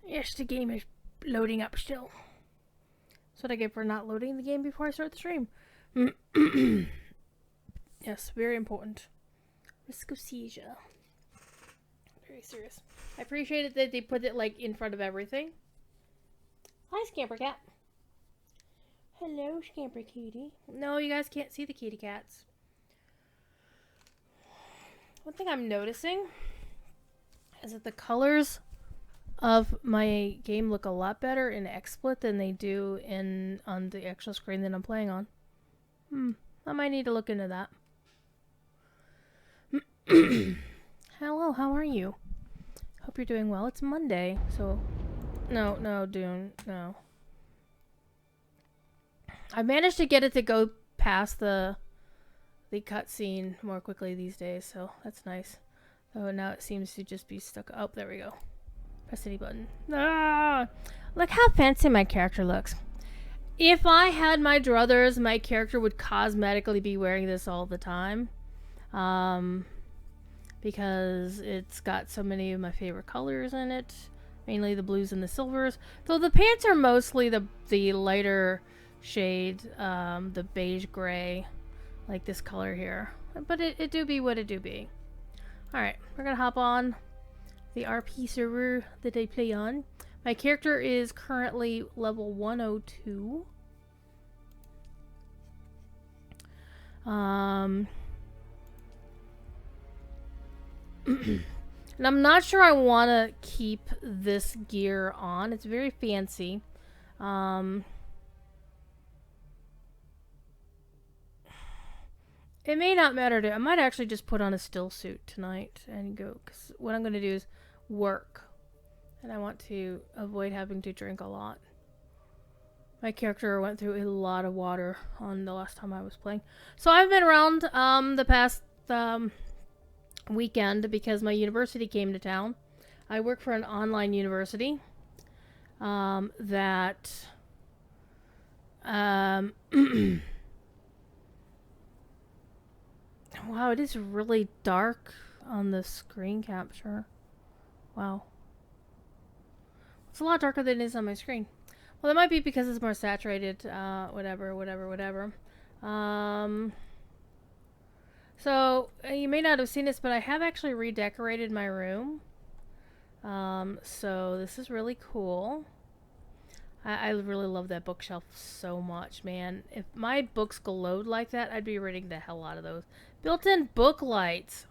Yes, the game is loading up still. That's what I get for not loading the game before I start the stream. Yes, very important. Risk of seizure. Very serious. I appreciate it that they put it like in front of everything. Hi, Scamper Cat. Hello, Scamper Kitty. No, you guys can't see the kitty cats. One thing I'm noticing is that the colors of my game look a lot better in XSplit than they do on the actual screen that I'm playing on. I might need to look into that. Hello, how are you? Hope you're doing well. It's Monday, so... No, Dune, no. I managed to get it to go past the cutscene more quickly these days, so that's nice. Oh, now it seems to just be stuck. Oh, there we go. Press any button. Ah! Look how fancy my character looks. If I had my druthers, my character would cosmetically be wearing this all the time. Because it's got so many of my favorite colors in it. Mainly the blues and the silvers. Though the pants are mostly the lighter shade, the beige gray. Like this color here. But it do be what it do be. Alright, we're gonna hop on the RP server that I play on. My character is currently level 102. And I'm not sure I want to keep this gear on. It's very fancy. It may not matter to... I might actually just put on a still suit tonight and go. Because what I'm going to do is work. And I want to avoid having to drink a lot. My character went through a lot of water on the last time I was playing. So I've been around the past weekend because my university came to town. I work for an online university that... Wow, it is really dark on the screen capture. Wow. It's a lot darker than it is on my screen. Well, that might be because it's more saturated, whatever. So, you may not have seen this, but I have actually redecorated my room. So this is really cool. I really love that bookshelf so much, man. If my books glowed like that, I'd be reading the hell out of those. Built-in book lights.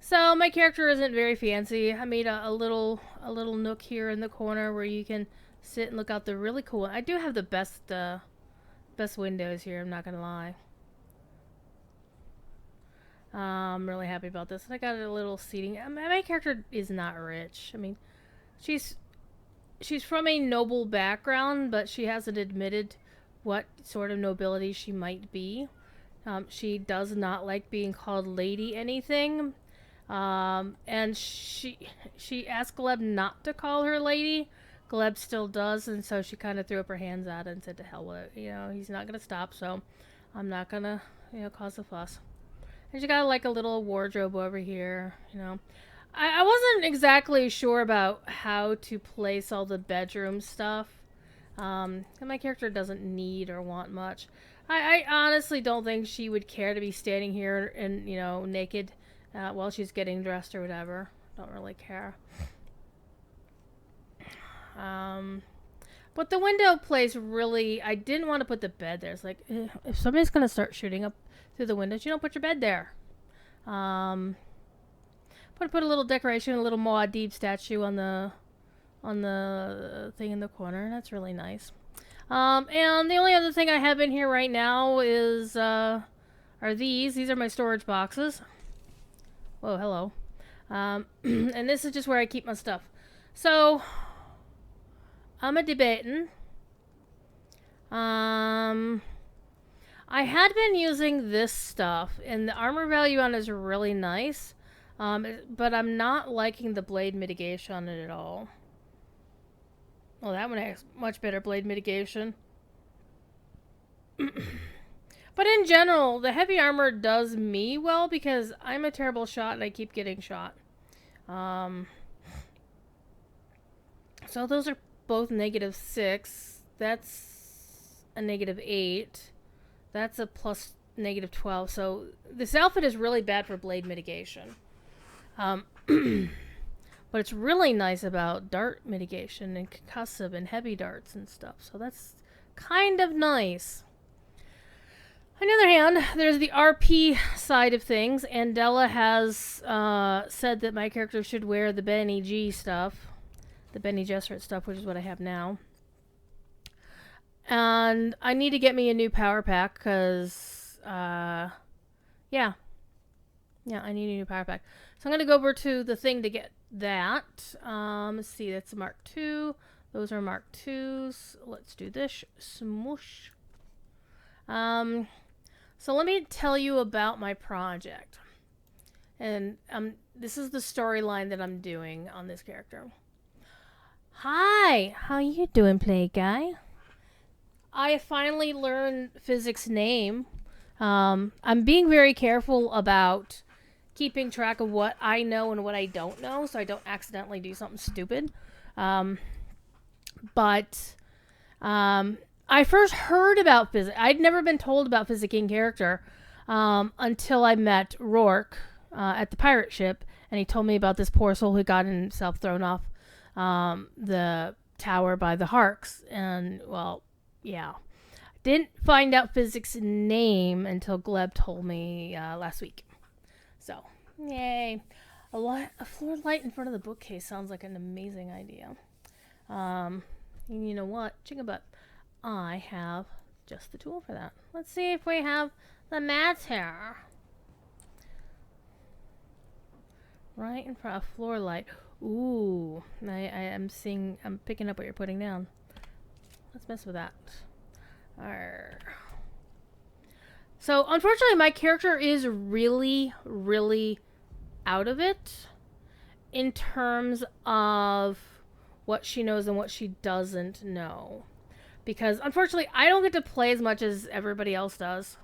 So my character isn't very fancy. I made a little nook here in the corner where you can sit and look out the really cool. I do have the best windows here. I'm not gonna lie. I'm really happy about this. And I got a little seating. My character is not rich. I mean, she's from a noble background, but she hasn't admitted what sort of nobility she might be. She does not like being called lady anything. And she asked Gleb not to call her lady. Gleb still does, and so she kind of threw up her hands at it and said to hell with it. You know, he's not going to stop, so I'm not going to, cause a fuss. And she got like a little wardrobe over here, I wasn't exactly sure about how to place all the bedroom stuff. And my character doesn't need or want much. I honestly don't think she would care to be standing here and, naked while she's getting dressed or whatever. Don't really care. But the window place really... I didn't want to put the bed there. It's like, if somebody's going to start shooting up through the windows, you don't put your bed there. Put a little decoration, a little Muad'Dib statue on the thing in the corner. That's really nice. And the only other thing I have in here right now is are these. These are my storage boxes. Whoa, hello. And this is just where I keep my stuff. So I'm debating. I had been using this stuff, and the armor value on it is really nice. But I'm not liking the blade mitigation on it at all. Oh, that one has much better blade mitigation. But in general, the heavy armor does me well because I'm a terrible shot and I keep getting shot. So those are both -6. That's a -8. That's a plus -12. So this outfit is really bad for blade mitigation. But it's really nice about dart mitigation and concussive and heavy darts and stuff. So that's kind of nice. On the other hand, there's the RP side of things. Andella has said that my character should wear the Benny G stuff. The Benny Gesserit stuff, which is what I have now. And I need to get me a new power pack because, yeah, I need a new power pack. So I'm going to go over to the thing to get that. Let's see, that's a Mark II. Those are Mark IIs. Let's do this. Smoosh. So let me tell you about my project. And this is the storyline that I'm doing on this character. Hi, how you doing, play guy? I finally learned Physics' name. I'm being very careful about keeping track of what I know and what I don't know, so I don't accidentally do something stupid. But I first heard about Physics. I'd never been told about Physics in character until I met Rourke at the pirate ship, and he told me about this poor soul who got himself thrown off the tower by the Harks. And, well, yeah. Didn't find out Physics' name until Gleb told me last week. So, yay. A floor light in front of the bookcase sounds like an amazing idea. You know what? Chicken butt. I have just the tool for that. Let's see if we have the mats here. Right in front of floor light. Ooh. I'm picking up what you're putting down. Let's mess with that. Arr. So, unfortunately, my character is really, really out of it in terms of what she knows and what she doesn't know. Because, unfortunately, I don't get to play as much as everybody else does.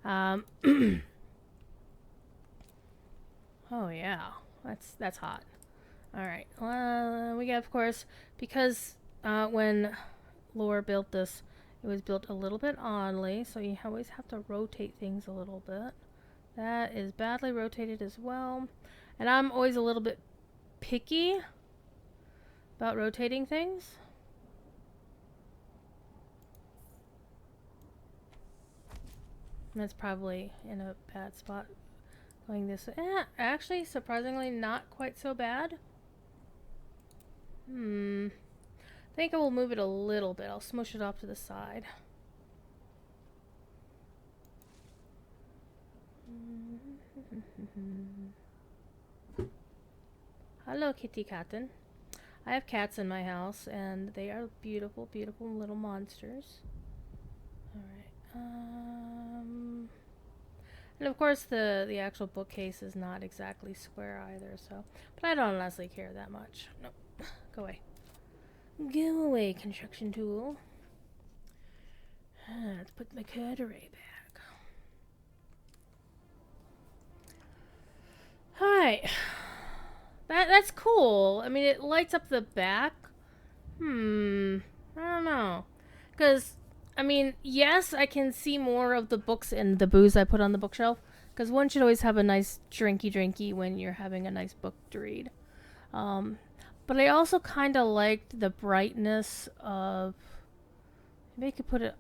Oh, yeah. That's hot. Alright. We got, of course, because when Lore built this, it was built a little bit oddly, so you always have to rotate things a little bit. That is badly rotated as well. And I'm always a little bit picky about rotating things. And that's probably in a bad spot going this way. Actually, surprisingly, not quite so bad. I think I will move it a little bit. I'll smush it off to the side. Hello, kitty catten. I have cats in my house, and they are beautiful, beautiful little monsters. Alright. And of course, the actual bookcase is not exactly square either, so... But I don't honestly care that much. Nope. Go away. Go away, construction tool. Let's put my cutlery back. Alright. That's cool. I mean, it lights up the back. I don't know. Because, I mean, yes, I can see more of the books and the booze I put on the bookshelf. Because one should always have a nice drinky when you're having a nice book to read. But I also kind of liked the brightness of... Maybe I could put it...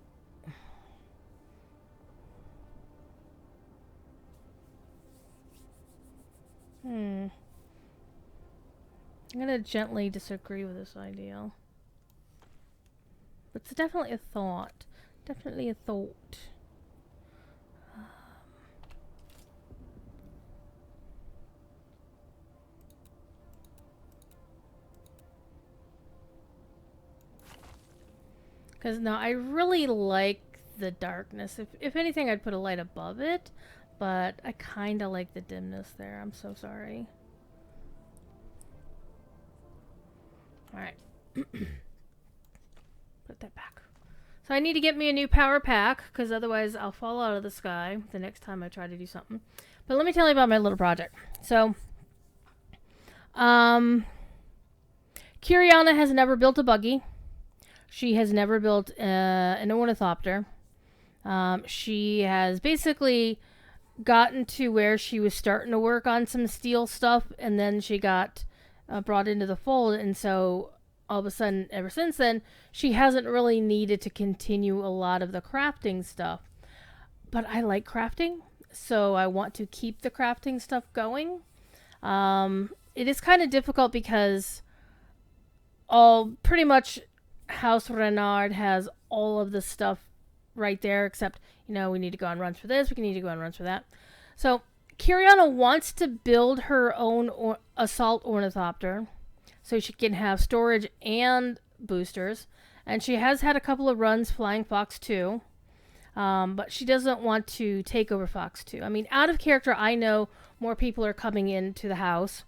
I'm gonna gently disagree with this idea. It's definitely a thought. Definitely a thought. Because, no, I really like the darkness. If anything, I'd put a light above it. But I kind of like the dimness there. I'm so sorry. Alright. Put that back. So I need to get me a new power pack, because otherwise I'll fall out of the sky the next time I try to do something. But let me tell you about my little project. So, Kyriana has never built a buggy. She has never built an ornithopter. She has basically gotten to where she was starting to work on some steel stuff, and then she got brought into the fold, and so all of a sudden, ever since then, she hasn't really needed to continue a lot of the crafting stuff. But I like crafting, so I want to keep the crafting stuff going. It is kind of difficult because all pretty much House Renard has all of the stuff right there, except, we need to go on runs for this, we need to go on runs for that. So Kyriana wants to build her own assault ornithopter so she can have storage and boosters. And she has had a couple of runs flying Fox 2. But she doesn't want to take over Fox 2. I mean, out of character, I know more people are coming into the house.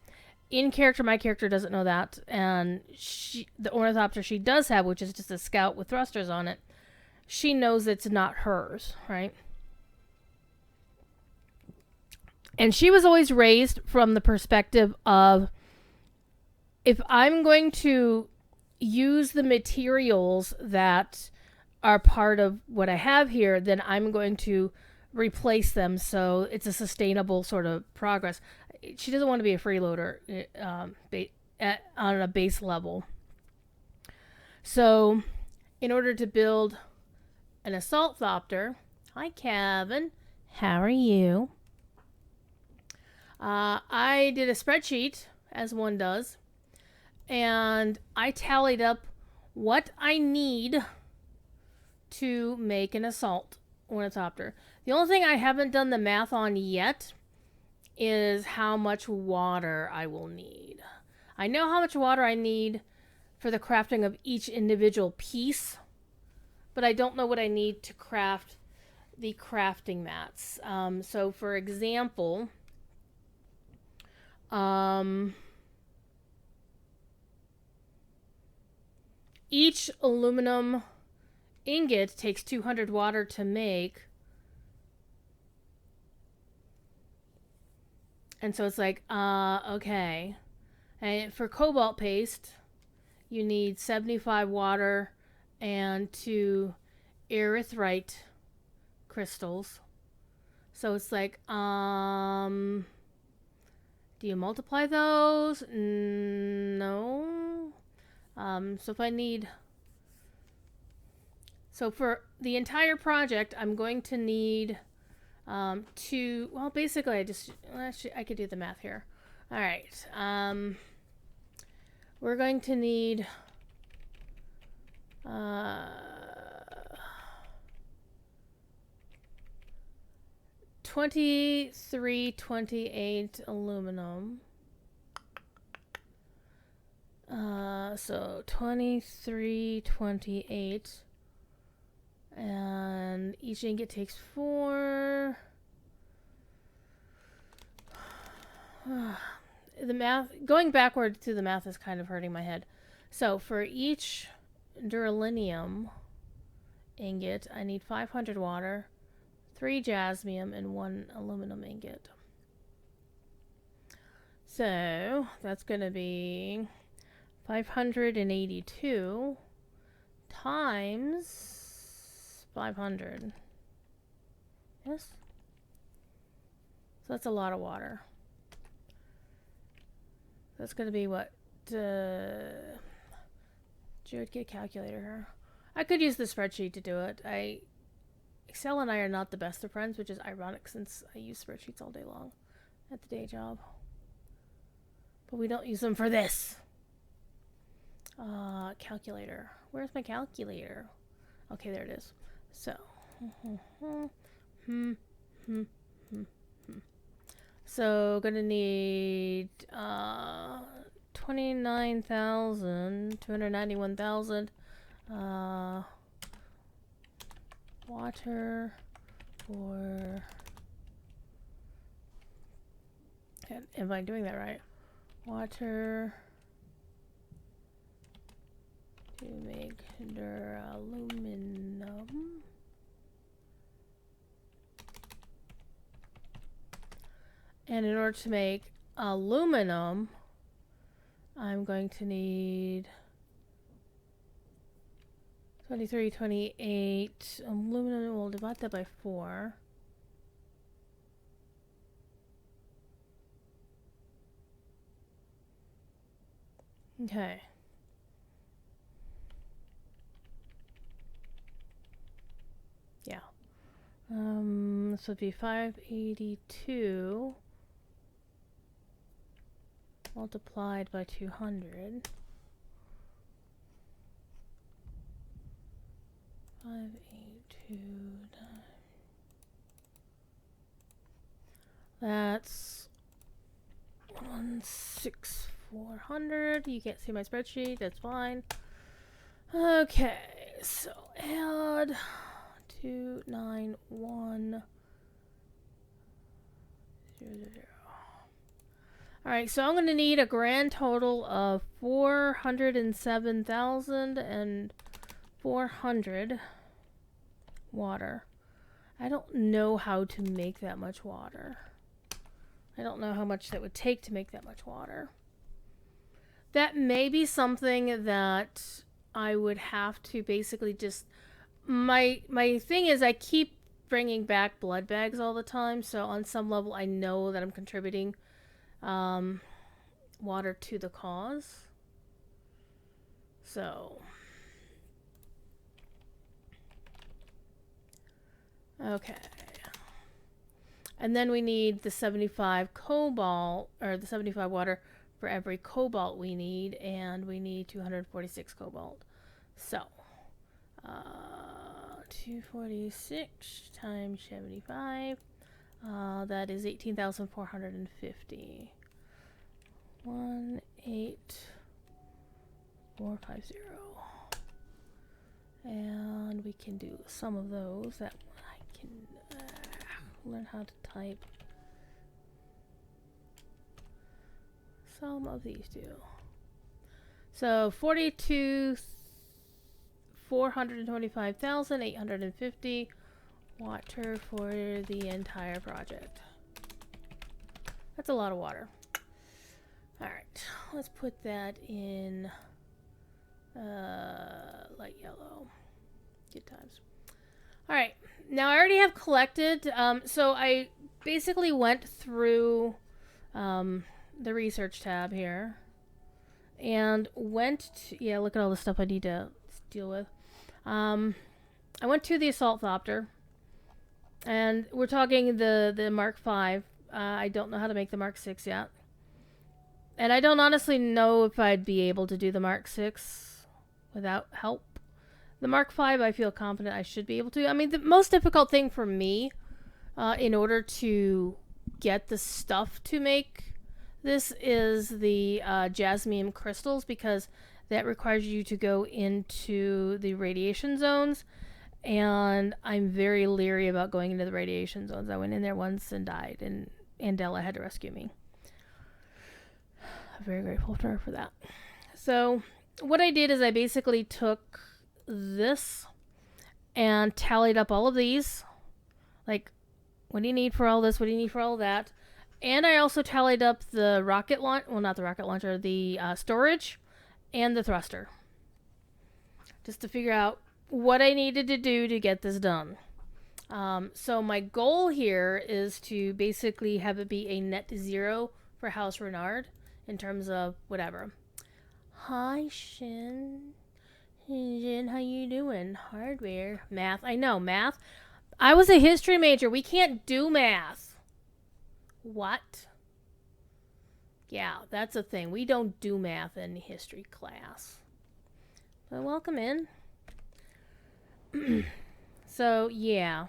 In character, my character doesn't know that. And the ornithopter she does have, which is just a scout with thrusters on it, she knows it's not hers, right? And she was always raised from the perspective of, if I'm going to use the materials that are part of what I have here, then I'm going to replace them so it's a sustainable sort of progress. She doesn't want to be a freeloader on a base level. So, in order to build an assault thopter, hi Kevin, how are you? I did a spreadsheet, as one does, and I tallied up what I need to make an assault ornithopter. The only thing I haven't done the math on yet is how much water I will need. I know how much water I need for the crafting of each individual piece, but I don't know what I need to craft the crafting mats. So for example, each aluminum ingot takes 200 water to make. And so it's like, okay. And for cobalt paste, you need 75 water and 2 erythrite crystals. So it's like, do you multiply those? No. So if I need... So for the entire project, I'm going to need basically I could do the math here. All right. We're going to need 2328 aluminum. So 2328. And each ingot takes 4. The math, going backward to the math is kind of hurting my head. So for each duralinium ingot, I need 500 water, 3 jasmium, and 1 aluminum ingot. So that's going to be 582 times 500. Yes? So that's a lot of water. That's going to be what? Jared, get a calculator here. I could use the spreadsheet to do it. Excel and I are not the best of friends, which is ironic since I use spreadsheets all day long at the day job. But we don't use them for this. Calculator. Where's my calculator? Okay, there it is. So, so gonna need 291,000 water for. Am I doing that right? Water to make duraluminum. And in order to make aluminum, I'm going to need 23, 28 aluminum. We'll divide that by 4. Okay. Yeah. This would be 582 multiplied by 200. 582. That's 16400. You can't see my spreadsheet. That's fine. Okay, so add 291 000. Alright, so I'm going to need a grand total of 407,400 water. I don't know how to make that much water. I don't know how much that would take to make that much water. That may be something that I would have to basically just... My thing is I keep bringing back blood bags all the time, so on some level I know that I'm contributing water to the cause. So... Okay. And then we need the 75 cobalt, or the 75 water for every cobalt we need, and we need 246 cobalt. So, 246 times 75, that is 18,450. 18450. And we can do some of those. That I can learn how to type. Some of these do. So 425,850 water for the entire project. That's a lot of water. Alright, let's put that in light yellow. Good times. Alright, now I already have collected, so I basically went through the research tab here and went to, yeah, look at all the stuff I need to deal with. I went to the Assault Thopter, and we're talking the Mark V. I don't know how to make the Mark VI yet. And I don't honestly know if I'd be able to do the Mark VI without help. The Mark V, I feel confident I should be able to. I mean, the most difficult thing for me, in order to get the stuff to make this, is the jasmium crystals, because that requires you to go into the radiation zones, and I'm very leery about going into the radiation zones. I went in there once and died, and Andela had to rescue me. I'm very grateful to her for that. So what I did is I basically took this and tallied up all of these. Like, what do you need for all this? What do you need for all that? And I also tallied up the rocket launch. Well, not the rocket launcher, the storage and the thruster. Just to figure out what I needed to do to get this done. So my goal here is to basically have it be a net zero for House Renard in terms of whatever. Hi, Shin. Shin, how you doing? Hardware. Math. I know, math. I was a history major. We can't do math. What? Yeah, that's a thing. We don't do math in history class. But welcome in. So, yeah.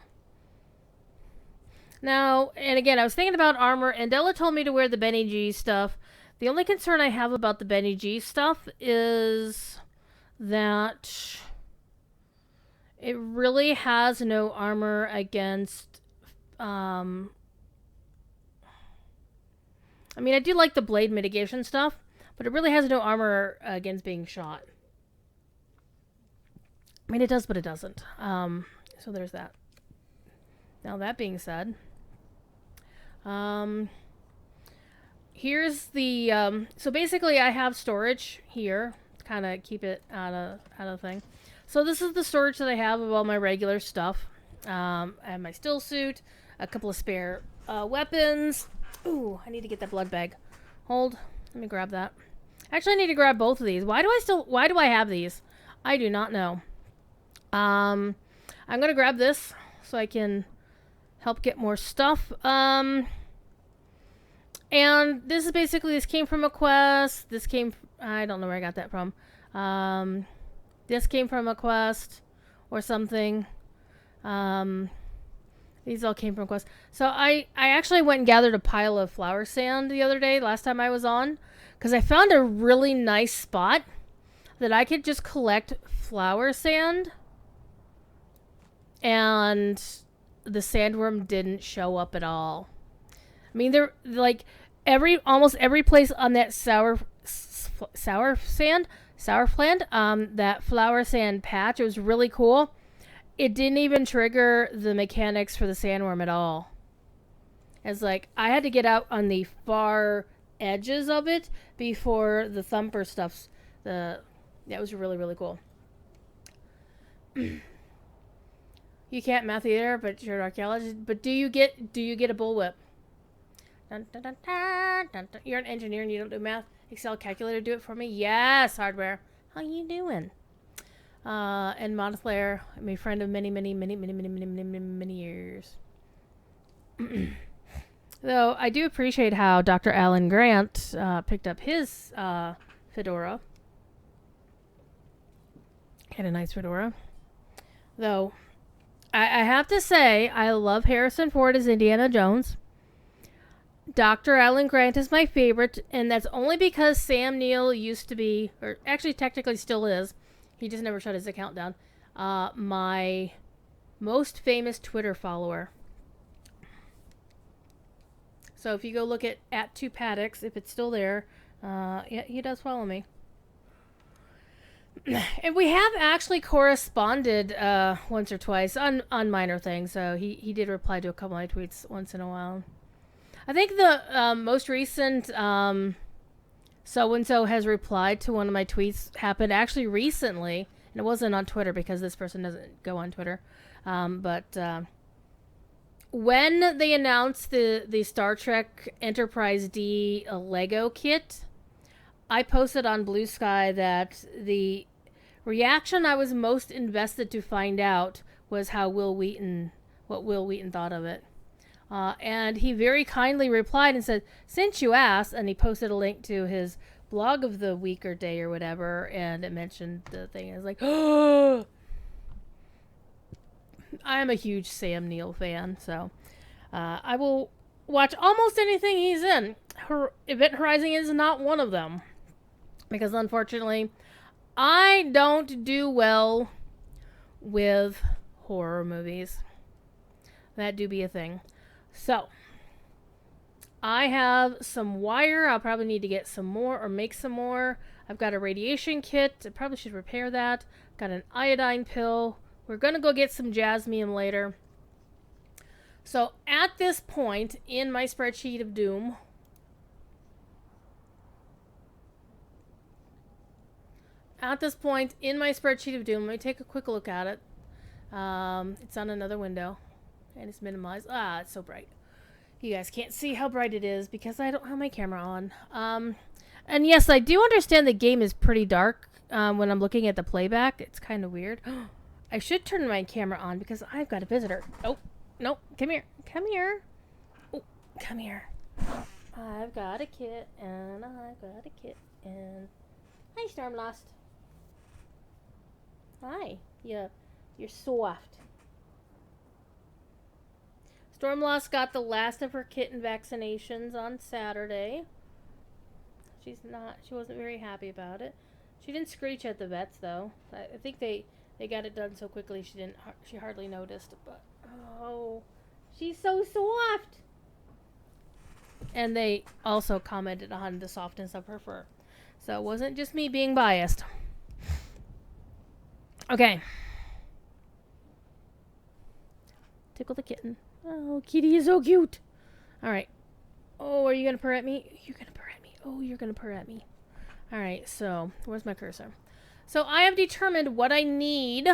Now, and again, I was thinking about armor, and Della told me to wear the Benny G stuff. The only concern I have about the Benny G stuff is that it really has no armor against, I mean, I do like the blade mitigation stuff, but it really has no armor against being shot. I mean, it does, but it doesn't. So there's that. Now, that being said, here's the so basically I have storage here to kind of keep it out of thing. So this is the storage that I have of all my regular stuff. I have my still suit, a couple of spare weapons. Ooh, I need to get that blood bag. Hold, let me grab that. Actually, I need to grab both of these. Why do I have these? I do not know. I'm gonna grab this so I can help get more stuff. And this is basically, this came from a quest. I don't know where I got that from. This came from a quest or something. These all came from quest. So I actually went and gathered a pile of flower sand the other day, last time I was on, because I found a really nice spot that I could just collect flower sand, and the sandworm didn't show up at all. I mean, they're like almost every place on that sour sand, that flower sand patch. It was really cool. It didn't even trigger the mechanics for the sandworm at all. It's like I had to get out on the far edges of it before the thumper stuffs. That was really, really cool. You can't math either, but you're an archaeologist. But do you get a bullwhip? Dun, dun, dun, dun, dun, dun. You're an engineer and you don't do math. Excel calculator, do it for me. Yes, hardware. How you doing? And Montclair, I'm a friend of many years. Though I do appreciate how Dr. Alan Grant picked up his fedora. Had a nice fedora. Though I have to say, I love Harrison Ford as Indiana Jones. Dr. Alan Grant is my favorite, and that's only because Sam Neill used to be, or actually technically still is, he just never shut his account down, my most famous Twitter follower. So if you go look at @2paddocks, if it's still there, yeah, he does follow me. And we have actually corresponded once or twice on minor things. So he did reply to a couple of my tweets once in a while. I think the most recent so-and-so has replied to one of my tweets happened actually recently. And it wasn't on Twitter because this person doesn't go on Twitter. But when they announced the Star Trek Enterprise D Lego kit, I posted on Blue Sky that the reaction I was most invested to find out was what Will Wheaton thought of it. And he very kindly replied and said, since you asked, and he posted a link to his blog of the week or day or whatever, and it mentioned the thing. I was like, oh! I am a huge Sam Neill fan, so I will watch almost anything he's in. Event Horizon is not one of them. Because unfortunately, I don't do well with horror movies. That do be a thing. So, I have some wire. I'll probably need to get some more or make some more. I've got a radiation kit. I probably should repair that. Got an iodine pill. We're going to go get some jasmine later. So, at this point in my spreadsheet of doom, let me take a quick look at it. It's on another window. And it's minimized. It's so bright. You guys can't see how bright it is because I don't have my camera on. And yes, I do understand the game is pretty dark when I'm looking at the playback. It's kind of weird. I should turn my camera on because I've got a visitor. Oh, no. Come here. Oh, come here. I've got a kit. Hi, Stormlost. Hi. Yeah, you're soft. Stormlost got the last of her kitten vaccinations on Saturday. She wasn't very happy about it. She didn't screech at the vets though. I think they got it done so quickly she hardly noticed. But oh, she's so soft. And they also commented on the softness of her fur. So it wasn't just me being biased. Okay. Tickle the kitten. Oh, kitty is so cute. All right. Oh, are you gonna purr at me? You're gonna purr at me. Oh, you're gonna purr at me. Alright, so where's my cursor? So I have determined what I need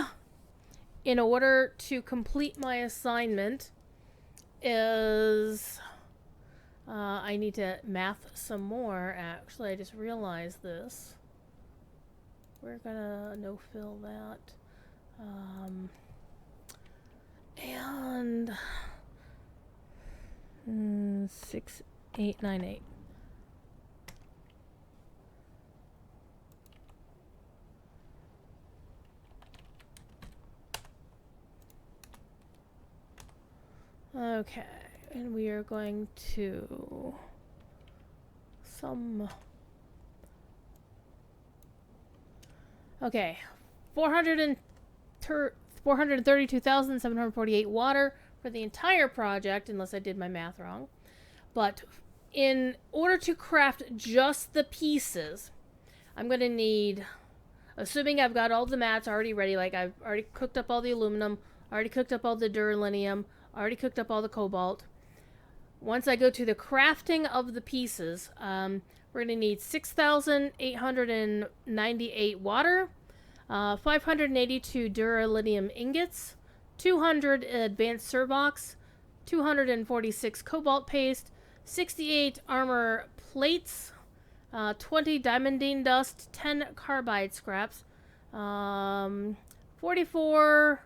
in order to complete my assignment is I need to math some more. Actually, I just realized this. We're gonna no fill that. And 6, 8, 9, 8. Okay, and we are going to okay, 432,748 water for the entire project, unless I did my math wrong. But in order to craft just the pieces, I'm going to need, assuming I've got all the mats already ready, like I've already cooked up all the aluminum, already cooked up all the duralinium, already cooked up all the cobalt. Once I go to the crafting of the pieces, we're going to need 6,898 water, 582 duralinium ingots, 200 advanced Servox, 246 cobalt paste, 68 armor plates, 20 diamondine dust, 10 carbide scraps, 44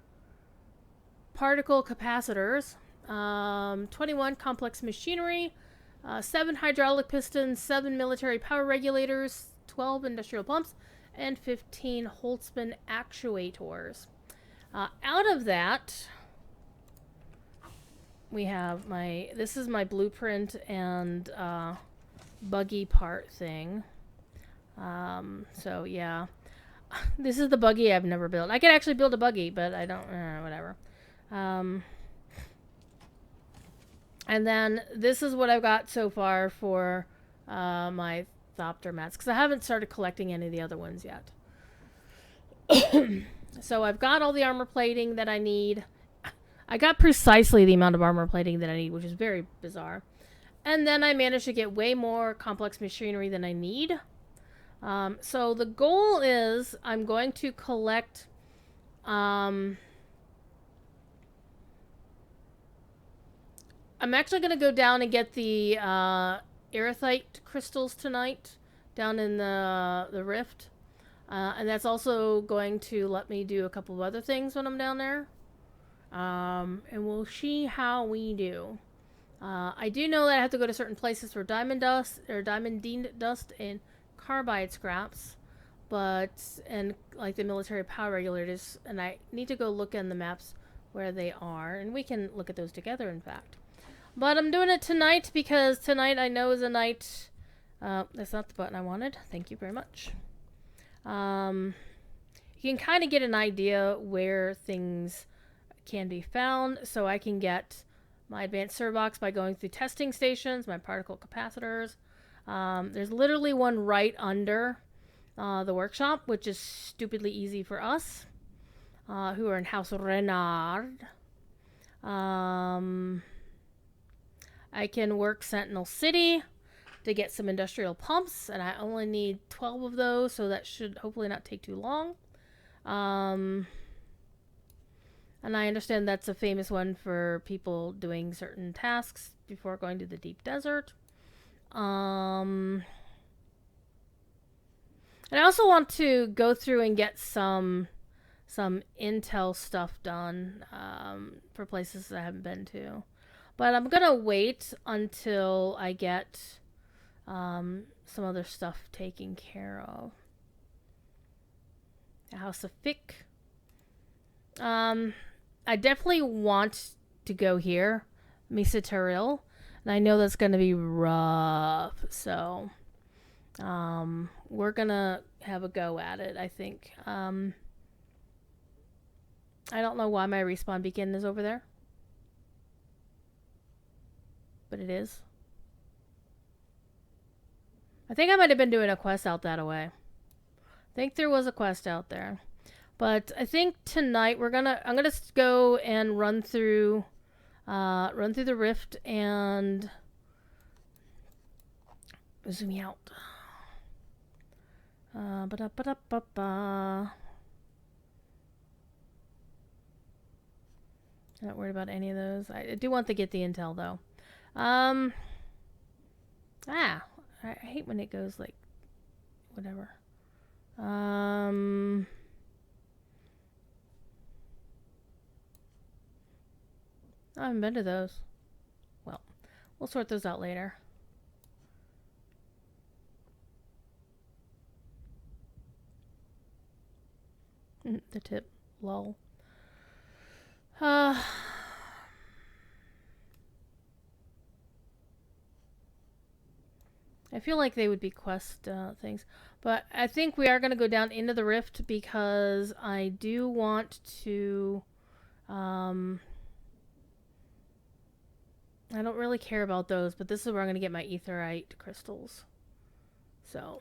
particle capacitors, 21 complex machinery, 7 hydraulic pistons, 7 military power regulators, 12 industrial pumps, and 15 Holtzman actuators. Out of that, we have this is my blueprint and buggy part thing. So yeah, this is the buggy I've never built. I could actually build a buggy, but I don't, whatever. And then this is what I've got so far for my Thopter mats, because I haven't started collecting any of the other ones yet. So I've got all the armor plating that I need. I got precisely the amount of armor plating that I need, which is very bizarre. And then I managed to get way more complex machinery than I need. So the goal is I'm going to collect... I'm actually going to go down and get the erythite crystals tonight down in the rift. And that's also going to let me do a couple of other things when I'm down there. And we'll see how we do. I do know that I have to go to certain places for diamond dust, or diamondine dust and carbide scraps. And like the military power regulators, and I need to go look in the maps where they are. And we can look at those together, in fact. But I'm doing it tonight because tonight I know is a night... that's not the button I wanted. Thank you very much. You can kind of get an idea where things can be found. So I can get my advanced Servox by going through testing stations, my particle capacitors. There's literally one right under the workshop, which is stupidly easy for us, who are in House Renard. I can work Sentinel City to get some industrial pumps, and I only need 12 of those, so that should hopefully not take too long. And I understand that's a famous one for people doing certain tasks before going to the deep desert. And I also want to go through and get some intel stuff done for places that I haven't been to. But I'm going to wait until I get some other stuff taken care of. The House of Fick. I definitely want to go here. Mesa Taril. And I know that's going to be rough. So, we're going to have a go at it, I think. I don't know why my respawn beacon is over there. But it is. I think I might have been doing a quest out that way. I think there was a quest out there. But I think tonight I'm gonna go and run through the rift and zoom me out. Ba-da-ba-da-ba-ba. Not worried about any of those. I do want to get the intel, though. I hate when it goes, like, whatever. I haven't been to those. Well, we'll sort those out later. The tip. Lol. I feel like they would be quest things. But I think we are going to go down into the rift because I do want to... I don't really care about those, but this is where I'm going to get my aetherite crystals. So...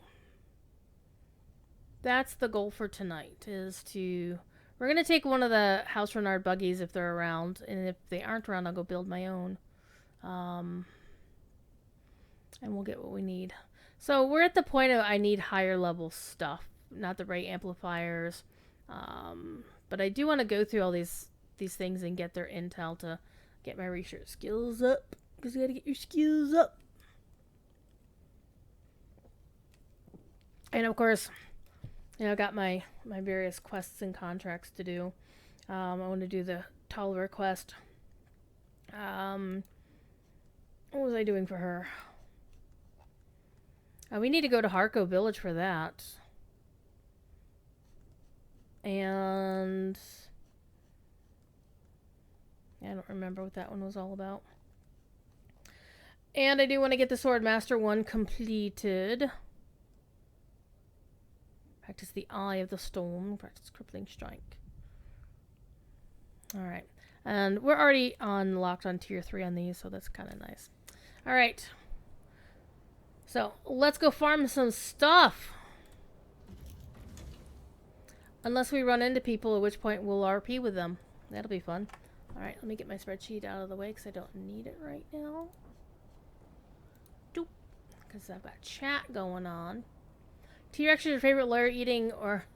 that's the goal for tonight, is to... we're going to take one of the House Renard buggies if they're around, and if they aren't around, I'll go build my own. And we'll get what we need. So we're at the point of I need higher level stuff, not the right amplifiers. But I do want to go through all these things and get their intel to get my research skills up, because you got to get your skills up. And of course... you know, I got my various quests and contracts to do. I want to do the Tolliver quest. What was I doing for her? We need to go to Harco Village for that. And... I don't remember what that one was all about. And I do want to get the Swordmaster one completed. Practice the Eye of the Storm. Practice Crippling Strike. Alright. And we're already locked on tier 3 on these, so that's kind of nice. Alright. So, let's go farm some stuff. Unless we run into people, at which point we'll RP with them. That'll be fun. Alright, let me get my spreadsheet out of the way, because I don't need it right now. Doop. Because I've got chat going on. T-Rex is your favorite lair eating or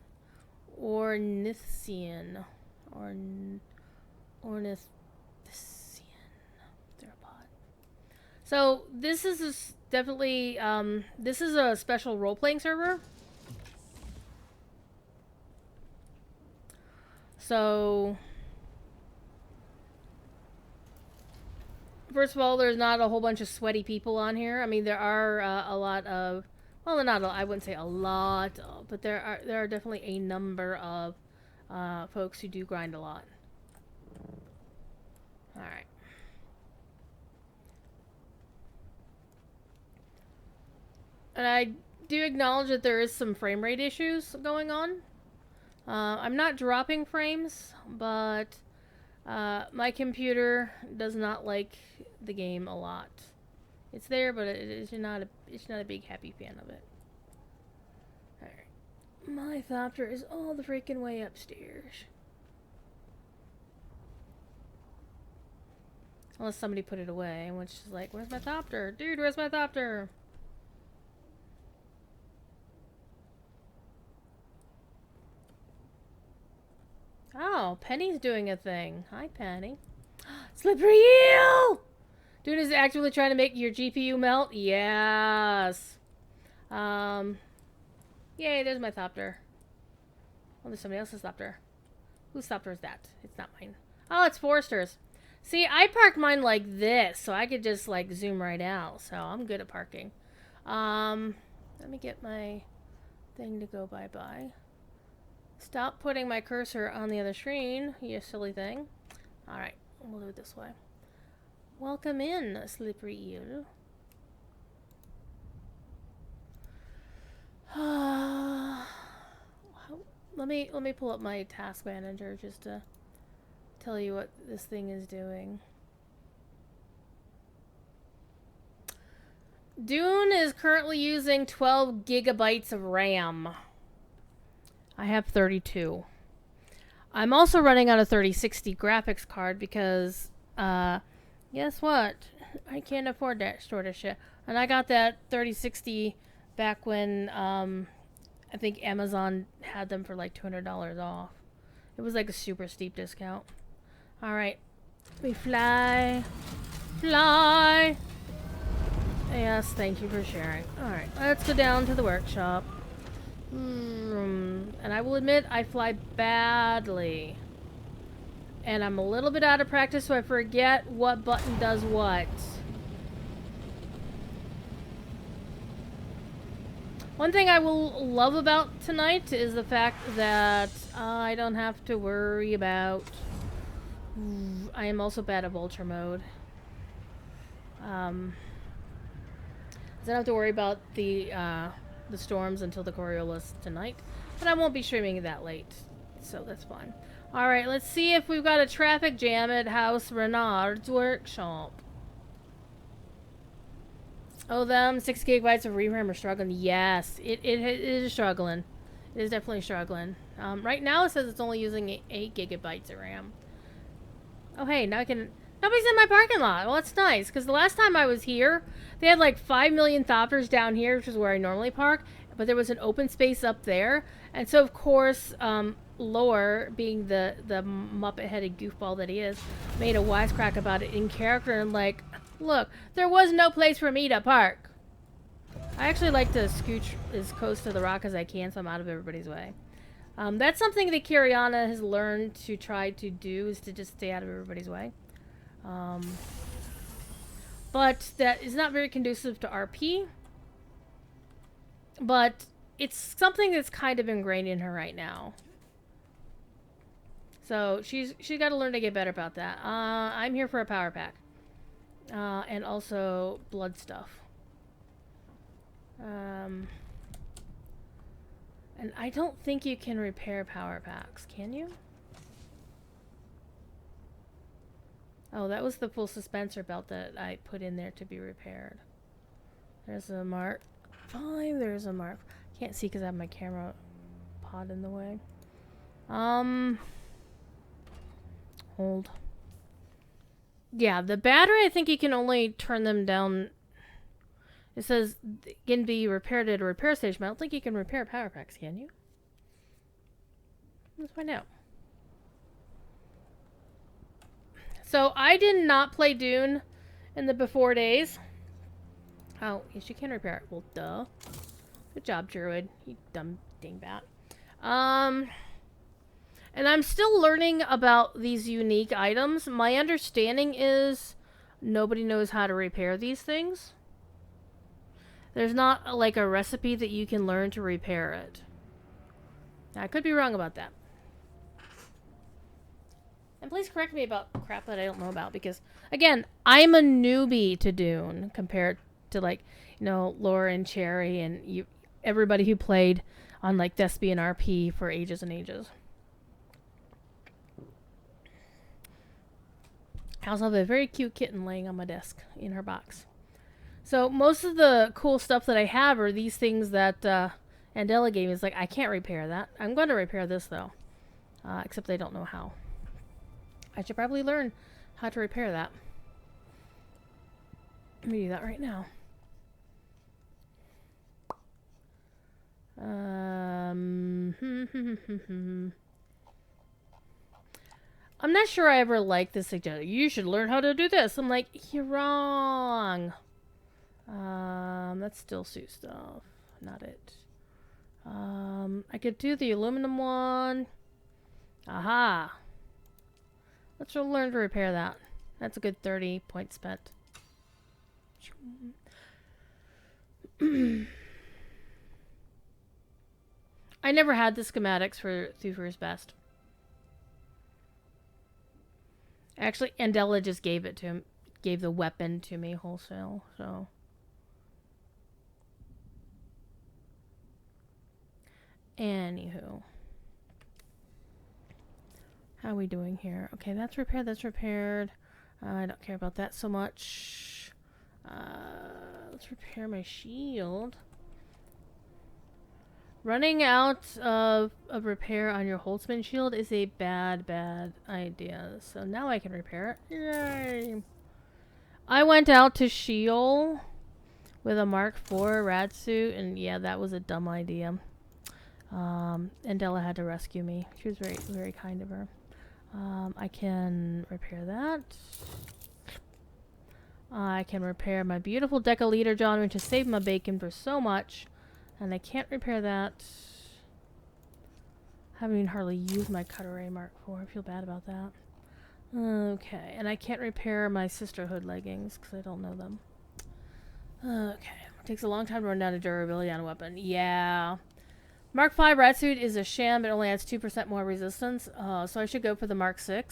ornithian. Ornithian theropod. So this is definitely this is a special role-playing server. So first of all, there's not a whole bunch of sweaty people on here. I mean, there are a lot of... well, not I wouldn't say a lot, but there are definitely a number of folks who do grind a lot. Alright. And I do acknowledge that there is some frame rate issues going on. I'm not dropping frames, but my computer does not like the game a lot. It's there, but it's not a big happy fan of it. Alright. My Thopter is all the freaking way upstairs. Unless somebody put it away, which is like, where's my Thopter? Dude, where's my Thopter? Oh, Penny's doing a thing. Hi, Penny. Slippery eel! Dune is actively trying to make your GPU melt? Yes. Yay, there's my Thopter. Oh, there's somebody else's Thopter. Whose Thopter is that? It's not mine. Oh, it's Forrester's. See, I parked mine like this, so I could just, like, zoom right out. So, I'm good at parking. Let me get my thing to go bye-bye. Stop putting my cursor on the other screen, you silly thing. Alright, we'll do it this way. Welcome in, slippery eel. Let me pull up my task manager just to tell you what this thing is doing. Dune is currently using 12 gigabytes of RAM. I have 32. I'm also running on a 3060 graphics card because, guess what? I can't afford that sort of shit. And I got that 3060 back when I think Amazon had them for like $200 off. It was like a super steep discount. All right, we fly, fly. Yes, thank you for sharing. All right, let's go down to the workshop. And I will admit, I fly badly. And I'm a little bit out of practice, so I forget what button does what. One thing I will love about tonight is the fact that I don't have to worry about... I am also bad at vulture mode. I don't have to worry about the storms until the Coriolis tonight. But I won't be streaming that late, so that's fine. Alright, let's see if we've got a traffic jam at House Renard's workshop. Oh, them 6 gigabytes of ReRAM are struggling. Yes, it is struggling. It is definitely struggling. Right now it says it's only using 8 gigabytes of RAM. Oh, hey, now I can... Nobody's in my parking lot. Well, that's nice, because the last time I was here, they had like 5 million Thopters down here, which is where I normally park, but there was an open space up there. And so, of course, Lore, being the Muppet-headed goofball that he is, made a wisecrack about it in character and like... Look, there was no place for me to park. I actually like to scooch as close to the rock as I can so I'm out of everybody's way. That's something that Kyriana has learned to try to do, is to just stay out of everybody's way. But that is not very conducive to RP. But it's something that's kind of ingrained in her right now. So she's got to learn to get better about that. I'm here for a power pack. And also blood stuff. And I don't think you can repair power packs, can you? Oh, that was the full suspensor belt that I put in there to be repaired. There's a mark. Fine, there's a mark. Can't see because I have my camera pod in the way. Hold. Yeah, the battery, I think you can only turn them down. It says it can be repaired at a repair station, but I don't think you can repair power packs, can you? Let's find out. So, I did not play Dune in the before days. Oh, yes, you can repair it. Well, duh. Good job, Druid. You dumb dingbat. And I'm still learning about these unique items. My understanding is nobody knows how to repair these things. There's not like a recipe that you can learn to repair it. Now, I could be wrong about that. And please correct me about crap that I don't know about, because, again, I'm a newbie to Dune compared to, like, you know, Laura and Cherry and everybody who played on, like, Thespian RP for ages and ages. I also have a very cute kitten laying on my desk in her box. So most of the cool stuff that I have are these things that Andela gave me. It's like, I can't repair that. I'm going to repair this, though. Except I don't know how. I should probably learn how to repair that. Let me do that right now. I'm not sure I ever liked this suggestion. You should learn how to do this. I'm like, you're wrong. That's still suit stuff. Not it. I could do the aluminum one. Aha. Let's learn to repair that. That's a good 30 points spent. I never had the schematics for Thufir's Best. Actually, Andela just gave it to him. Gave the weapon to me wholesale, so. Anywho. How are we doing here? Okay, that's repaired, that's repaired. I don't care about that so much. Let's repair my shield. Running out of repair on your Holtzman shield is a bad idea. So now I can repair it. Yay! I went out to Sheol with a Mark IV rad suit, and yeah, that was a dumb idea. And Della had to rescue me. She was very, very kind of her. I can repair that. I can repair my beautiful Decaliter John, which has saved my bacon for so much. And I can't repair that. I haven't even hardly used my Cutter Mark IV. I feel bad about that. Okay, and I can't repair my Sisterhood leggings because I don't know them. Okay, it takes a long time to run down a durability on a weapon. Yeah. Mark V rat suit is a sham, but only adds 2% more resistance. So I should go for the Mark VI.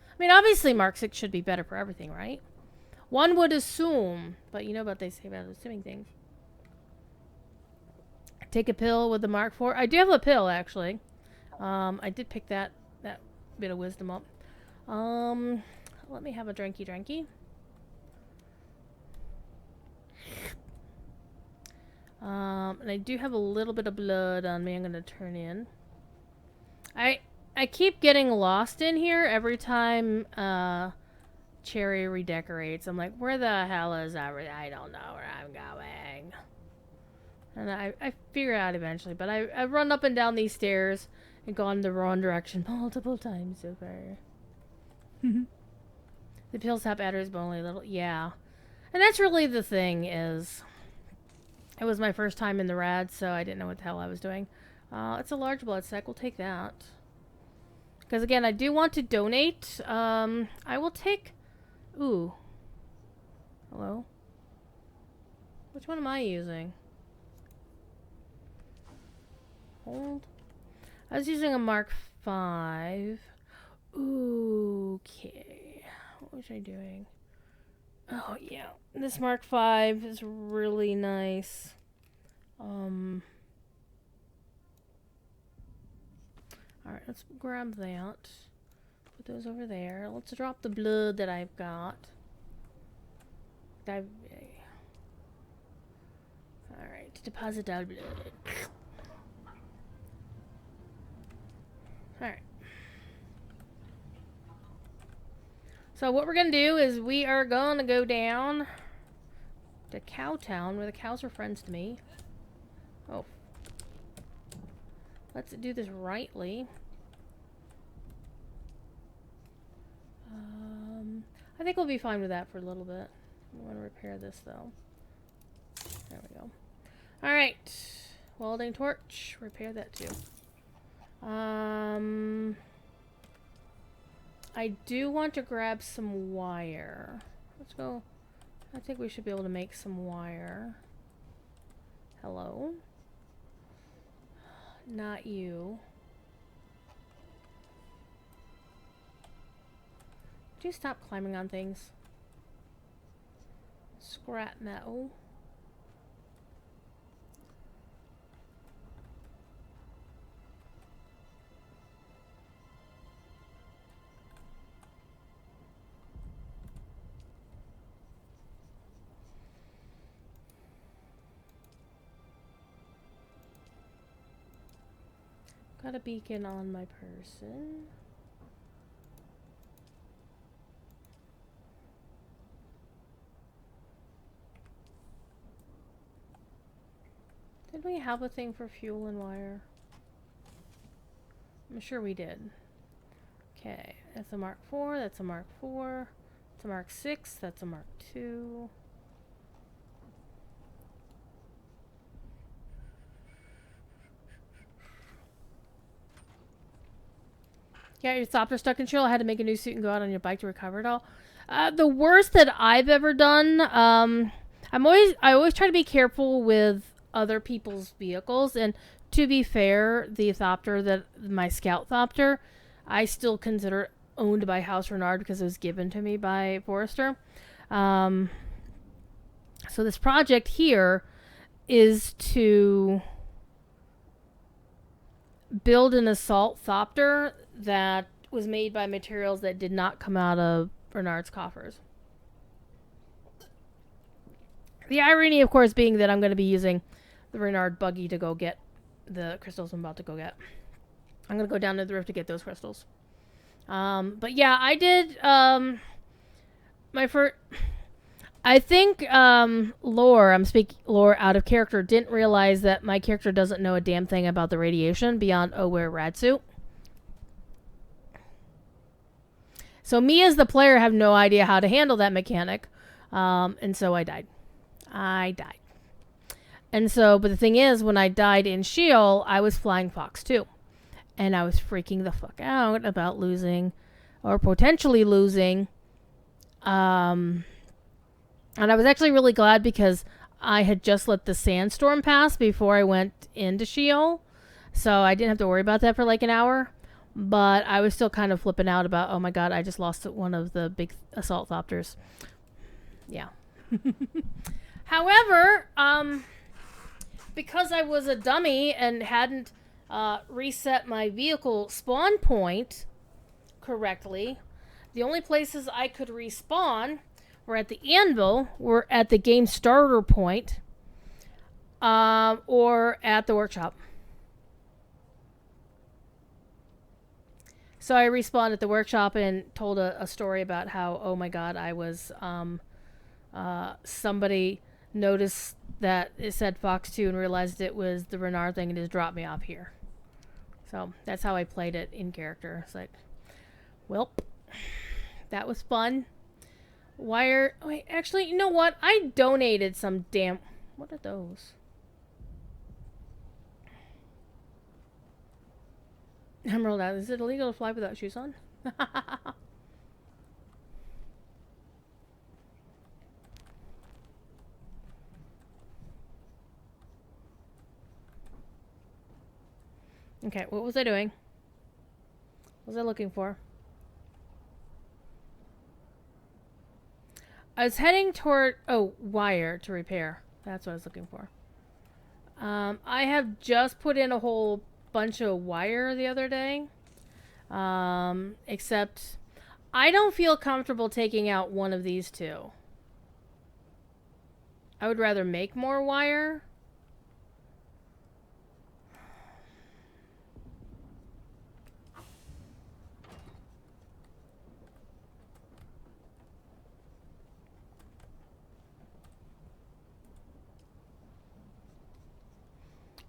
I mean, obviously Mark VI should be better for everything, right? One would assume, but you know what they say about assuming things. Take a pill with the Mark IV. I do have a pill, actually. I did pick that bit of wisdom up. Let me have a drinky. And I do have a little bit of blood on me I'm gonna turn in. I keep getting lost in here every time Cherry redecorates. I'm like, where the hell is everything? I don't know where I'm going. And I figure it out eventually, but I've run up and down these stairs and gone the wrong direction multiple times so far. The pills have adders, but only a little. Yeah. And that's really the thing is, it was my first time in the rad, so I didn't know what the hell I was doing. It's a large blood sack. We'll take that. Because again, I do want to donate. I will take... Ooh. Hello? Which one am I using? Hold. I was using a Mark V. Okay. What was I doing? Oh, yeah. This Mark V is really nice. Alright, let's grab that. Put those over there. Let's drop the blood that I've got. Alright, deposit our blood. Alright. So what we're gonna do is we are gonna go down to Cowtown, where the cows are friends to me. Oh. Let's do this rightly. I think we'll be fine with that for a little bit. I want to repair this though. There we go. Alright. Welding torch. Repair that too. I do want to grab some wire. Let's go. I think we should be able to make some wire. Hello? Not you. Would you stop climbing on things? Scrap metal. Got a beacon on my person. Did we have a thing for fuel and wire? I'm sure we did. Okay, that's a Mark IV, that's a Mark IV, it's a Mark VI, that's a Mark II. Yeah, your thoughts are stuck in chill. I had to make a new suit and go out on your bike to recover it all. The worst that I've ever done, I always try to be careful with other people's vehicles, and to be fair, the Thopter that my Scout Thopter, I still consider owned by House Renard because it was given to me by Forrester. So this project here is to build an assault Thopter that was made by materials that did not come out of Renard's coffers. The irony, of course, being that I'm going to be using the Renard buggy to go get the crystals I'm about to go get. I'm going to go down to the rift to get those crystals. But yeah, I did my first. I think Lore, I'm speaking Lore out of character, didn't realize that my character doesn't know a damn thing about the radiation beyond wear rad suit. So me as the player have no idea how to handle that mechanic, and so I died. I died. And so, but the thing is, when I died in Sheol, I was flying Fox 2. And I was freaking the fuck out about losing, or potentially losing. And I was actually really glad because I had just let the sandstorm pass before I went into Sheol. So I didn't have to worry about that for like an hour. But I was still kind of flipping out about, oh my god, I just lost one of the big assault thopters. Yeah. However, because I was a dummy and hadn't reset my vehicle spawn point correctly, the only places I could respawn were at the anvil, were at the game starter point, or at the workshop. So I respawned at the workshop and told a story about how, oh my god, I was, somebody noticed that it said Fox 2 and realized it was the Renard thing and just dropped me off here. So that's how I played it in character. It's like, welp, that was fun. Wire, wait, actually, you know what? I donated some damn, what are those? Emerald, is it illegal to fly without shoes on? Okay, what was I doing? What was I looking for? I was heading toward, oh, wire to repair. That's what I was looking for. I have just put in a whole bunch of wire the other day. Except I don't feel comfortable taking out one of these two. I would rather make more wire.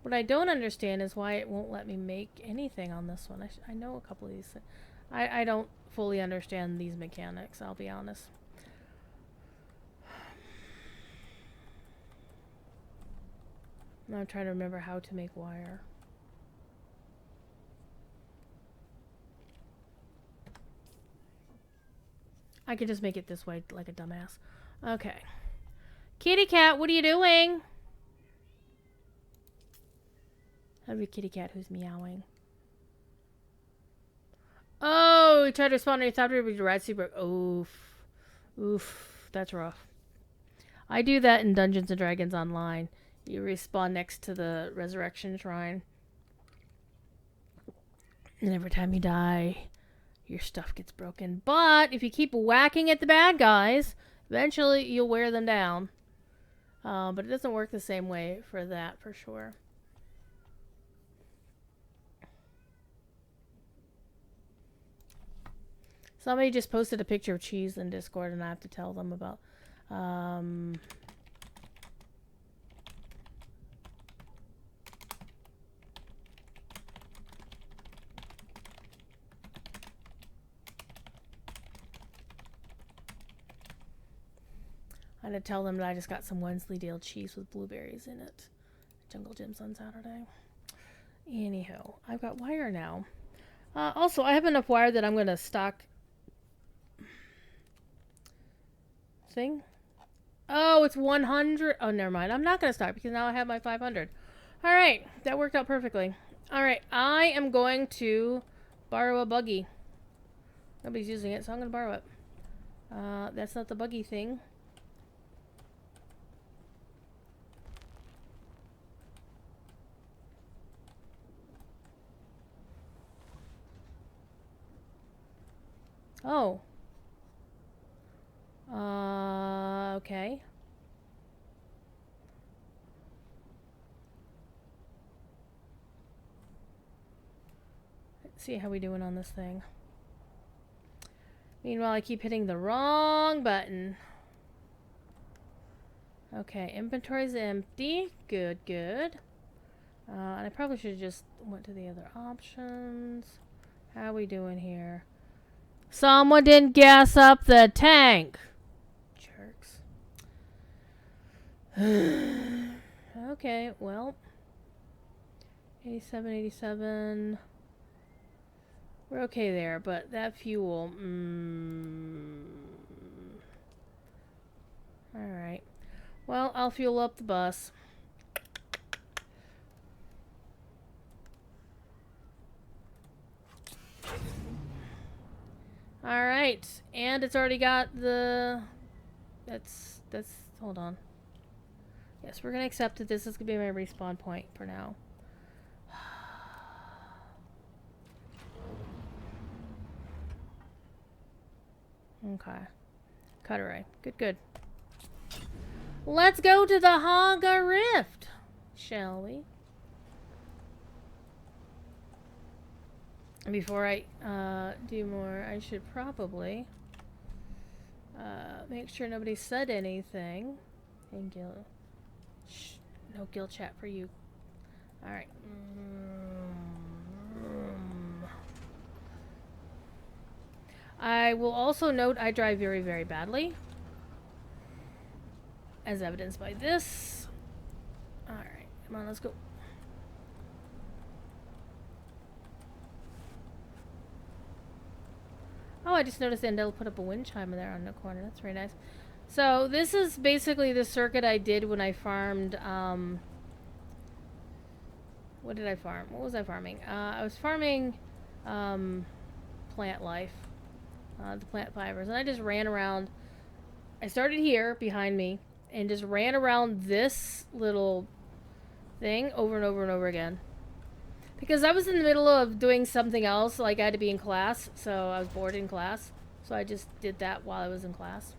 What I don't understand is why it won't let me make anything on this one. I know a couple of these things. I don't fully understand these mechanics, I'll be honest. I'm trying to remember how to make wire. I could just make it this way like a dumbass. Okay. Kitty cat, what are you doing? Every kitty cat who's meowing. Oh, you tried to spawn on your top with your rat super. Oof. Oof. That's rough. I do that in Dungeons and Dragons Online. You respawn next to the resurrection shrine. And every time you die, your stuff gets broken. But if you keep whacking at the bad guys, eventually you'll wear them down. But it doesn't work the same way for that, for sure. Somebody just posted a picture of cheese in Discord, and I have to tell them about. I had to tell them that I just got some Wensleydale cheese with blueberries in it. Jungle Gyms on Saturday. Anyhow, I've got wire now. Also, I have enough wire that I'm going to stock... thing? Oh, it's 100. Oh, never mind. I'm not going to stock because now I have my 500. Alright, that worked out perfectly. Alright, I am going to borrow a buggy. Nobody's using it, so I'm going to borrow it. That's not the buggy thing. Oh. Okay. Let's see how we doing on this thing. Meanwhile, I keep hitting the wrong button. Okay, inventory's empty. Good, good. And I probably should have just went to the other options. How we doing here? Someone didn't gas up the tank. Jerks. Okay, well. 87, 87. We're okay there, but that fuel. Alright. Well, I'll fuel up the bus. Alright. And it's already got the... That's... Hold on. Yes, we're gonna accept that this is gonna be my respawn point for now. Okay. Cut array. Good, good. Let's go to the Haga Rift, shall we? Before I do more, I should probably make sure nobody said anything. And Gil, shh, no guild chat for you. All right. I will also note I drive very, very badly, as evidenced by this. All right, come on, let's go. Oh, I just noticed Andel put up a wind chime there on the corner. That's very nice. So this is basically the circuit I did when I farmed, what did I farm? What was I farming? I was farming, plant life, the plant fibers, and I just ran around. I started here, behind me, and just ran around this little thing over and over and over again. Because I was in the middle of doing something else, like I had to be in class, so I was bored in class. So I just did that while I was in class.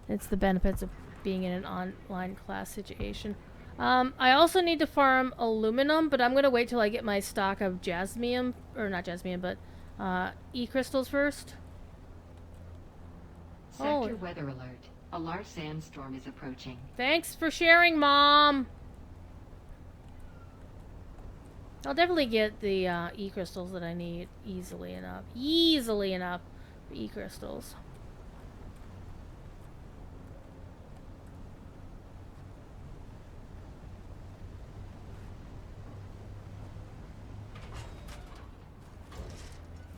It's the benefits of being in an online class situation. I also need to farm aluminum, but I'm going to wait till I get my stock of jasmium, or not jasmium, but E-crystals first. Sector weather alert. A large sandstorm is approaching. Thanks for sharing, Mom! I'll definitely get the E-crystals that I need easily enough. Easily enough for E-crystals.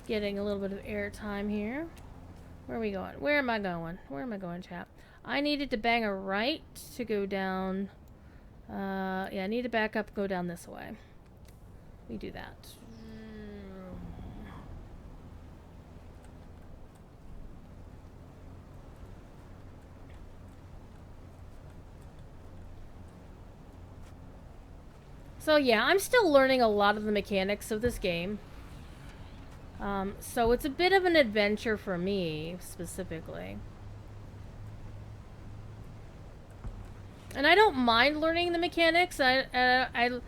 Getting a little bit of air time here. Where are we going? Where am I going? Where am I going, chap? I needed to bang a right to go down. Yeah, I need to back up and go down this way. We do that. So yeah, I'm still learning a lot of the mechanics of this game. So it's a bit of an adventure for me, specifically. And I don't mind learning the mechanics. I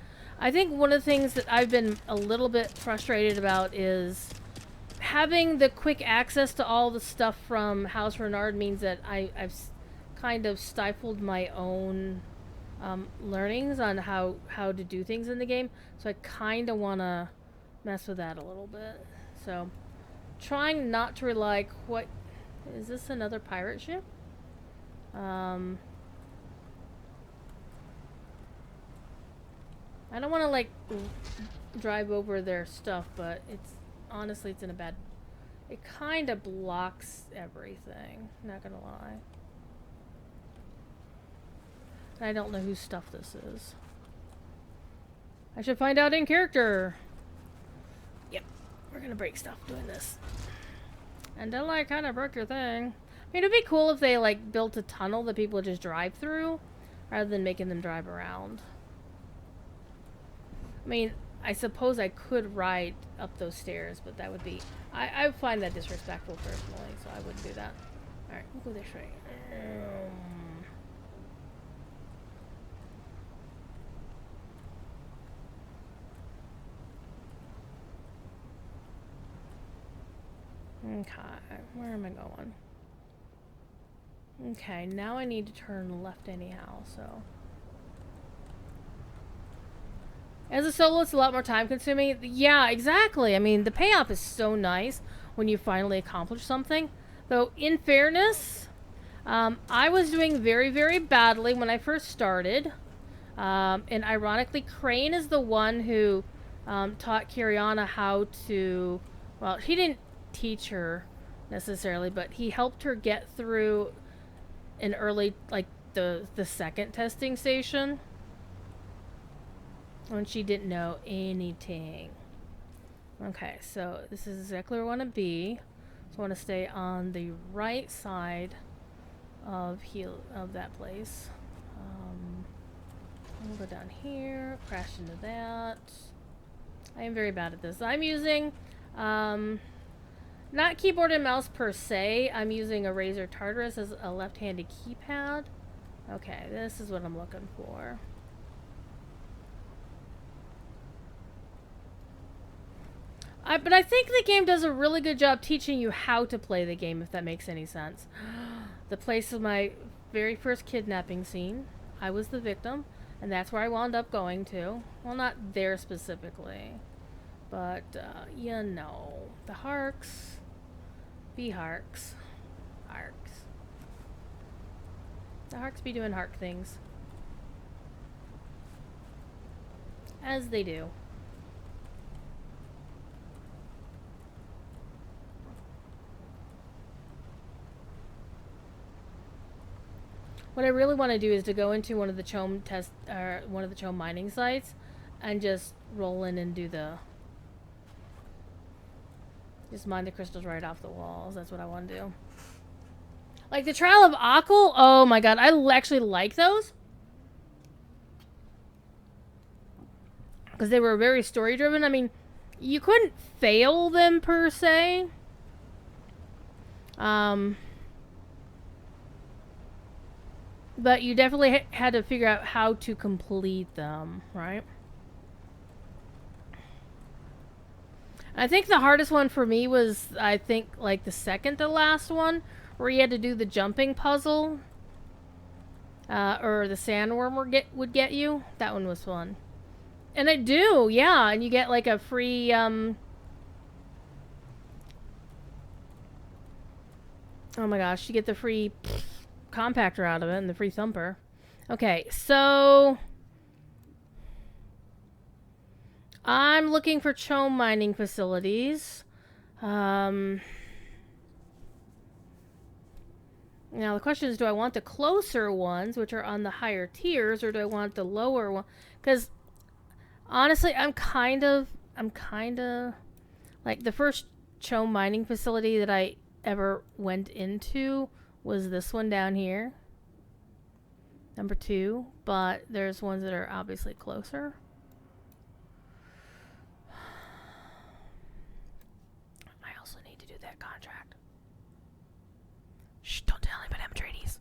think one of the things that I've been a little bit frustrated about is having the quick access to all the stuff from House Renard means that I've kind of stifled my own learnings on how to do things in the game. So I kind of want to mess with that a little bit. So trying not to rely quite... Is this another pirate ship? I don't want to like drive over their stuff, but it's honestly it's in a bad... It kind of blocks everything, not gonna lie. I don't know whose stuff this is. I should find out in character. Yep, we're gonna break stuff doing this. And then I kind of broke your thing. I mean, it'd be cool if they like built a tunnel that people would just drive through, rather than making them drive around. I mean, I suppose I could ride up those stairs, but that would be... I find that disrespectful personally, so I wouldn't do that. Alright, we'll go this way. Okay, where am I going? Okay, now I need to turn left anyhow, so. As a solo, it's a lot more time consuming. Yeah, exactly. I mean, the payoff is so nice when you finally accomplish something. Though, in fairness, I was doing very, very badly when I first started. And ironically, Crane is the one who taught Kyriana how to. Well, he didn't teach her necessarily, but he helped her get through an early, like the second testing station when she didn't know anything. Okay, so this is exactly where I want to be. So I want to stay on the right side of that place. I'll go down here, crash into that. I am very bad at this. I'm using, not keyboard and mouse per se. I'm using a Razer Tartarus as a left-handed keypad. Okay, this is what I'm looking for. But I think the game does a really good job teaching you how to play the game, if that makes any sense. The place of my very first kidnapping scene, I was the victim, and that's where I wound up going to. Well, not there specifically, but, you know, the Harks be Harks. Harks. The Harks be doing Hark things. As they do. What I really want to do is to go into one of the Chome one of the Chome mining sites, and just roll in and do just mine the crystals right off the walls. That's what I want to do. Like the Trial of Akul. Oh my god, I actually like those because they were very story driven. I mean, you couldn't fail them per se. But you definitely had to figure out how to complete them, right? I think the hardest one for me was, I think, like the second to last one, where you had to do the jumping puzzle, or the sandworm would get you. That one was fun, and I do, yeah. And you get like a free, oh my gosh, you get the free compactor out of it and the free thumper. Okay, so I'm looking for Chome mining facilities. Now the question is, do I want the closer ones, which are on the higher tiers, or do I want the lower one? Because honestly, I'm kind of like the first Chome mining facility that I ever went into was this one down here, number 2, but there's ones that are obviously closer. I also need to do that contract. Shh, don't tell anybody I'm Atreides.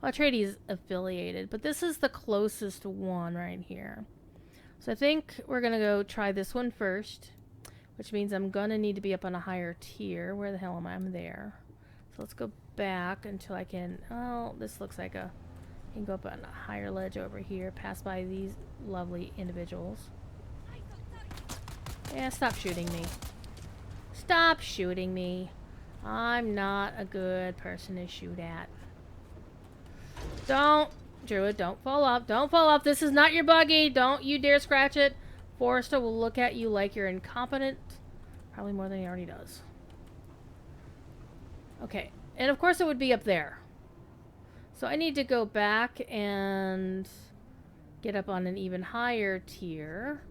Well, Atreides is affiliated, but this is the closest one right here. So I think we're gonna go try this one first, which means I'm gonna need to be up on a higher tier. Where the hell am I? I'm there. So let's go back until I can. Oh, this looks like I can go up on a higher ledge over here, pass by these lovely individuals. Yeah, stop shooting me. Stop shooting me. I'm not a good person to shoot at. Don't, Druid, don't fall off. Don't fall off. This is not your buggy. Don't you dare scratch it. Forrester will look at you like you're incompetent. Probably more than he already does. Okay, and of course it would be up there. So I need to go back and get up on an even higher tier.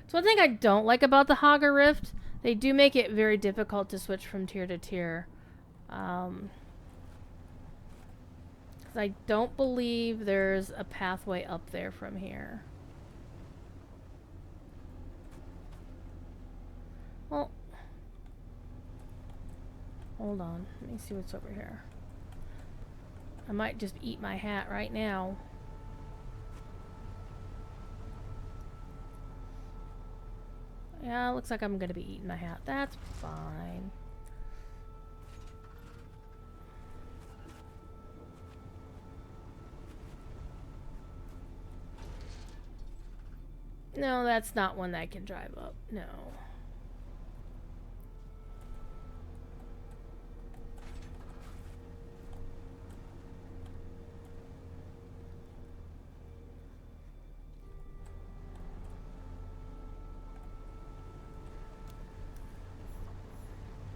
So one thing I don't like about the Haga Rift, they do make it very difficult to switch from tier to tier. I don't believe there's a pathway up there from here. Well, hold on. Let me see what's over here. I might just eat my hat right now. Yeah, looks like I'm gonna be eating my hat. That's fine. No, that's not one that I can drive up. No.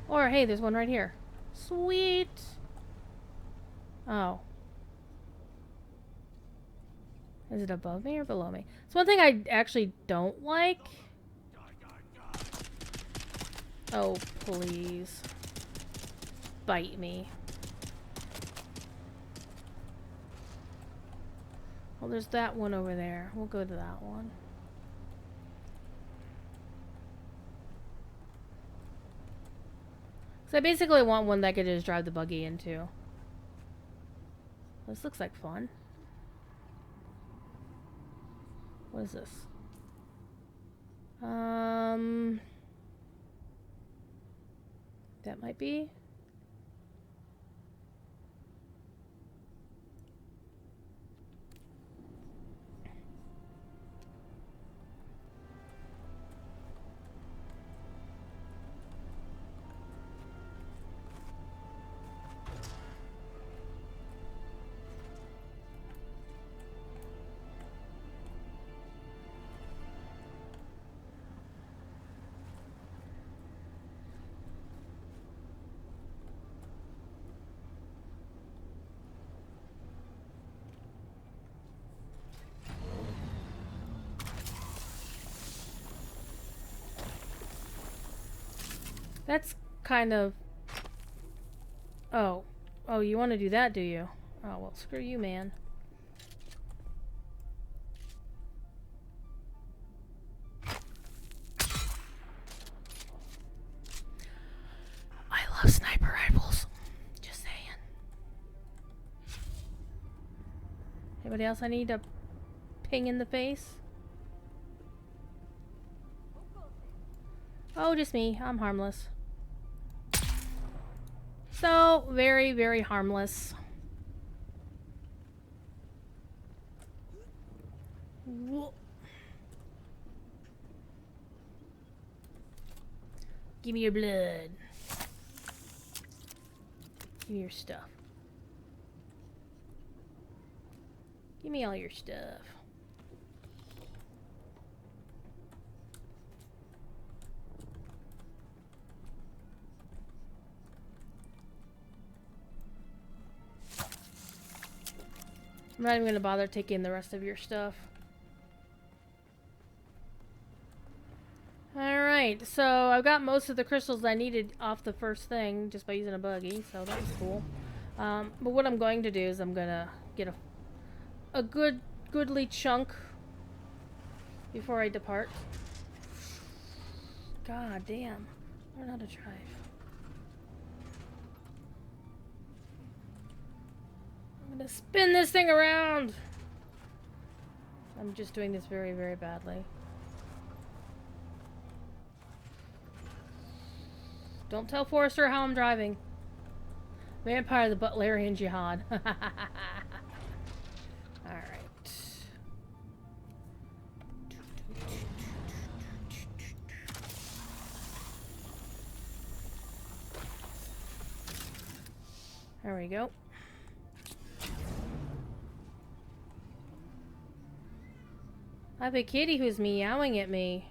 Or, hey, there's one right here. Sweet. Oh. Is it above me or below me? It's one thing I actually don't like. Oh, please. Bite me. Well, there's that one over there. We'll go to that one. So I basically want one that I could just drive the buggy into. This looks like fun. What is this? That might be. That's kind of... Oh. Oh, you want to do that, do you? Oh, well, screw you, man. I love sniper rifles. Just saying. Anybody else I need to ping in the face? Oh, just me. I'm harmless. So, very, very harmless. Whoa. Give me your blood. Give me your stuff. Give me all your stuff. I'm not even going to bother taking the rest of your stuff. Alright, so I've got most of the crystals I needed off the first thing just by using a buggy, so that was cool. But what I'm going to do is I'm going to get a goodly chunk before I depart. God damn. Learn how to drive. I'm gonna spin this thing around! I'm just doing this very, very badly. Don't tell Forrester how I'm driving. Vampire the Butlerian Jihad. Alright. There we go. I have a kitty who's meowing at me.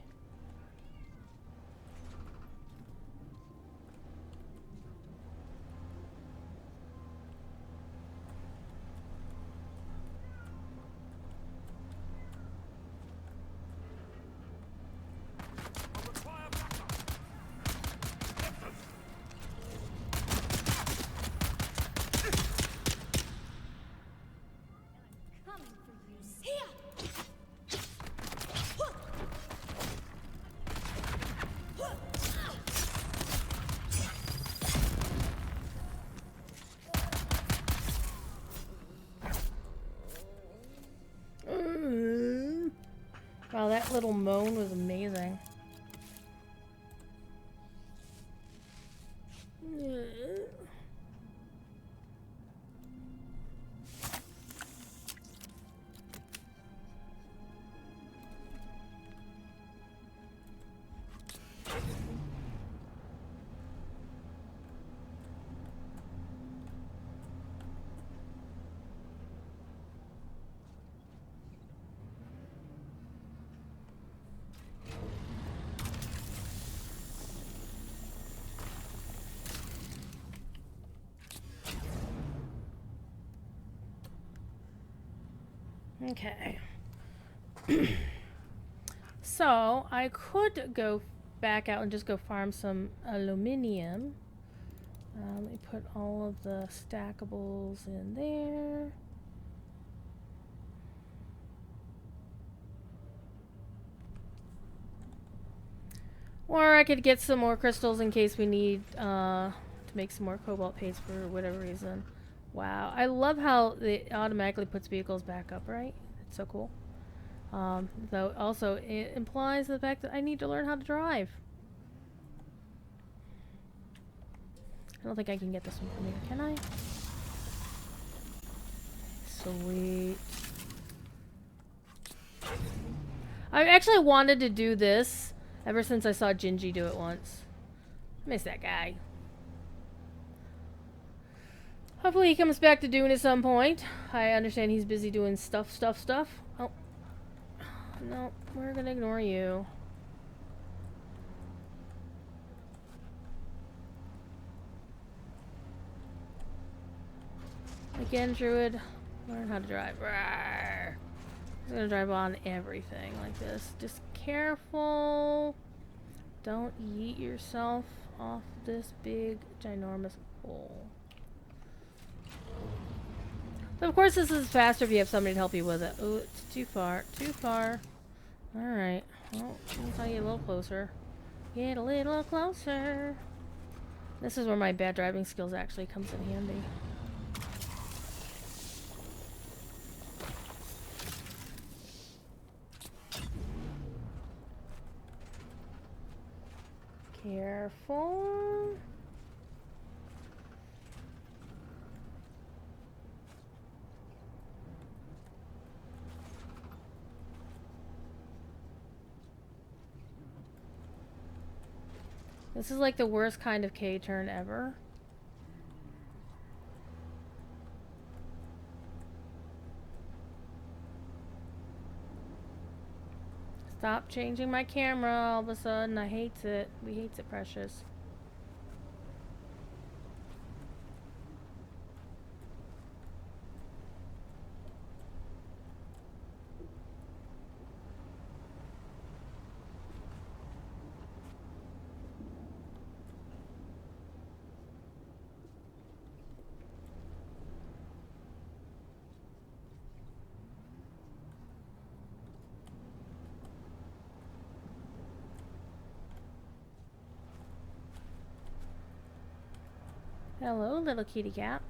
Wow, that little moan was amazing. Okay. So, I could go back out and just go farm some aluminium. Let me put all of the stackables in there. Or I could get some more crystals in case we need to make some more cobalt paste for whatever reason. Wow, I love how it automatically puts vehicles back up, right? It's so cool. Though also it implies the fact that I need to learn how to drive. I don't think I can get this one from here, can I? Sweet. I actually wanted to do this ever since I saw Gingy do it once. I miss that guy. Hopefully he comes back to Dune at some point. I understand he's busy doing stuff. Oh. No, we're gonna ignore you. Again, Druid, learn how to drive. Rawr. I'm gonna drive on everything like this. Just careful. Don't yeet yourself off this big, ginormous hole. But of course, this is faster if you have somebody to help you with it. Oh, it's too far. Too far. Alright. Well, let's get a little closer. Get a little closer. This is where my bad driving skills actually comes in handy. Careful. This is like the worst kind of K-turn ever. Stop changing my camera all of a sudden. I hates it. We hates it, precious. Hello, little kitty cat.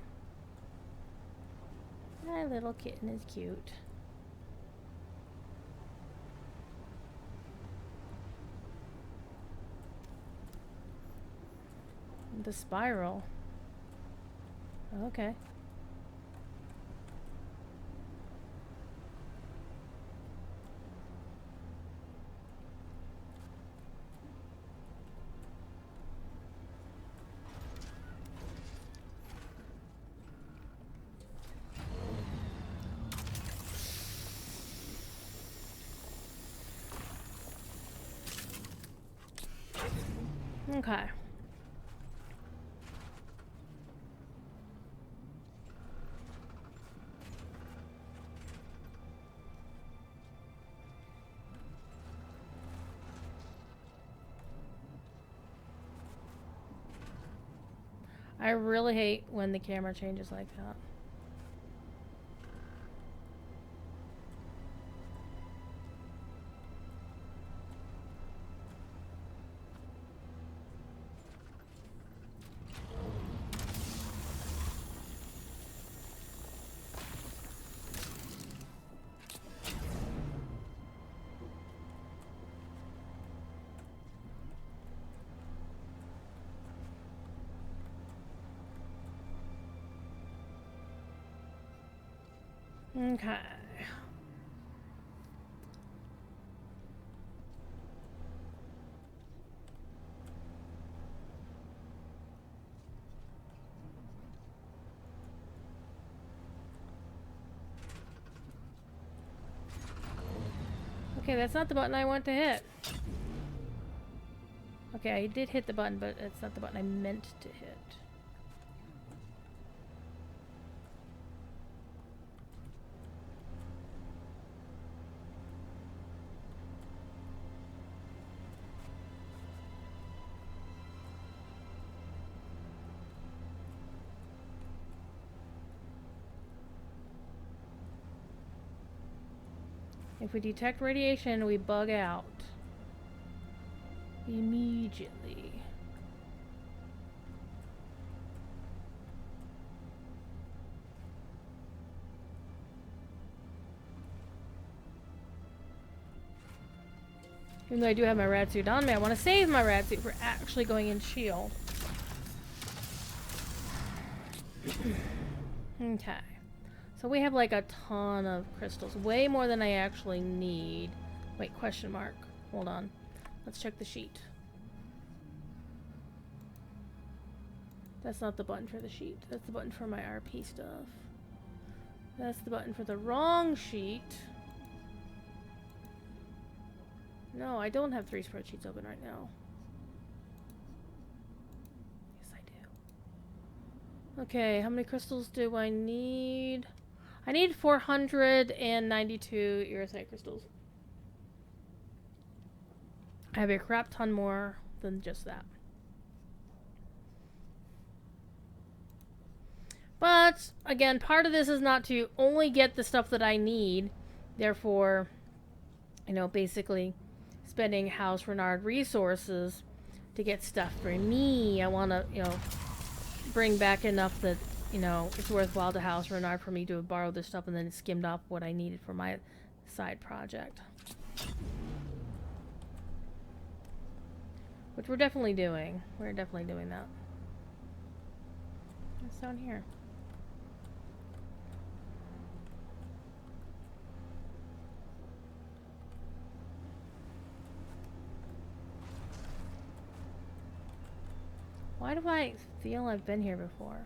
My little kitten is cute. The spiral. Okay. Okay. I really hate when the camera changes like that. Okay. Okay, that's not the button I want to hit. Okay, I did hit the button, but it's not the button I meant to hit. If we detect radiation, we bug out. Immediately. Even though I do have my rad suit on me, I want to save my rad suit for actually going in shield. Okay. So we have like a ton of crystals. Way more than I actually need. Wait, question mark. Hold on. Let's check the sheet. That's not the button for the sheet. That's the button for my RP stuff. That's the button for the wrong sheet. No, I don't have 3 spreadsheets open right now. Yes, I do. Okay, how many crystals do I need? I need 492 erosite crystals. I have a crap ton more than just that. But, again, part of this is not to only get the stuff that I need. Therefore, you know, basically spending House Renard resources to get stuff for me. I want to, you know, bring back enough that, you know, it's worthwhile to House Renard for me to have borrowed this stuff and then skimmed off what I needed for my side project. Which we're definitely doing. We're definitely doing that. It's down here. Why do I feel I've been here before?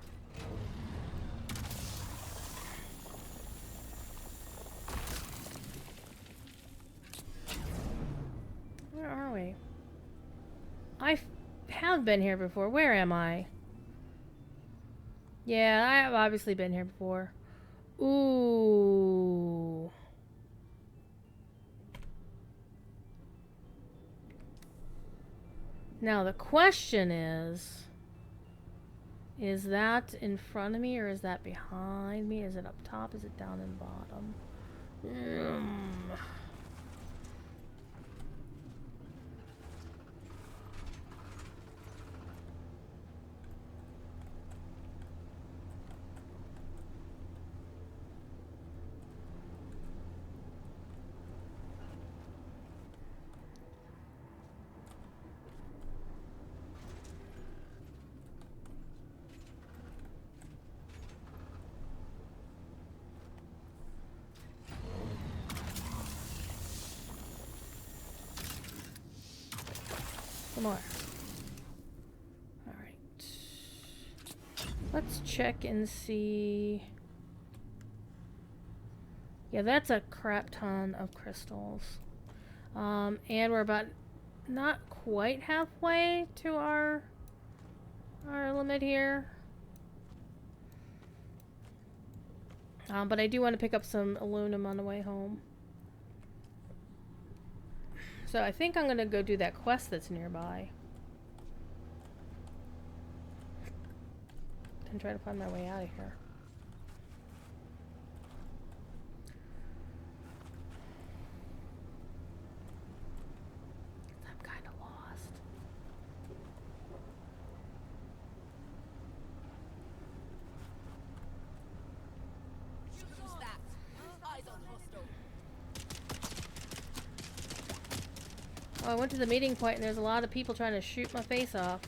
Where are we? I have been here before. Where am I? Yeah, I have obviously been here before. Ooh. Now the question is that in front of me or is that behind me? Is it up top? Is it down and bottom? Some more. Alright. Let's check and see. Yeah, that's a crap ton of crystals. And we're about not quite halfway to our limit here. But I do want to pick up some aluminum on the way home. So I think I'm gonna go do that quest that's nearby. And try to find my way out of here. I'm kinda lost. Oh, I went to the meeting point and there's a lot of people trying to shoot my face off.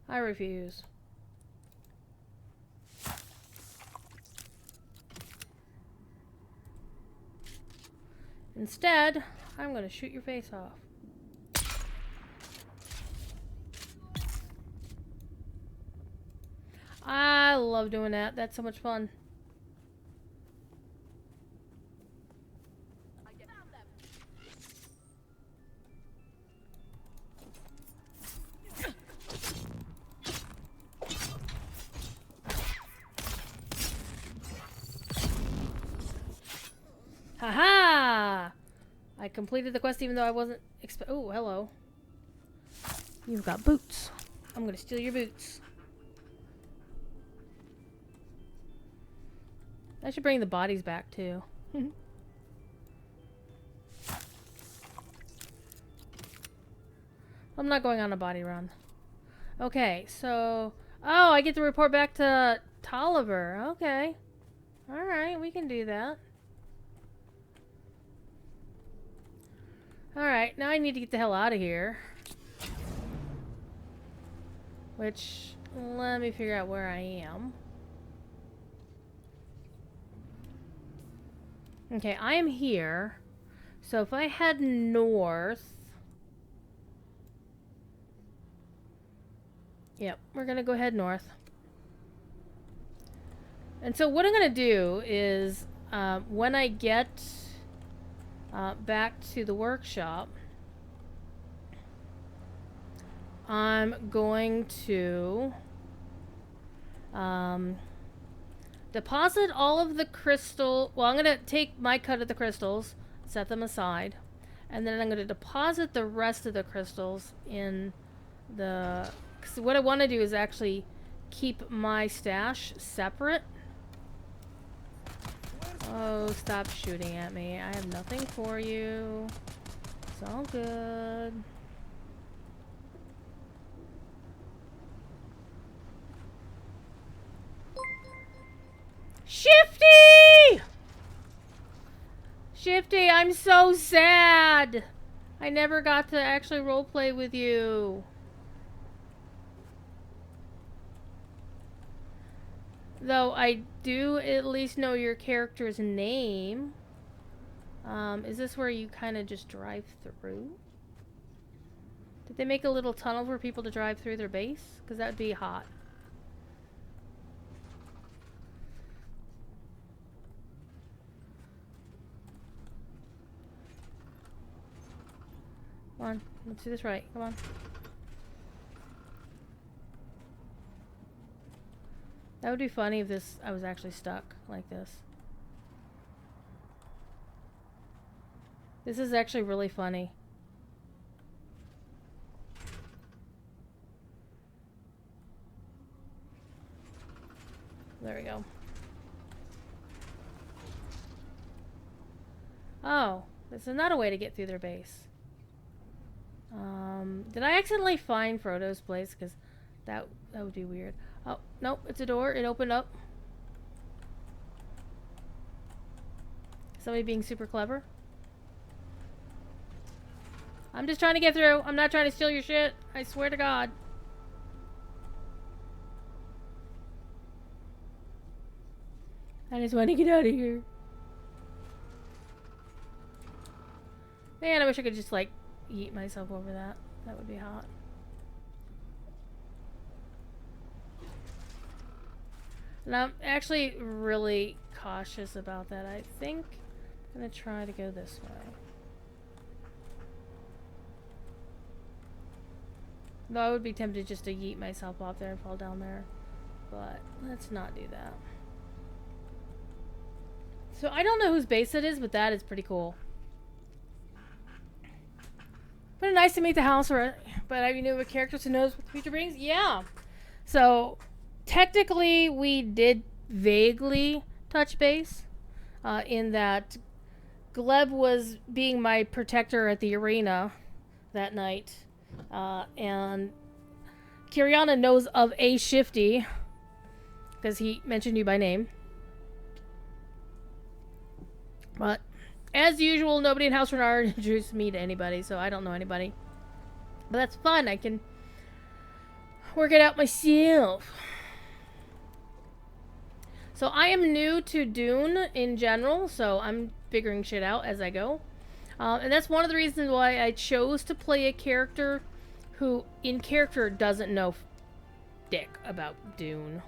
I refuse. Instead, I'm gonna shoot your face off. I love doing that. That's so much fun. completed the quest even though I wasn't oh, hello. You've got boots. I'm gonna steal your boots. I should bring the bodies back too. I'm not going on a body run. Okay, so... Oh, I get to report back to Tolliver. Okay. Alright, we can do that. Alright, now I need to get the hell out of here. Which, let me figure out where I am. Okay, I am here. So if I head north... Yep, we're gonna go head north. And so what I'm gonna do is, when I get back to the workshop, I'm going to deposit all of the crystal... Well, I'm gonna take my cut of the crystals, set them aside, and then I'm gonna deposit the rest of the crystals in the... Because what I want to do is actually keep my stash separate. Oh, stop shooting at me. I have nothing for you. It's all good. Shifty! Shifty, I'm so sad. I never got to actually roleplay with you. Though I do at least know your character's name. Is this where you kind of just drive through? Did they make a little tunnel for people to drive through their base? Because that would be hot. Come on, let's do this right. Come on. That would be funny if I was actually stuck like this. This is actually really funny. There we go. Oh, there's another way to get through their base. Did I accidentally find Frodo's place? Because that would be weird. Oh, nope, it's a door. It opened up. Somebody being super clever. I'm just trying to get through. I'm not trying to steal your shit. I swear to God. I just want to get out of here. Man, I wish I could just, like, yeet myself over that. That would be hot. And I'm actually really cautious about that. I think I'm going to try to go this way. Though I would be tempted just to yeet myself off there and fall down there. But let's not do that. So I don't know whose base it is, but that is pretty cool. But nice to meet the house, but I knew a character who knows what the future brings. Yeah. So technically, we did vaguely touch base, in that Gleb was being my protector at the arena that night, and Kyriana knows of a Shifty because he mentioned you by name. But as usual, nobody in House Renard introduced me to anybody, so I don't know anybody. But that's fun. I can work it out myself. So I am new to Dune in general, so I'm figuring shit out as I go. And that's one of the reasons why I chose to play a character who, in character, doesn't know dick about Dune.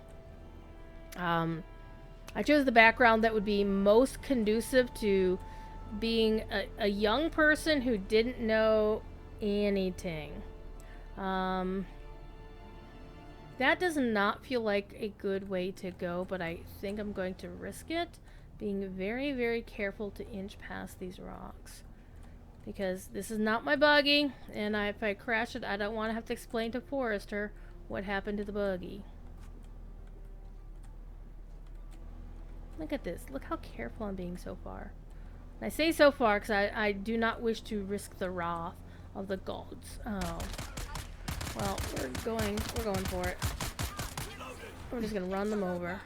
I chose the background that would be most conducive to being a young person who didn't know anything. That does not feel like a good way to go, but I think I'm going to risk it, being very, very careful to inch past these rocks. Because this is not my buggy, and if I crash it, I don't want to have to explain to Forrester what happened to the buggy. Look at this. Look how careful I'm being so far. And I say so far because I do not wish to risk the wrath of the gods. Oh. Well, we're going for it. We're just gonna run them over.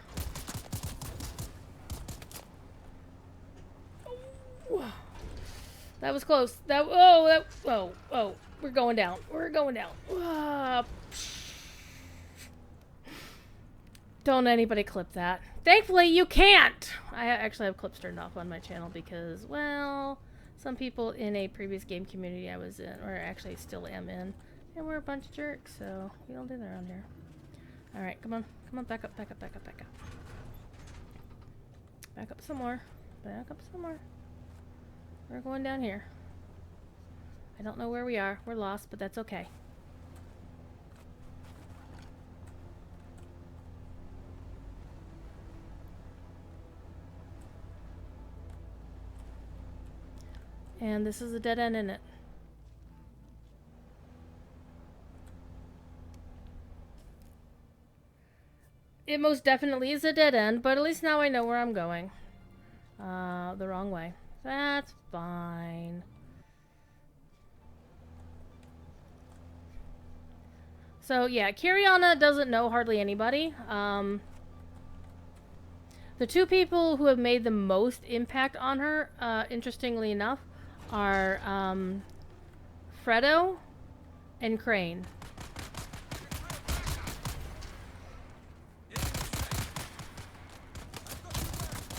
That was close. Oh, we're going down. We're going down. Don't anybody clip that. Thankfully, you can't! I actually have clips turned off on my channel because, well, some people in a previous game community I was in, or actually still am in, and we're a bunch of jerks, so we don't do that around here. Alright, come on. Come on, back up, back up, back up, back up. Back up some more. Back up some more. We're going down here. I don't know where we are. We're lost, but that's okay. And this is a dead end, isn't it? It most definitely is a dead end, but at least now I know where I'm going. The wrong way. That's fine. So yeah, Kyriana doesn't know hardly anybody. The two people who have made the most impact on her, interestingly enough, are Fredo and Crane.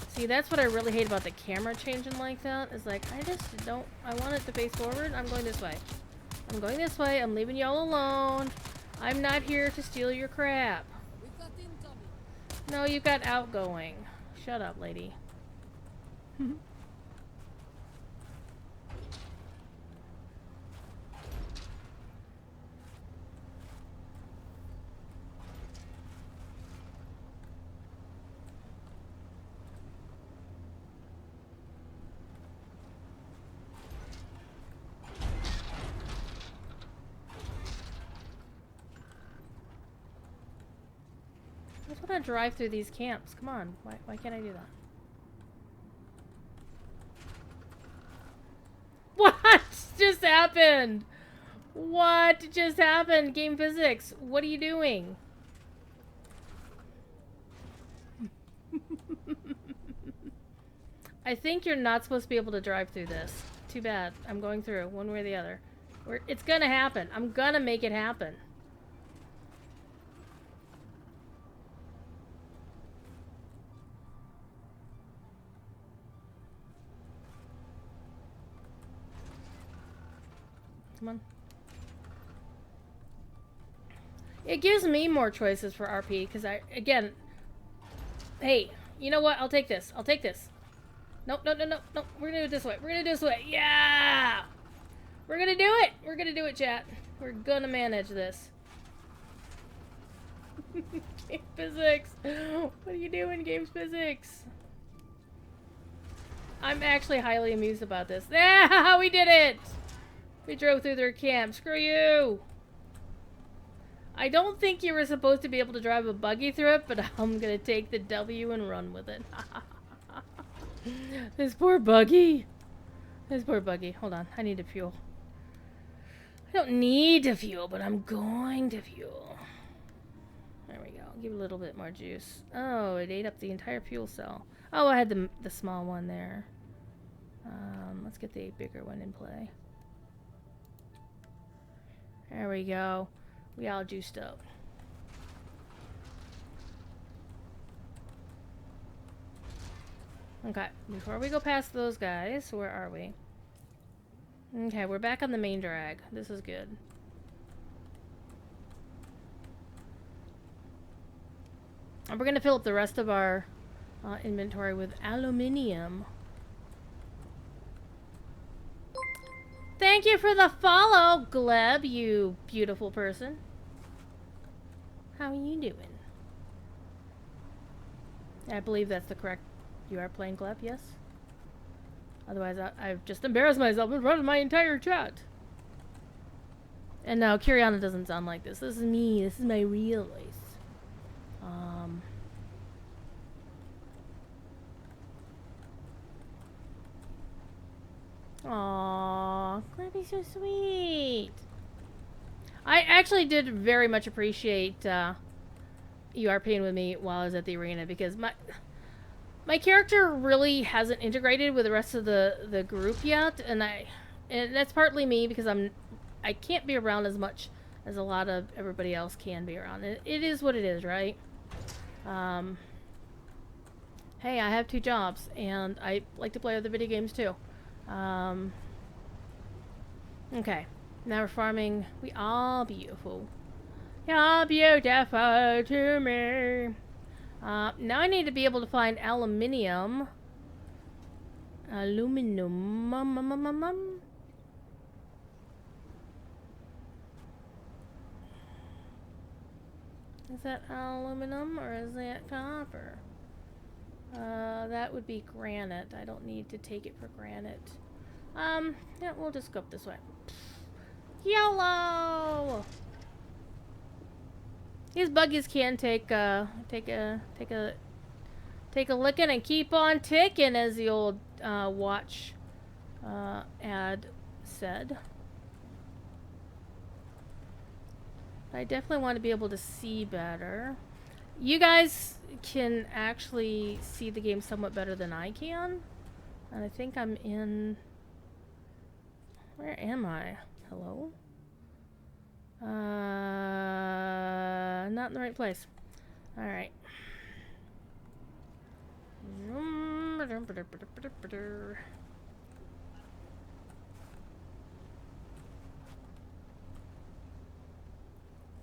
See, that's what I really hate about the camera changing like that. Is like, I just don't... I want it to face forward. I'm going this way. I'm going this way. I'm leaving y'all alone. I'm not here to steal your crap. No, you got outgoing. Shut up, lady. I just want to drive through these camps. Come on. Why can't I do that? What just happened? What just happened? Game physics. What are you doing? I think you're not supposed to be able to drive through this. Too bad. I'm going through one way or the other. It's gonna happen. I'm gonna make it happen. Come on. It gives me more choices for RP, because again... Hey, you know what? I'll take this. I'll take this. Nope, no. We're gonna do it this way. We're gonna do it this way. Yeah! We're gonna do it! We're gonna do it, chat. We're gonna manage this. Game physics. What are you doing, games physics? I'm actually highly amused about this. Yeah, we did it! We drove through their camp. Screw you! I don't think you were supposed to be able to drive a buggy through it, but I'm gonna take the W and run with it. This poor buggy. This poor buggy. Hold on. I need to fuel. I don't need to fuel, but I'm going to fuel. There we go. Give it a little bit more juice. Oh, it ate up the entire fuel cell. Oh, I had the small one there. Let's get the bigger one in play. There we go. We all juiced up. Okay, before we go past those guys, where are we? Okay, we're back on the main drag. This is good. And we're gonna fill up the rest of our inventory with aluminium. Thank you for the follow, Gleb, you beautiful person. How are you doing? I believe that's the correct... You are playing Gleb, yes? Otherwise, I've just embarrassed myself in front of my entire chat. And no, Kyriana doesn't sound like this. This is me. This is my real voice. Aww, Clippy's so sweet. I actually did very much appreciate you RPing with me while I was at the arena, because my character really hasn't integrated with the rest of the group yet, and that's partly me because I can't be around as much as a lot of everybody else can be around. It is what it is, right? Hey, I have 2 jobs, and I like to play other video games too. Okay. Now we're farming. We are beautiful. You're beautiful to me. Now I need to be able to find aluminium. Aluminum. Is that aluminum or is that copper? That would be granite. I don't need to take it for granite. Yeah, we'll just go up this way. YOLO! These buggies can take a licking and keep on ticking, as the old watch ad said. I definitely want to be able to see better. You guys can actually see the game somewhat better than I can. And I think I'm in... Where am I? Hello? Not in the right place. Alright.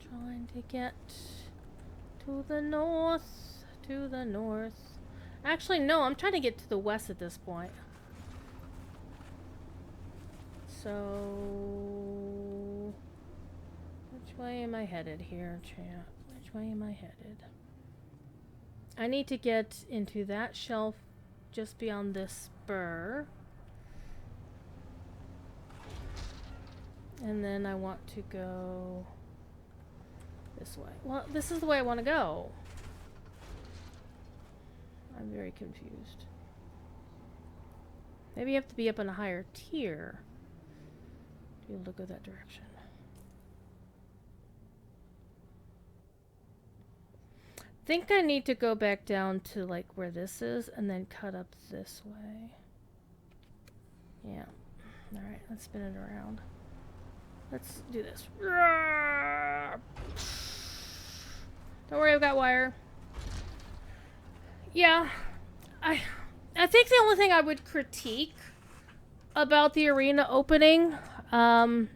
Trying to get to the north. To the north. Actually, no, I'm trying to get to the west at this point. So... Which way am I headed here, chat? Which way am I headed? I need to get into that shelf just beyond this spur. And then I want to go this way. Well, this is the way I want to go. I'm very confused. Maybe you have to be up on a higher tier to be able to go that direction. I think I need to go back down to like where this is and then cut up this way. Yeah. Alright, let's spin it around. Let's do this. Don't worry, I've got wire. Yeah. I think the only thing I would critique about the arena opening, and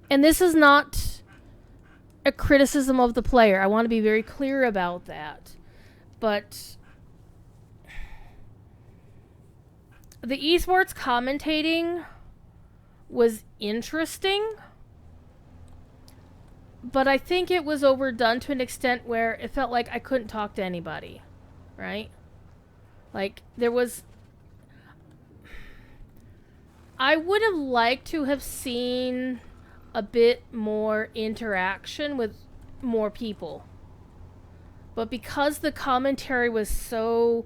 this is not a criticism of the player. I want to be very clear about that. But the esports commentating was interesting, but I think it was overdone to an extent where it felt like I couldn't talk to anybody, right? Like, there was... I would have liked to have seen a bit more interaction with more people. But because the commentary was so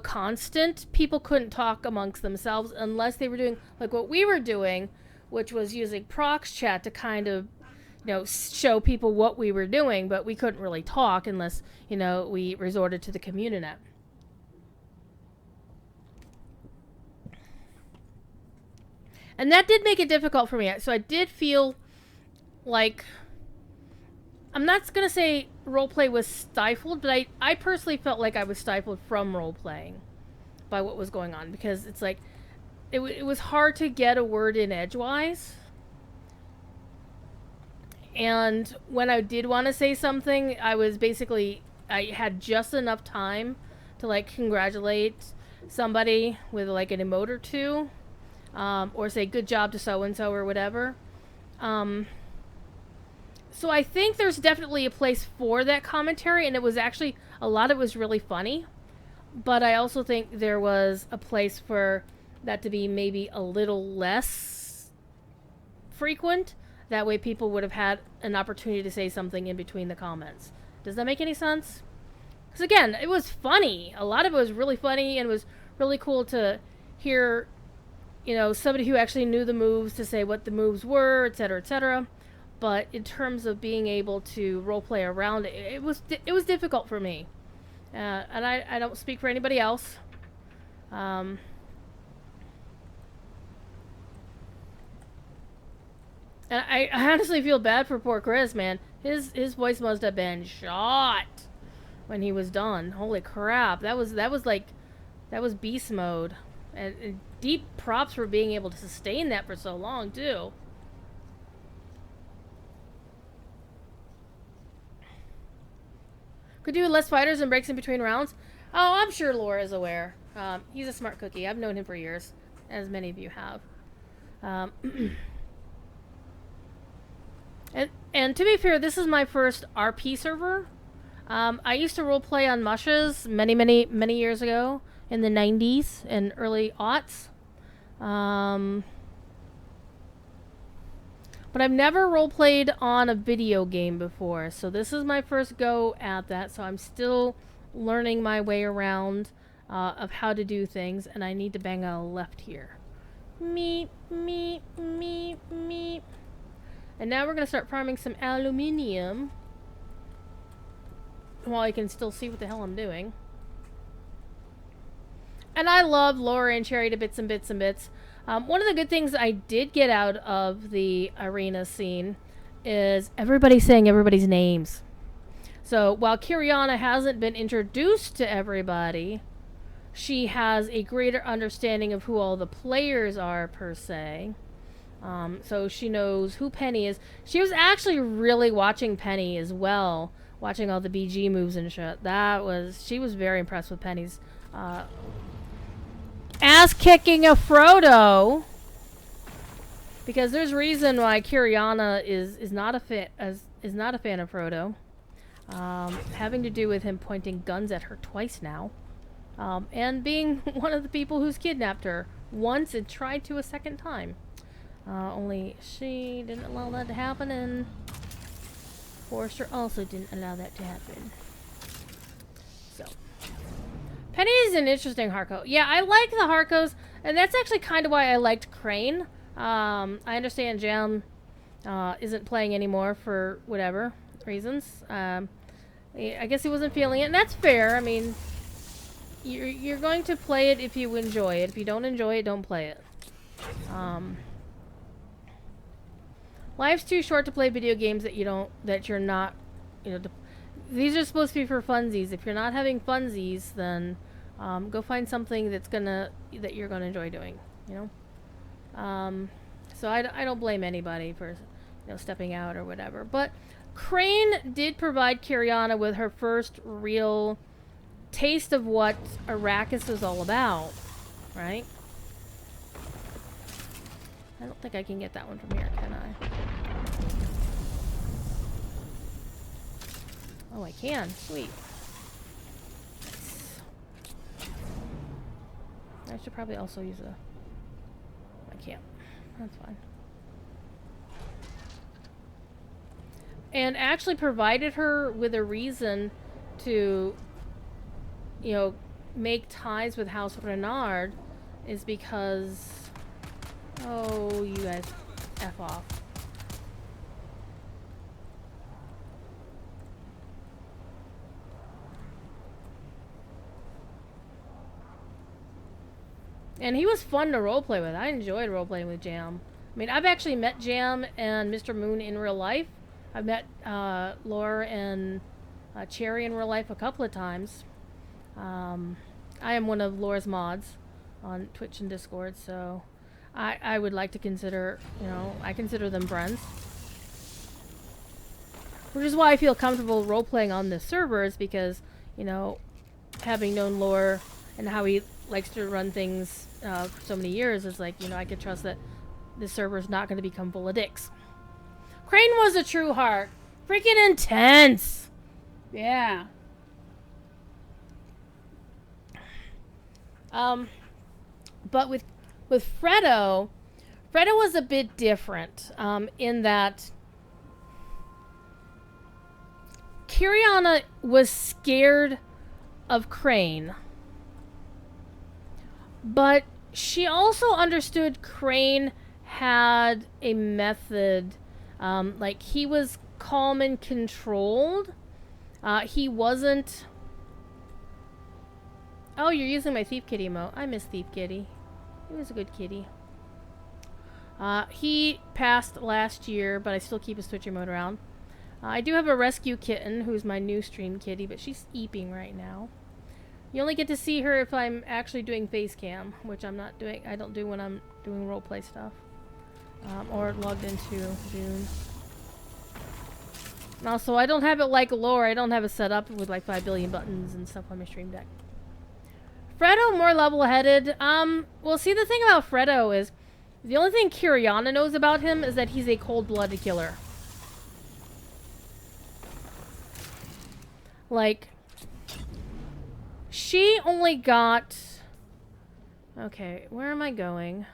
constant, people couldn't talk amongst themselves unless they were doing like what we were doing, which was using prox chat to kind of, you know, show people what we were doing, but we couldn't really talk unless, you know, we resorted to the communinet. And that did make it difficult for me. So I did feel like, I'm not going to say roleplay was stifled, but I personally felt like I was stifled from roleplaying by what was going on. Because it's like, it was hard to get a word in edgewise. And when I did want to say something, I had just enough time to like congratulate somebody with like an emote or two. Or say good job to so-and-so or whatever. So I think there's definitely a place for that commentary, and it was actually, a lot of it was really funny. But I also think there was a place for that to be maybe a little less frequent. That way people would have had an opportunity to say something in between the comments. Does that make any sense? Because again, it was funny. A lot of it was really funny, and it was really cool to hear, somebody who actually knew the moves to say what the moves were, etc., etc. But in terms of being able to roleplay around it, it was difficult for me. And I don't speak for anybody else. And I honestly feel bad for poor Chris, man. His voice must have been shot when he was done. Holy crap. That was beast mode. And deep props for being able to sustain that for so long, too. Could do less fighters and breaks in between rounds. Oh, I'm sure Laura's aware. He's a smart cookie. I've known him for years, as many of you have. And to be fair, this is my first RP server. I used to roleplay on Mushes many years ago in the 90s and early aughts. But I've never roleplayed on a video game before, so this is my first go at that, so I'm still learning my way around of how to do things, and I need to bang a left here. Meep, meep, meep, meep. And now we're going to start farming some aluminium while I can still see what the hell I'm doing. And I love Laura and Cherry to bits and bits and bits. One of the good things I did get out of the arena scene is everybody saying everybody's names. So while Kyriana hasn't been introduced to everybody, she has a greater understanding of who all the players are, per se. So she knows who Penny is. She was actually really watching Penny as well, watching all the BG moves and shit. She was very impressed with Penny's ass kicking of Frodo, because there's reason why Kyriana is not a fan of Frodo, having to do with him pointing guns at her twice now, and being one of the people who's kidnapped her once and tried to a second time. Only she didn't allow that to happen, and Forrester also didn't allow that to happen. So Penny is an interesting Harco. Yeah, I like the Harcos, and that's actually kind of why I liked Crane. I understand Jam isn't playing anymore for whatever reasons. I guess he wasn't feeling it, and that's fair. I mean, you're going to play it if you enjoy it. If you don't enjoy it, don't play it. Life's too short to play video games that you're not, these are supposed to be for funsies. If you're not having funsies, then go find something that you're gonna enjoy doing. So I don't blame anybody for stepping out or whatever. But Crane did provide Kyriana with her first real taste of what Arrakis is all about, right? I don't think I can get that one from here, can I? Oh, I can. Sweet. Nice. I should probably also use I can't. That's fine. And actually provided her with a reason to, make ties with House Renard is because... Oh, you guys F off. And he was fun to roleplay with. I enjoyed roleplaying with Jam. I mean, I've actually met Jam and Mr. Moon in real life. I've met Laura and Cherry in real life a couple of times. I am one of Laura's mods on Twitch and Discord, so I would like to consider, I consider them friends. Which is why I feel comfortable role-playing on this server, is because, having known Laura and how he likes to run things for so many years, is like, I could trust that this server is not going to become full of dicks. Crane was a true heart. Freaking intense! Yeah. But with Fredo was a bit different in that Kyriana was scared of Crane, but she also understood Crane had a method. Like, he was calm and controlled. He wasn't. Oh, you're using my Thief Kitty emote. I miss Thief Kitty. He was a good kitty. He passed last year, but I still keep his Twitch emote around. I do have a rescue kitten, who's my new stream kitty, but she's eeping right now. You only get to see her if I'm actually doing face cam, which I'm not doing. I don't do when I'm doing roleplay stuff. Or logged into Dune. And also, I don't have it like lore. I don't have it set up with like 5 billion buttons and stuff on my stream deck. Fredo, more level-headed. Well, see, the thing about Fredo is the only thing Kyriana knows about him is that he's a cold-blooded killer. Like, she only got... Okay, where am I going?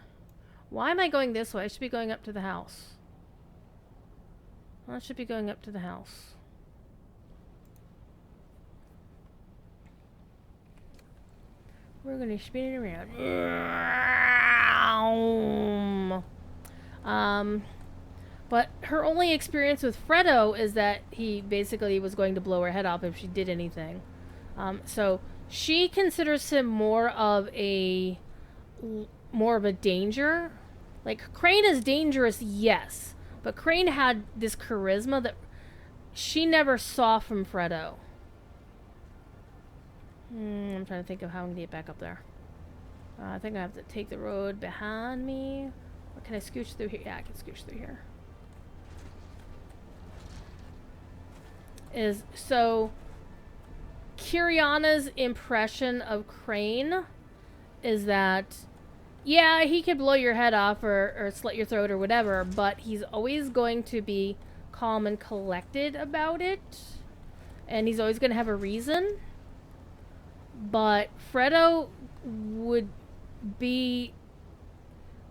Why am I going this way? I should be going up to the house. I should be going up to the house. We're gonna spin it around. But her only experience with Fredo is that he basically was going to blow her head off if she did anything. So she considers him more of a danger. Like, Crane is dangerous, yes, but Crane had this charisma that she never saw from Fredo. I'm trying to think of how I'm gonna get back up there. I think I have to take the road behind me. Or can I scooch through here? Yeah, I can scooch through here. So Kyriana's impression of Crane is that, yeah, he could blow your head off or slit your throat or whatever, but he's always going to be calm and collected about it. And he's always going to have a reason. But Fredo would be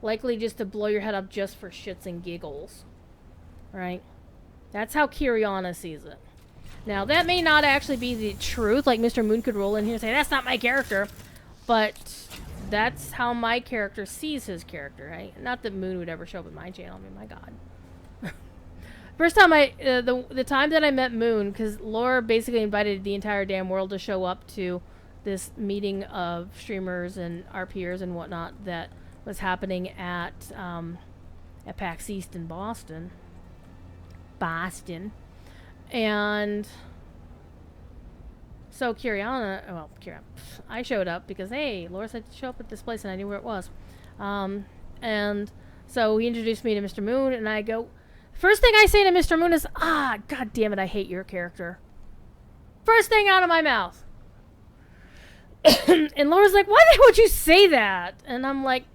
likely just to blow your head up just for shits and giggles. Right? That's how Kyriana sees it. Now, that may not actually be the truth. Like, Mr. Moon could roll in here and say, that's not my character. But that's how my character sees his character, right? Not that Moon would ever show up in my channel. I mean, my god. First time the time that I met Moon, because Laura basically invited the entire damn world to show up to this meeting of streamers and RPers and whatnot that was happening at PAX East in Boston. And so Kyriana, I showed up because, hey, Laura said to show up at this place and I knew where it was. And so he introduced me to Mr. Moon, and I go, first thing I say to Mr. Moon is, god damn it, I hate your character. First thing out of my mouth. And Laura's like, why the hell would you say that? And I'm like,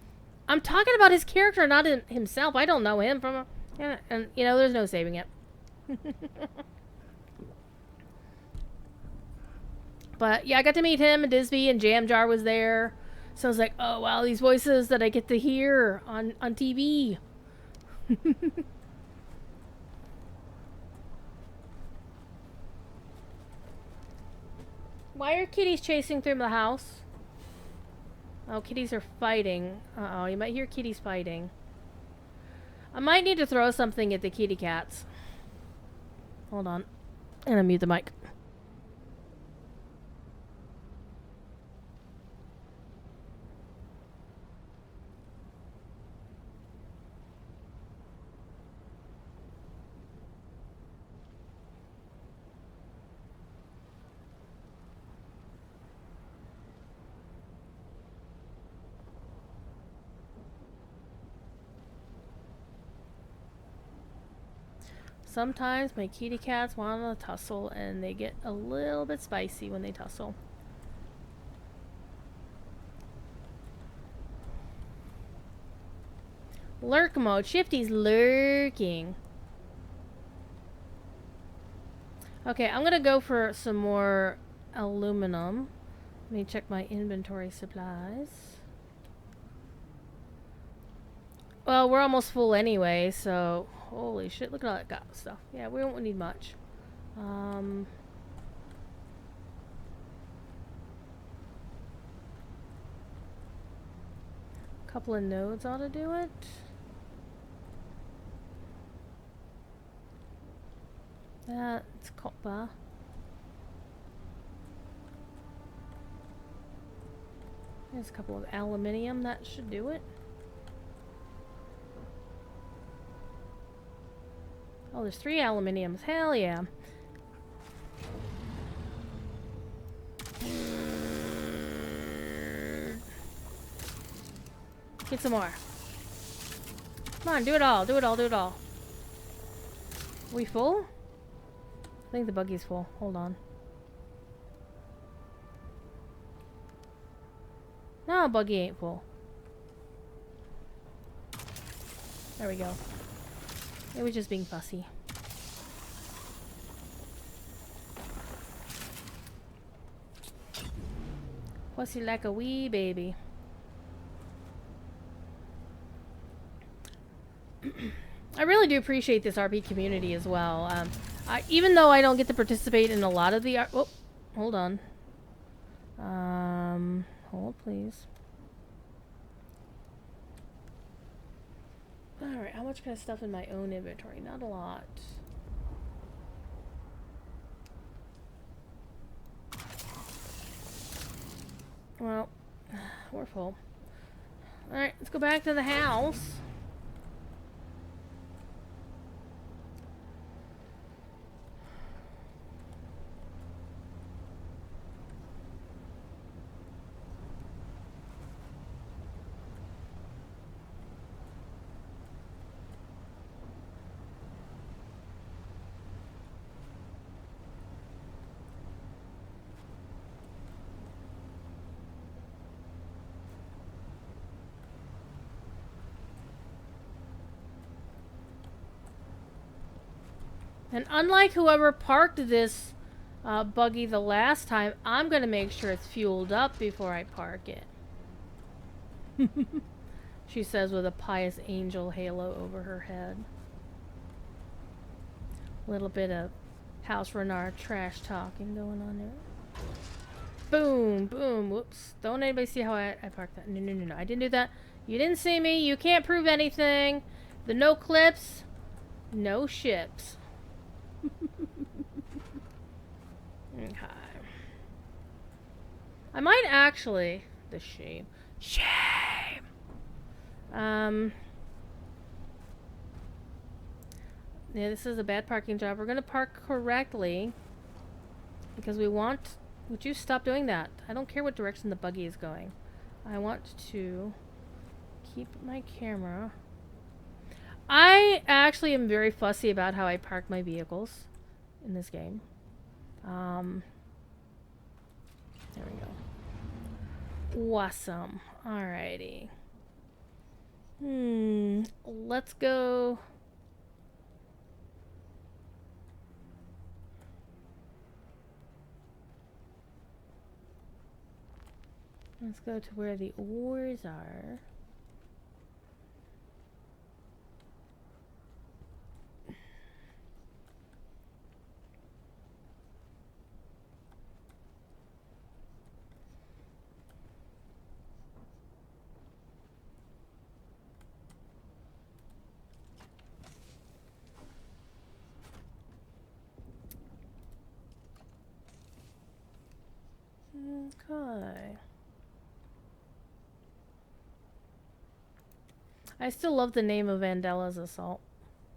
I'm talking about his character, not himself. I don't know him from and you know, there's no saving it. But yeah, I got to meet him and Disby, and Jam Jar was there. So I was like, oh wow, these voices that I get to hear on TV. Why are kitties chasing through the house? Oh, kitties are fighting. Uh-oh, you might hear kitties fighting. I might need to throw something at the kitty cats. Hold on. I'm gonna mute the mic. Sometimes my kitty cats want to tussle, and they get a little bit spicy when they tussle. Lurk mode. Shifty's lurking. Okay, I'm gonna go for some more aluminum. Let me check my inventory supplies. Well, we're almost full anyway, so... Holy shit, look at all that got stuff. Yeah, we don't need much. Couple of nodes ought to do it. That's copper. There's a couple of aluminium, that should do it. Oh, there's 3 aluminiums. Hell yeah. Get some more. Come on, do it all, do it all, do it all. Are we full? I think the buggy's full. Hold on. No, buggy ain't full. There we go. It was just being fussy. Fussy like a wee baby. I really do appreciate this RP community as well. Even though I don't get to participate in a lot of the oh, hold on. Hold please. Alright, how much can I stuff in my own inventory? Not a lot. Well, we're full. Alright, let's go back to the house. And unlike whoever parked this buggy the last time, I'm going to make sure it's fueled up before I park it. She says with a pious angel halo over her head. A little bit of House Renard trash talking going on there. Boom, boom, whoops. Don't anybody see how I parked that. No, no, no, no. I didn't do that. You didn't see me. You can't prove anything. The no clips, no ships. Okay. I might actually... The shame. Shame! Yeah, this is a bad parking job. We're gonna park correctly. Because we want... Would you stop doing that? I don't care what direction the buggy is going. I want to keep my camera... I actually am very fussy about how I park my vehicles in this game. There we go. Awesome. Alrighty. Let's go. Let's go to where the ores are. Okay. I still love the name of Vandela's assault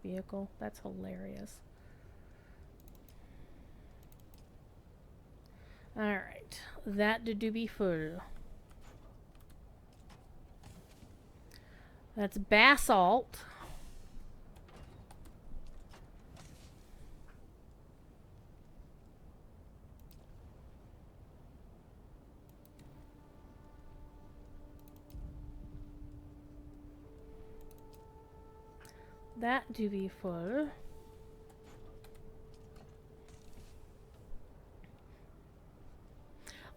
vehicle. That's hilarious. Alright. That do be full. That's basalt. That do be full.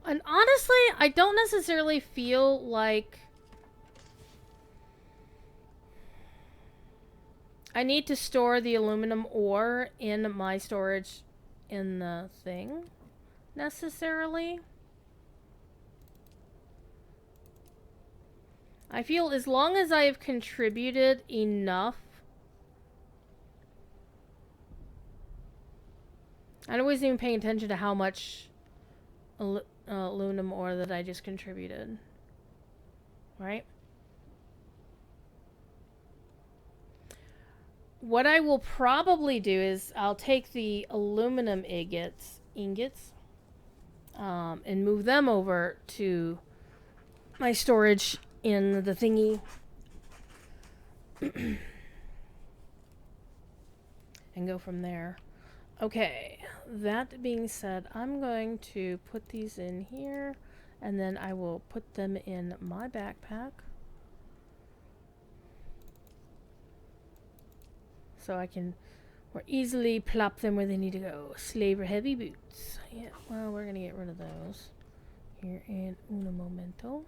And honestly, I don't necessarily feel like I need to store the aluminum ore in my storage in the thing, necessarily. I feel as long as I have contributed enough. I wasn't even paying attention to how much aluminum ore that I just contributed. Right? What I will probably do is I'll take the aluminum ingots, and move them over to my storage in the thingy. And go from there. Okay, that being said, I'm going to put these in here, and then I will put them in my backpack. So I can more easily plop them where they need to go. Slaver heavy boots. Yeah, well, we're going to get rid of those here in un momento.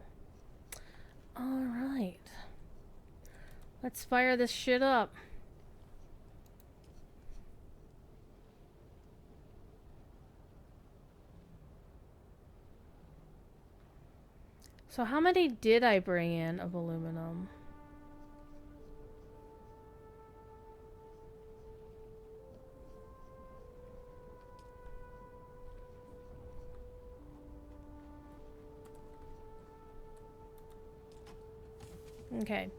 Alright. Let's fire this shit up. So how many did I bring in of aluminum? Okay.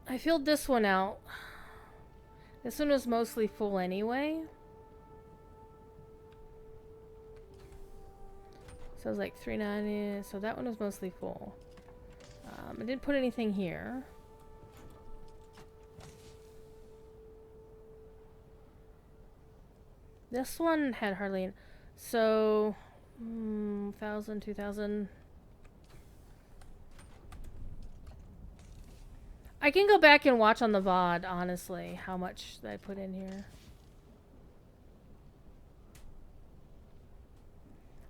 I filled this one out. This one was mostly full anyway. So it was like $3.90. So that one was mostly full. I didn't put anything here. This one had hardly any. So 1,000, 2,000. I can go back and watch on the VOD, honestly, how much I put in here.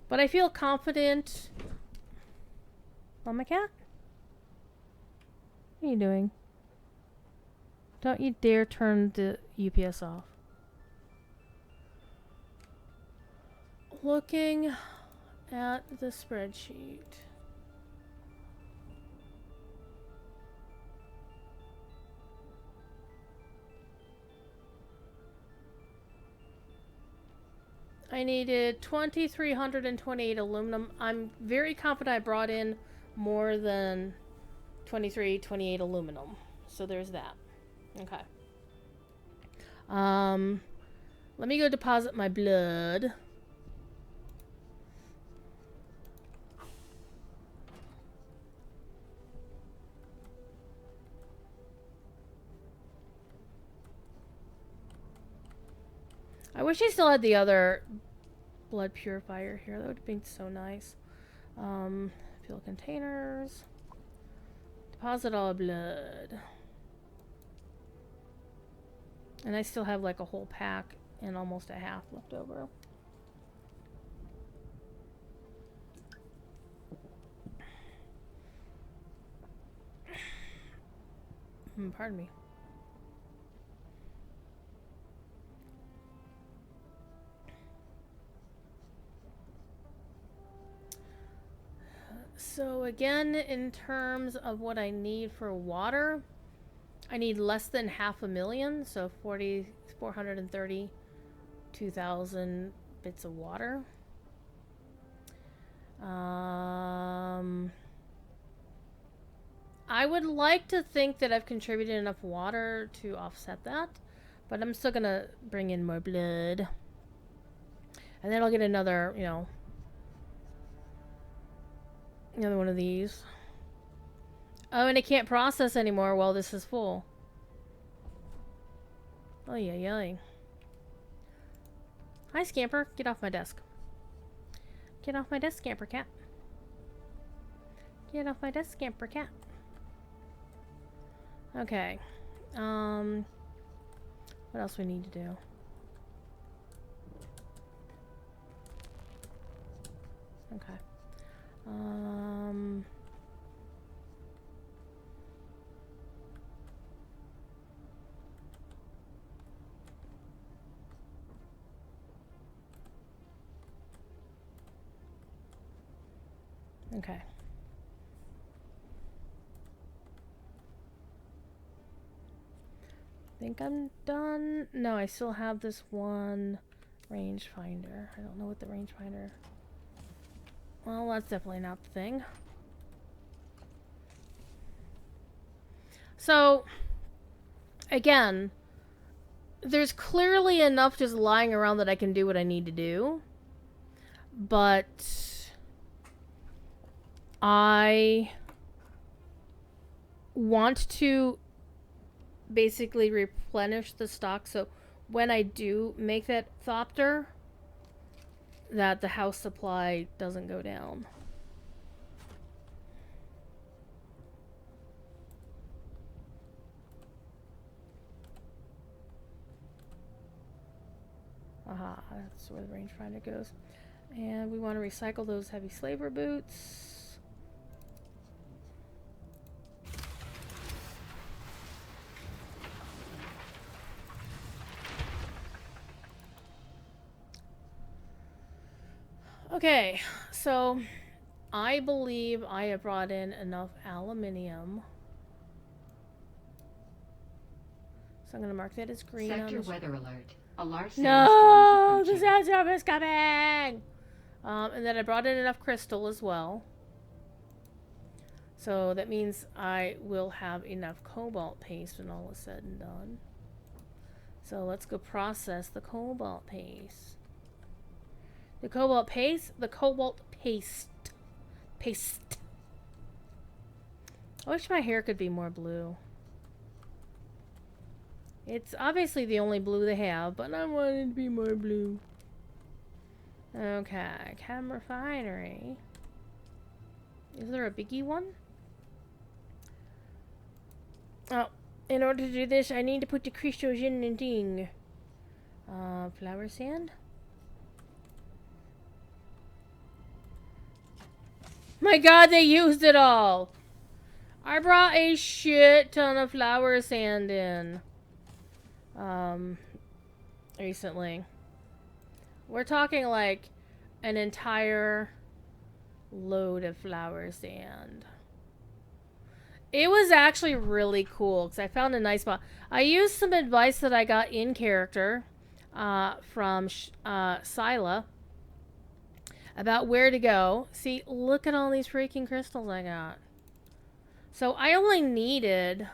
But I feel confident. Oh, my cat? What are you doing? Don't you dare turn the UPS off. Looking at the spreadsheet. I needed 2,328 aluminum. I'm very confident I brought in more than 28 aluminum. So there's that. Okay. Let me go deposit my blood. I wish I still had the other blood purifier here. That would have been so nice. Fill containers. Deposit all blood. And I still have like a whole pack and almost a half left over. Pardon me. So again, in terms of what I need for water, I need less than 500,000, so 432,000 bits of water. I would like to think that I've contributed enough water to offset that, but I'm still gonna bring in more blood. And then I'll get another, you know, another one of these. Oh, and it can't process anymore while this is full. Oh, yeah. Hi, Scamper. Get off my desk. Get off my desk, Scamper Cat. Get off my desk, Scamper Cat. Okay. What else we need to do? Okay. Um... Okay. Think I'm done. No, I still have this one rangefinder. I don't know what the rangefinder. Well, that's definitely not the thing. So, again, there's clearly enough just lying around that I can do what I need to do. But I want to basically replenish the stock, so when I do make that thopter, that the house supply doesn't go down. Aha, that's where the rangefinder goes. And we want to recycle those heavy slaver boots. Okay, so I believe I have brought in enough aluminium. So I'm going to mark that as green. Sector weather alert. A large No, sandstorm the is approaching. sandstorm is coming! And then I brought in enough crystal as well. So that means I will have enough cobalt paste when all is said and done. So let's go process the cobalt paste. The cobalt paste? The cobalt paste. Paste. I wish my hair could be more blue. It's obviously the only blue they have, but I want it to be more blue. Okay, chem refinery. Is there a biggie one? Oh, in order to do this, I need to put the crystals in the thing. Flower sand? My god, they used it all! I brought a shit ton of flower sand in. Recently. We're talking like an entire load of flower sand. It was actually really cool because I found a nice spot. I used some advice that I got in character from Scylla about where to go. See, look at all these freaking crystals I got. So I only needed,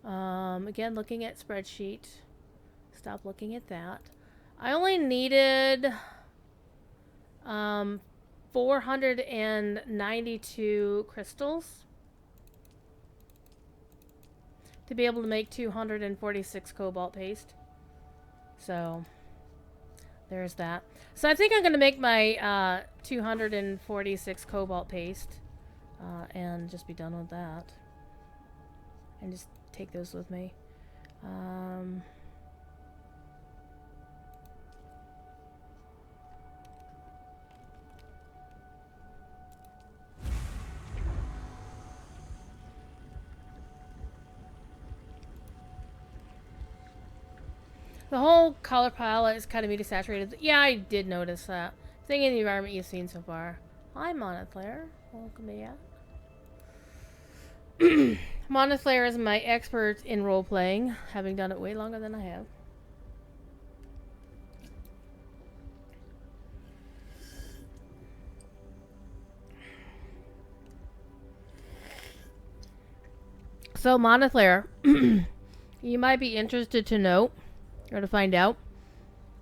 again, looking at spreadsheet. Stop looking at that. I only needed 492 crystals to be able to make 246 cobalt paste. So there's that. So I think I'm going to make my 246 cobalt paste and just be done with that. And just take those with me. The whole color palette is kind of media saturated. Yeah, I did notice that. Thing in the environment you've seen so far. Hi, Monotlair. Welcome back. Monotlair is my expert in role-playing, having done it way longer than I have. So, Monotlair, you might be interested to know, or to find out,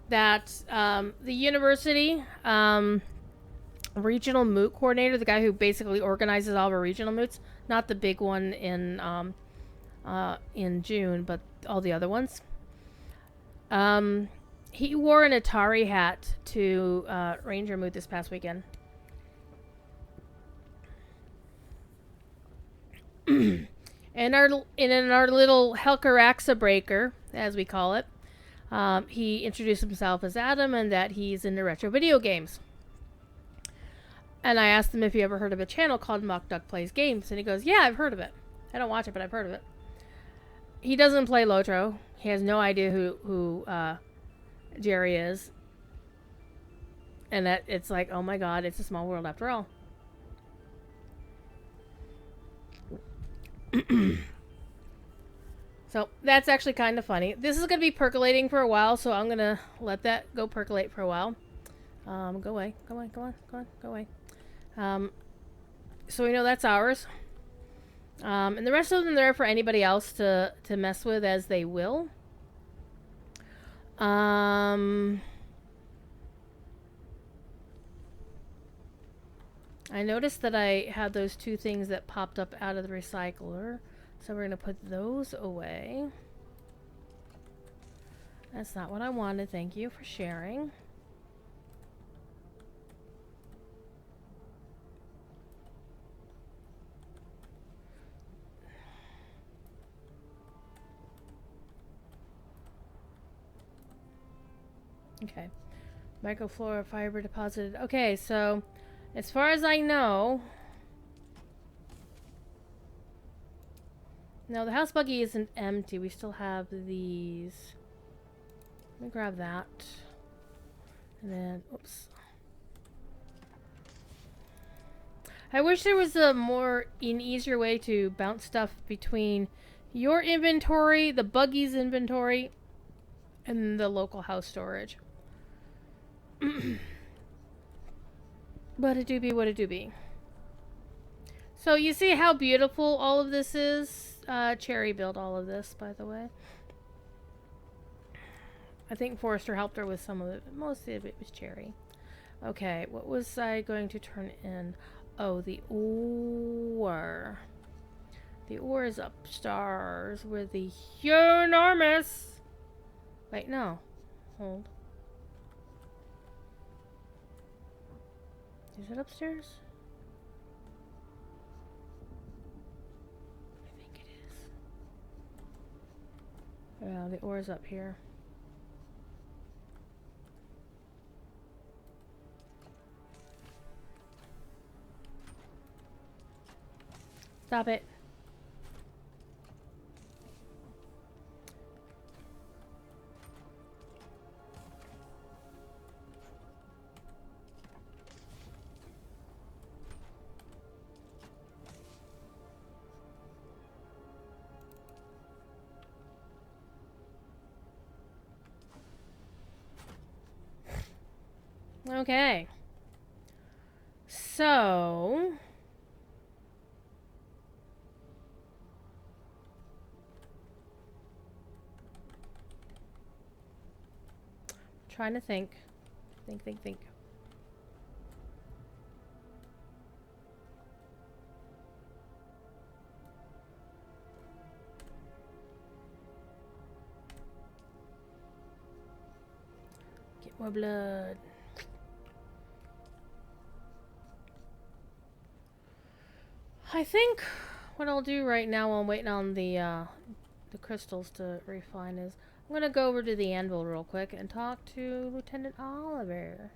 that the university regional moot coordinator, the guy who basically organizes all of our regional moots, not the big one in June, but all the other ones. He wore an Atari hat to Ranger Moot this past weekend. And in our little Helcaraxa breaker, as we call it, he introduced himself as Adam and that he's into retro video games. And I asked him if he ever heard of a channel called Mock Duck Plays Games. And he goes, yeah, I've heard of it. I don't watch it, but I've heard of it. He doesn't play Lotro. He has no idea who Jerry is. And that it's like, oh my god, it's a small world after all. So that's actually kind of funny. This is going to be percolating for a while, so I'm going to let that go percolate for a while. Go away. Go away. Go on. Go on. Go away. So we know that's ours. And the rest of them are there for anybody else to mess with as they will. I noticed that I had those two things that popped up out of the recycler. So we're going to put those away. That's not what I wanted. Thank you for sharing. Okay. Microflora fiber deposited. Okay, so as far as I know... No, the house buggy isn't empty. We still have these. Let me grab that. And then, oops. I wish there was an easier way to bounce stuff between your inventory, the buggy's inventory, and the local house storage. But it do be what it do be. So you see how beautiful all of this is? Cherry built all of this, by the way. I think Forrester helped her with some of it, but mostly of it was Cherry. Okay, what was I going to turn in? Oh, the ore. The ore is upstairs with the enormous... Wait, no. Hold. Is it upstairs? Yeah, the ore's up here. Stop it. Okay. So... trying to think. Think. Get more blood. I think what I'll do right now while I'm waiting on the crystals to refine is I'm gonna go over to the anvil real quick and talk to Lieutenant Oliver.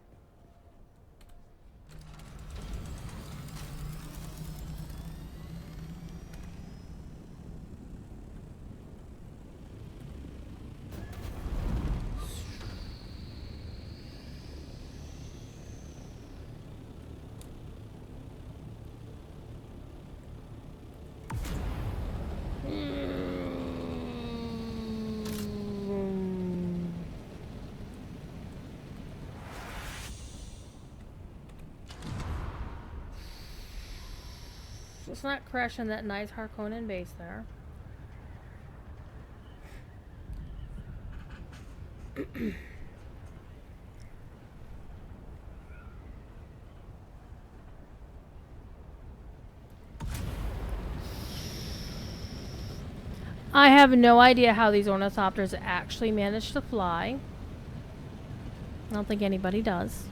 It's not crashing that nice Harkonnen base there. I have no idea how these ornithopters actually manage to fly. I don't think anybody does.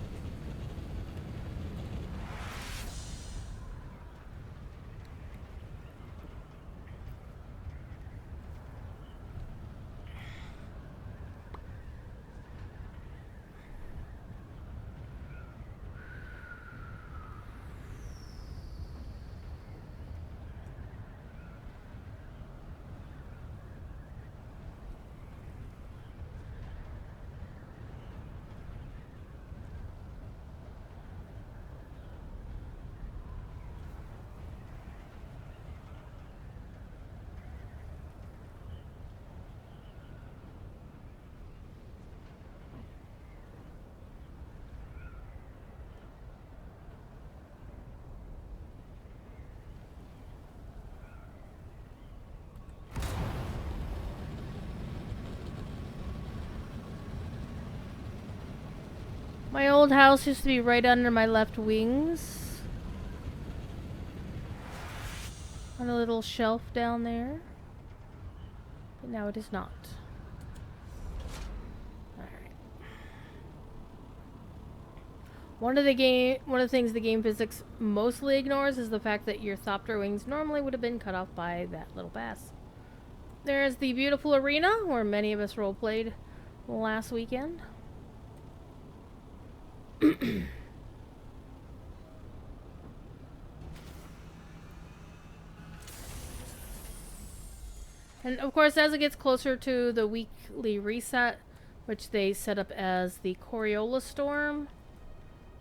My old house used to be right under my left wings. On a little shelf down there. But now it is not. Alright. One of the things the game physics mostly ignores is the fact that your Thopter wings normally would have been cut off by that little pass. There's the beautiful arena where many of us roleplayed last weekend. And of course, as it gets closer to the weekly reset, which they set up as the Coriolis storm,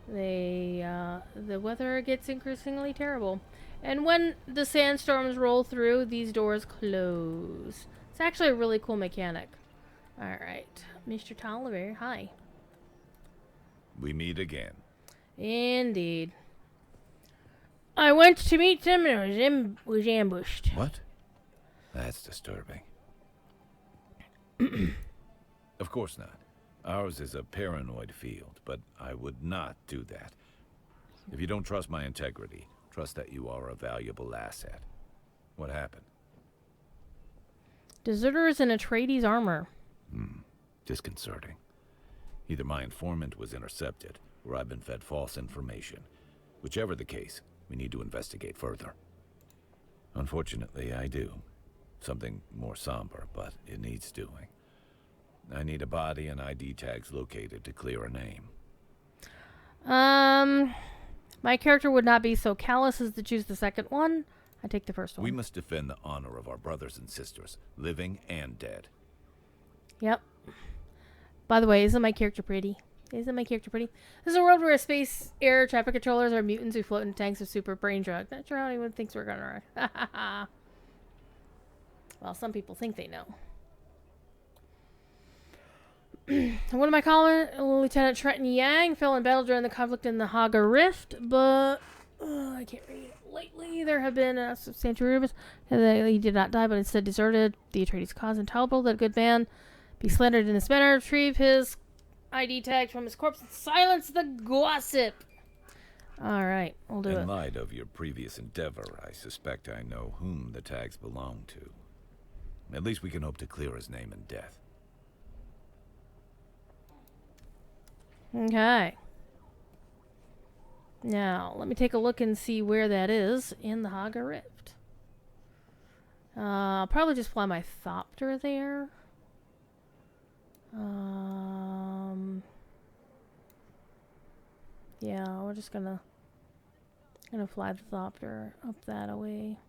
the weather gets increasingly terrible. And when the sandstorms roll through, these doors close. It's actually a really cool mechanic. Alright, Mr. Tolliver, hi. We meet again. Indeed. I went to meet them and was ambushed. What? That's disturbing. Of course not. Ours is a paranoid field, but I would not do that. If you don't trust my integrity, trust that you are a valuable asset. What happened? Deserters in Atreides armor. Disconcerting. Either my informant was intercepted, or I've been fed false information. Whichever the case, we need to investigate further. Unfortunately, I do. Something more somber, but it needs doing. I need a body and ID tags located to clear a name. My character would not be so callous as to choose the second one. I take the first one. We must defend the honor of our brothers and sisters, living and dead. Yep. By the way, isn't my character pretty? Isn't my character pretty? This is a world where space air traffic controllers are mutants who float in tanks of super brain drug. Not sure how anyone thinks we're gonna run. Well, some people think they know. One of my colleagues, Lieutenant Trenton Yang, fell in battle during the conflict in the Haga Rift, but I can't read it. Lately, there have been substantial rumors that he did not die, but instead deserted. The Atreides cause intolerable that a good man be slandered in this manner. Retrieve his ID tag from his corpse and silence the gossip. All right, we'll do it. In light of your previous endeavor, I suspect I know whom the tags belong to. At least we can hope to clear his name and death. Okay. Now, let me take a look and see where that is in the Haga Rift. I'll probably just fly my Thopter there. Yeah, we're just gonna fly the Thopter up that away.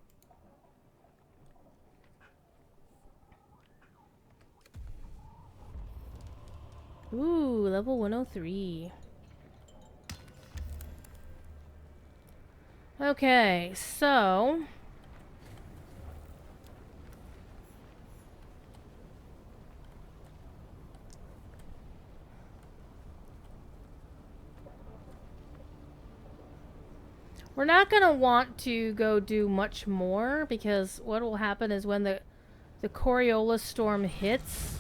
Ooh, level 103. Okay, so we're not gonna want to go do much more because what will happen is when the Coriolis storm hits,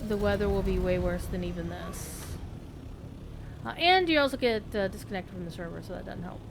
the weather will be way worse than even this. And you also get disconnected from the server, so that doesn't help.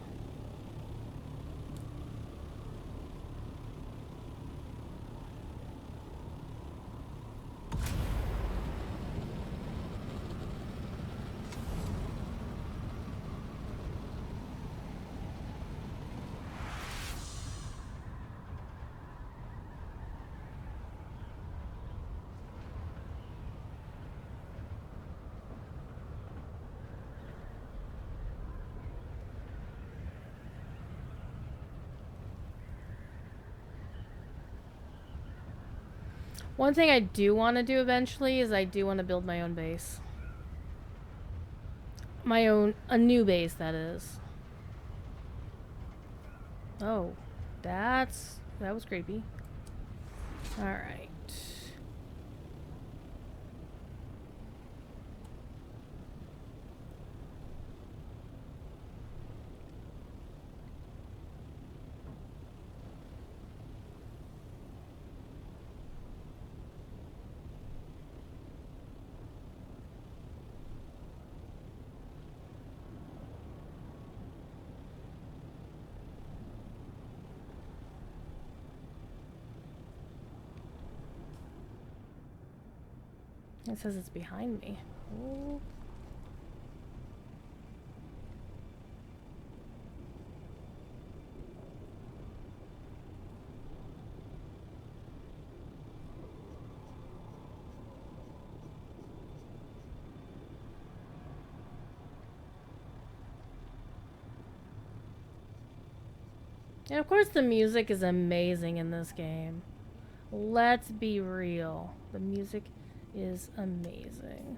One thing I do want to do eventually is I do want to build my own base. A new base, that is. Oh, that was creepy. Alright. It says it's behind me. Ooh. And of course the music is amazing in this game. Let's be real. The music is amazing.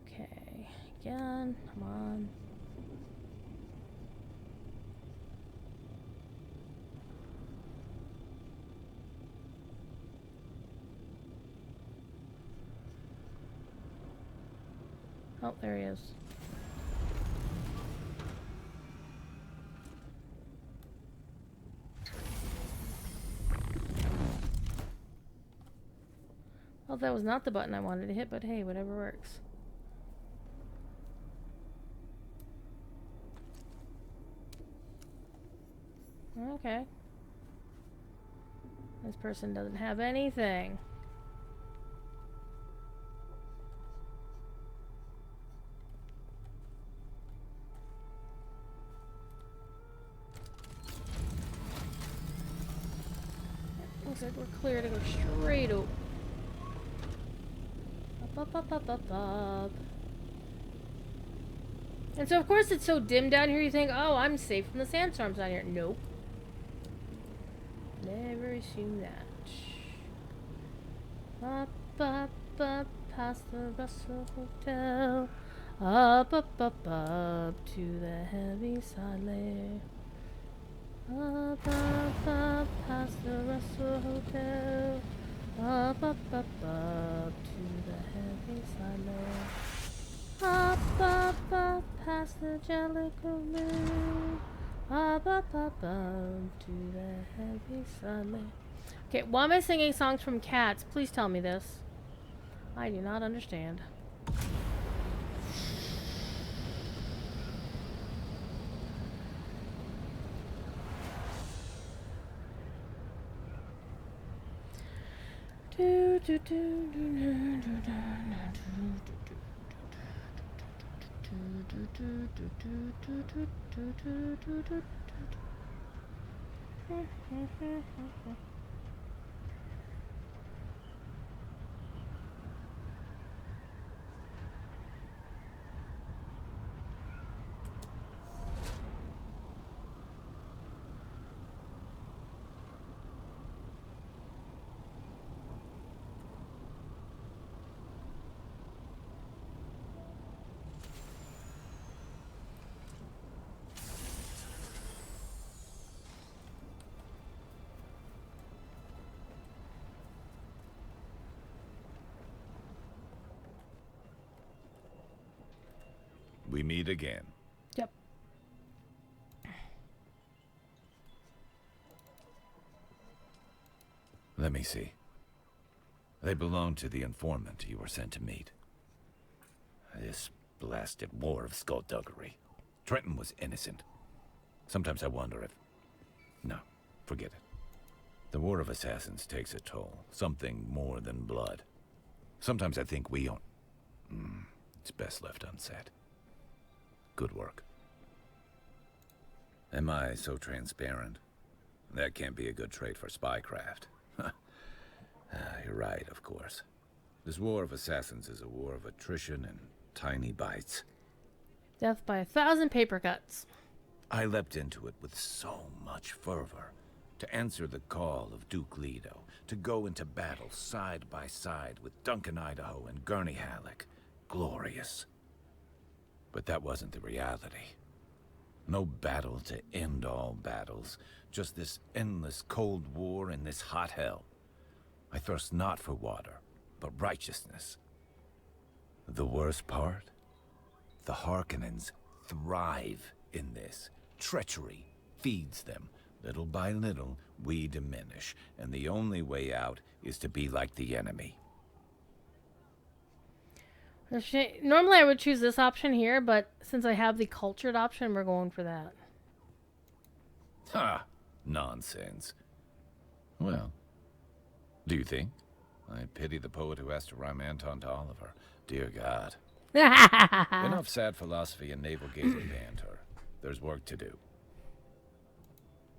Okay, again, come on. Oh, there he is. Well, that was not the button I wanted to hit, but hey, whatever works. Okay. This person doesn't have anything. Looks like we're clear to go straight up. Up. And so of course it's so dim down here, you think, oh, I'm safe from the sandstorms down here. Nope. Never assume that. Up, past the Russell Hotel. Up, to the Heaviside Lair. Up, past the Russell Hotel. Up, to the Heaviside Lair. Up, past the Jellicoe Moon. Up, to the Heaviside Lair. Okay, why am I singing songs from Cats? Please tell me this. I do not understand. We meet again. Yep. Let me see. They belong to the informant you were sent to meet. This blasted war of skullduggery. Trenton was innocent. Sometimes I wonder if... No, forget it. The war of assassins takes a toll. Something more than blood. Sometimes I think we own... It's best left unsaid. Good work. Am I so transparent? That can't be a good trait for spycraft. You're right, of course. This war of assassins is a war of attrition and tiny bites. Death by 1,000 paper cuts. I leapt into it with so much fervor. To answer the call of Duke Leto. To go into battle side by side with Duncan Idaho and Gurney Halleck. Glorious. But that wasn't the reality. No battle to end all battles. Just this endless cold war in this hot hell. I thirst not for water, but righteousness. The worst part? The Harkonnens thrive in this. Treachery feeds them. Little by little, we diminish, and the only way out is to be like the enemy. Normally I would choose this option here, but since I have the cultured option, we're going for that. Ha! Nonsense. Well, do you think I pity the poet who has to rhyme Anton to Oliver. Dear God. Enough sad philosophy and navel-gazing banter. There's work to do.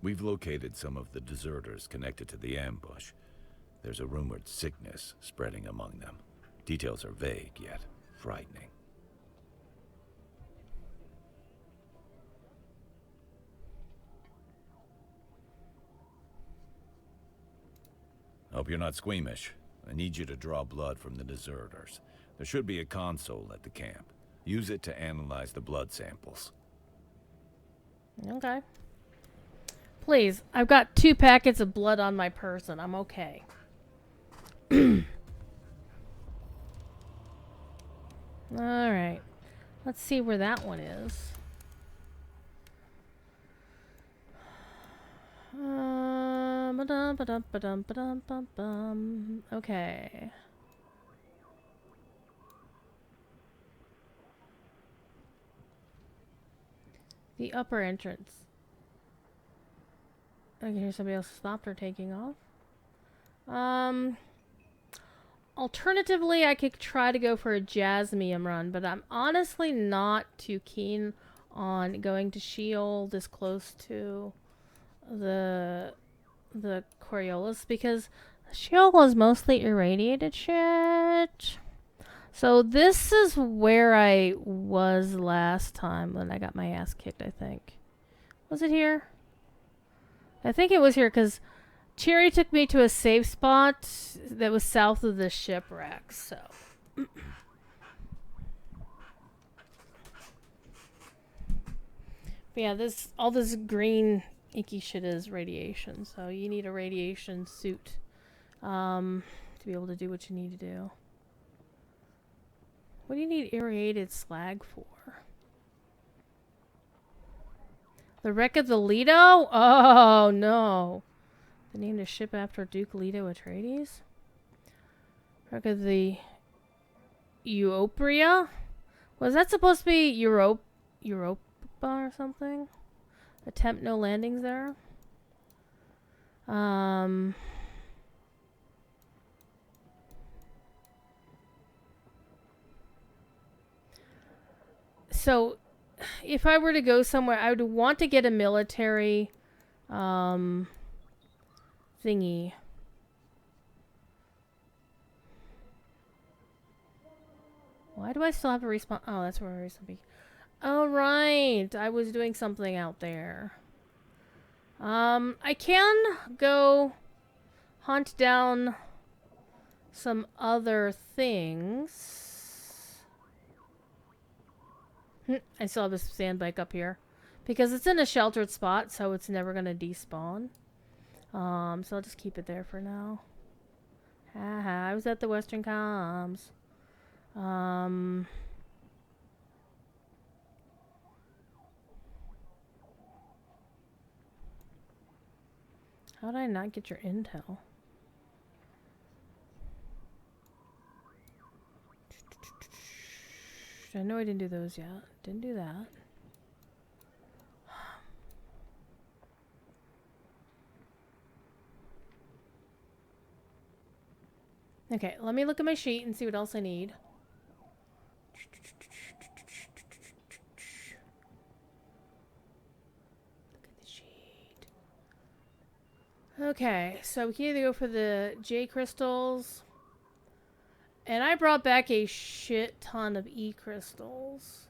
We've located some of the deserters connected to the ambush. There's a rumored sickness spreading among them. Details are vague, yet frightening. Hope you're not squeamish. I need you to draw blood from the deserters. There should be a console at the camp. Use it to analyze the blood samples. Okay. Please, I've got 2 packets of blood on my person. I'm okay. Alright. Let's see where that one is. Okay. The upper entrance. I can hear somebody else stopped or taking off. Alternatively, I could try to go for a Jasmium run, but I'm honestly not too keen on going to Sheol this close to the Coriolis, because Sheol was mostly irradiated shit. So this is where I was last time when I got my ass kicked, I think. Was it here? I think it was here, because Cherry took me to a safe spot that was south of the shipwreck, so. But yeah, all this green inky shit is radiation, so you need a radiation suit to be able to do what you need to do. What do you need irradiated slag for? The wreck of the Leto? Oh, no. They named a ship after Duke Leto Atreides? Wreck of the Eupria? Was that supposed to be Europa or something? Attempt no landings there? So, if I were to go somewhere, I would want to get a military thingy. Why do I still have a respawn? Oh, that's where I respawn. Oh, right. I was doing something out there. I can go hunt down some other things. I still have a sand bike up here. Because it's in a sheltered spot, so it's never going to despawn. So I'll just keep it there for now. Haha, I was at the Western Comms. How did I not get your intel? I know I didn't do those yet. Didn't do that. Okay, let me look at my sheet and see what else I need. Look at the sheet. Okay, so we can either go for the J crystals. And I brought back a shit ton of E crystals.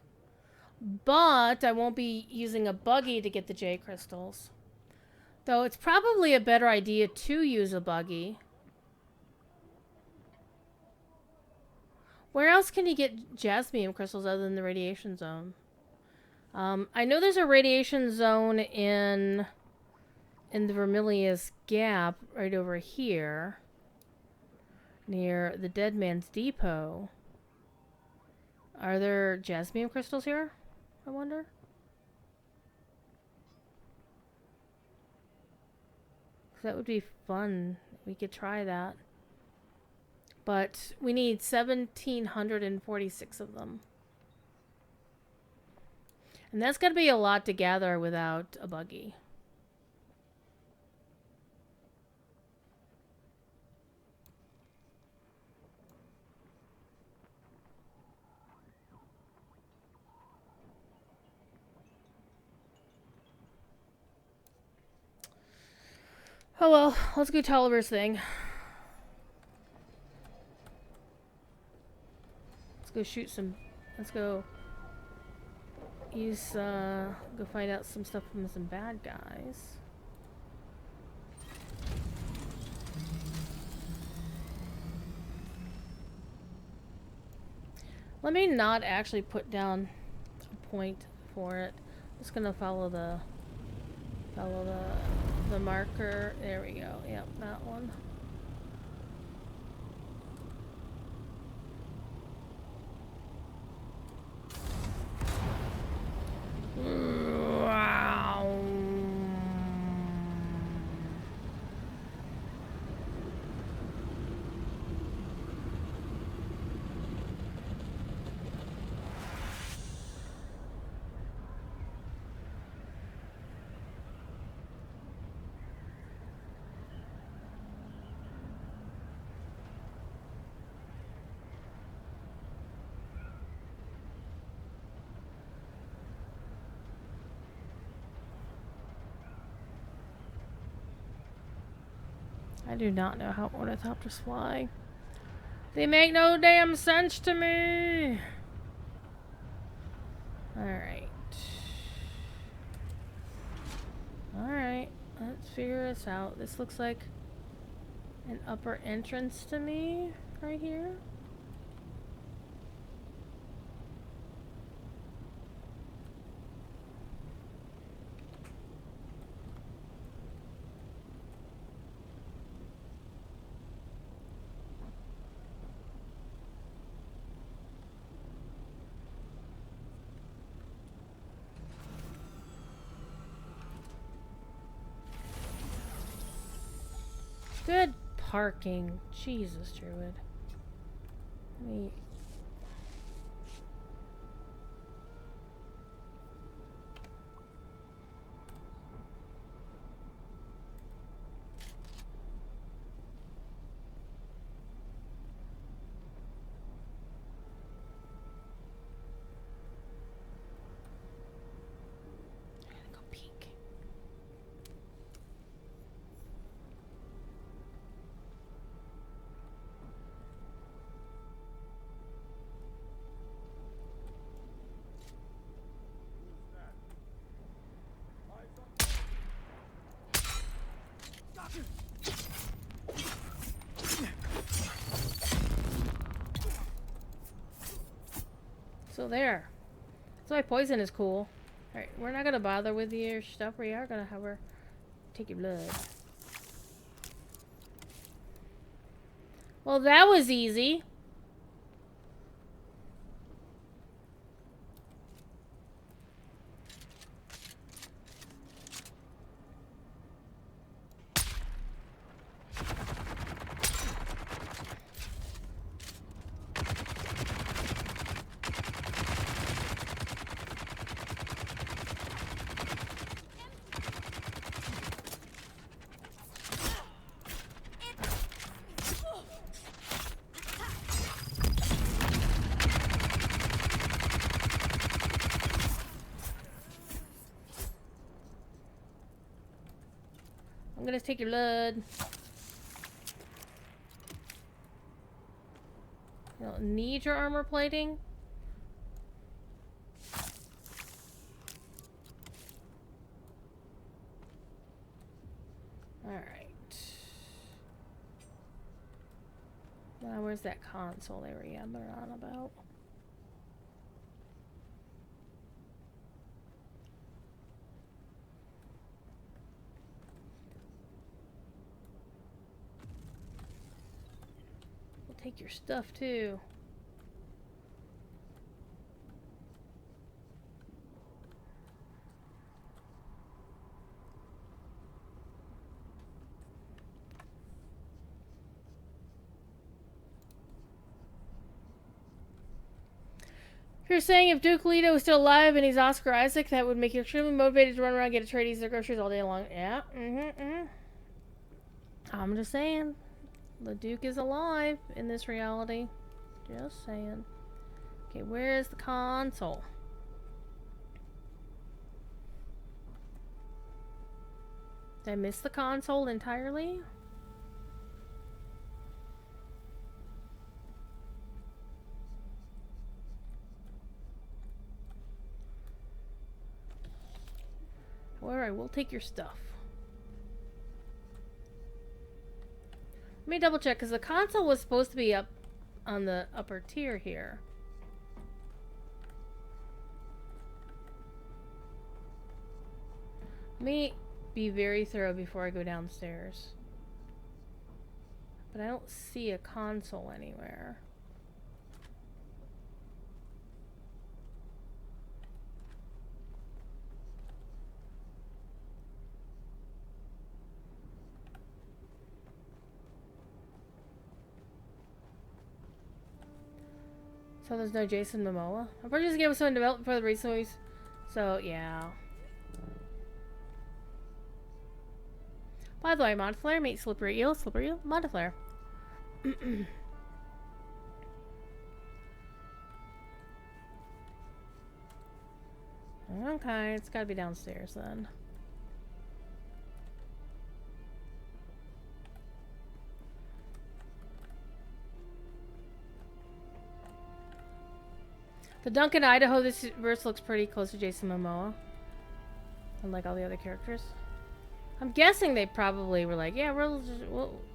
But I won't be using a buggy to get the J crystals. Though it's probably a better idea to use a buggy. Where else can you get jasmium crystals other than the radiation zone? I know there's a radiation zone in the Vermilius Gap right over here. Near the Dead Man's Depot. Are there jasmium crystals here? I wonder. That would be fun. We could try that. But we need 1,746 of them. And that's going to be a lot to gather without a buggy. Oh well, let's go Tolliver's thing. Let's go shoot some. Let's go use. Go find out some stuff from some bad guys. Let me not actually put down a point for it. I'm just gonna follow the marker. There we go. Yep, that one. Wow. I do not know how ornithopters fly. They make no damn sense to me. Alright. Alright. Let's figure this out. This looks like an upper entrance to me right here. Good parking. Jesus, Druid. Let me... I gotta go peek. So there. That's why poison is cool. Alright, we're not gonna bother with your stuff. We are gonna have her take your blood. Well, that was easy. I'm gonna take your blood. You don't need your armor plating. Alright. Now where's that console they were yammering on about? Take your stuff too. You're saying if Duke Leto is still alive and he's Oscar Isaac, that would make you extremely motivated to run around and get Atreides their groceries all day long. Yeah, I'm just saying. The Duke is alive in this reality. Just saying. Okay, where is the console? Did I miss the console entirely? Alright, we'll take your stuff. Let me double check, because the console was supposed to be up on the upper tier here. Let me be very thorough before I go downstairs. But I don't see a console anywhere. So there's no Jason Momoa? I'm pretty sure this game was so in development for the recent movies. So, yeah. By the way, Mondaflare meets Slippery Eel. Slippery Eel, Mondaflare. Okay, it's gotta be downstairs then. The Duncan, Idaho, this verse looks pretty close to Jason Momoa. Unlike all the other characters. I'm guessing they probably were like, yeah,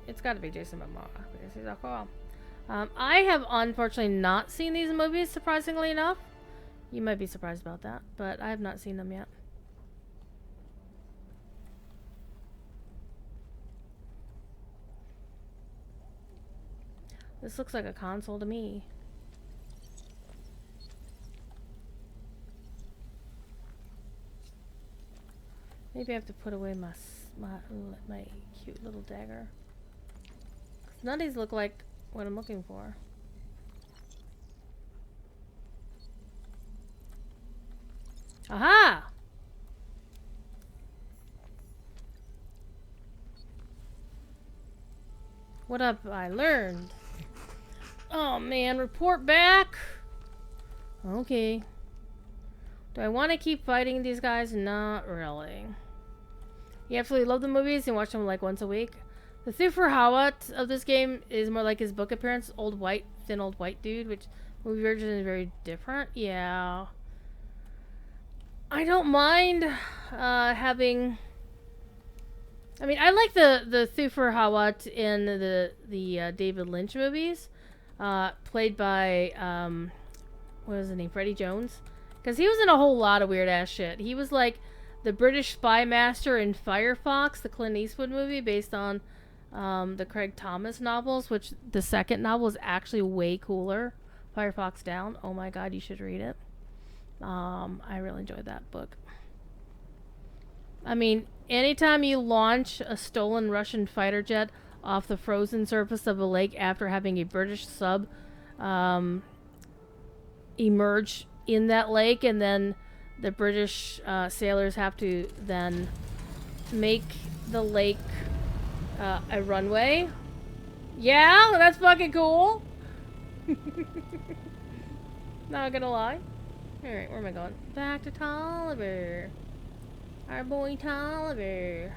it's gotta be Jason Momoa. Because he's all cool. I have unfortunately not seen these movies, surprisingly enough. You might be surprised about that, but I have not seen them yet. This looks like a console to me. Maybe I have to put away my cute little dagger. 'Cause none of these look like what I'm looking for. Aha! What have I learned? Oh man, report back! Okay. Do I want to keep fighting these guys? Not really. You absolutely love the movies and watch them like once a week. The Thufir Hawat of this game is more like his book appearance. Thin old white dude, which movie version is very different. Yeah. I don't mind having... I mean, I like the Thufir Hawat in the David Lynch movies. Played by, what was his name? Freddie Jones. Because he was in a whole lot of weird ass shit. He was like the British spy master in Firefox, the Clint Eastwood movie based on the Craig Thomas novels, which the second novel is actually way cooler. Firefox Down. Oh my god, you should read it. I really enjoyed that book. I mean, anytime you launch a stolen Russian fighter jet off the frozen surface of a lake after having a British sub emerge in that lake, and then the British sailors have to then make the lake a runway. Yeah, that's fucking cool. Not gonna lie. Alright, where am I going? Back to Tolliver. Our boy Tolliver.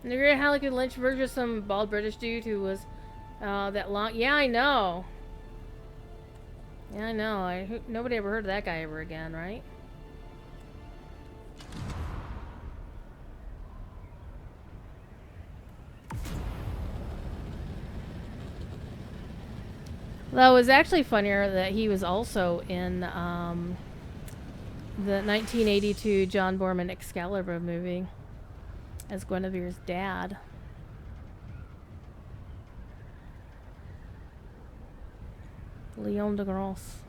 And you're gonna have like a Lynch version of some bald British dude who was that long. Yeah, I know. Yeah, I know. Nobody ever heard of that guy ever again, right? Though it was actually funnier that he was also in the 1982 John Borman Excalibur movie as Guinevere's dad. Leon de Grasse.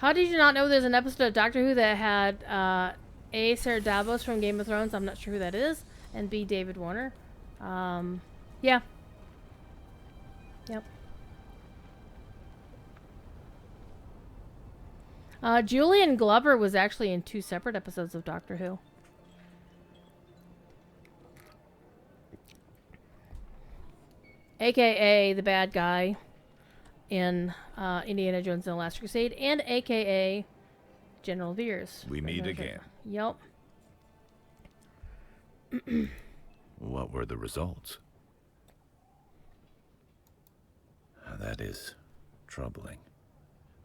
How did you not know there's an episode of Doctor Who that had A. Sarah Davos from Game of Thrones? I'm not sure who that is. And B. David Warner. Yeah. Yep. Julian Glover was actually in 2 separate episodes of Doctor Who. AKA the bad guy in Indiana Jones and the Last Crusade, and AKA General Veers. We meet again. Yep. What were the results? That is troubling.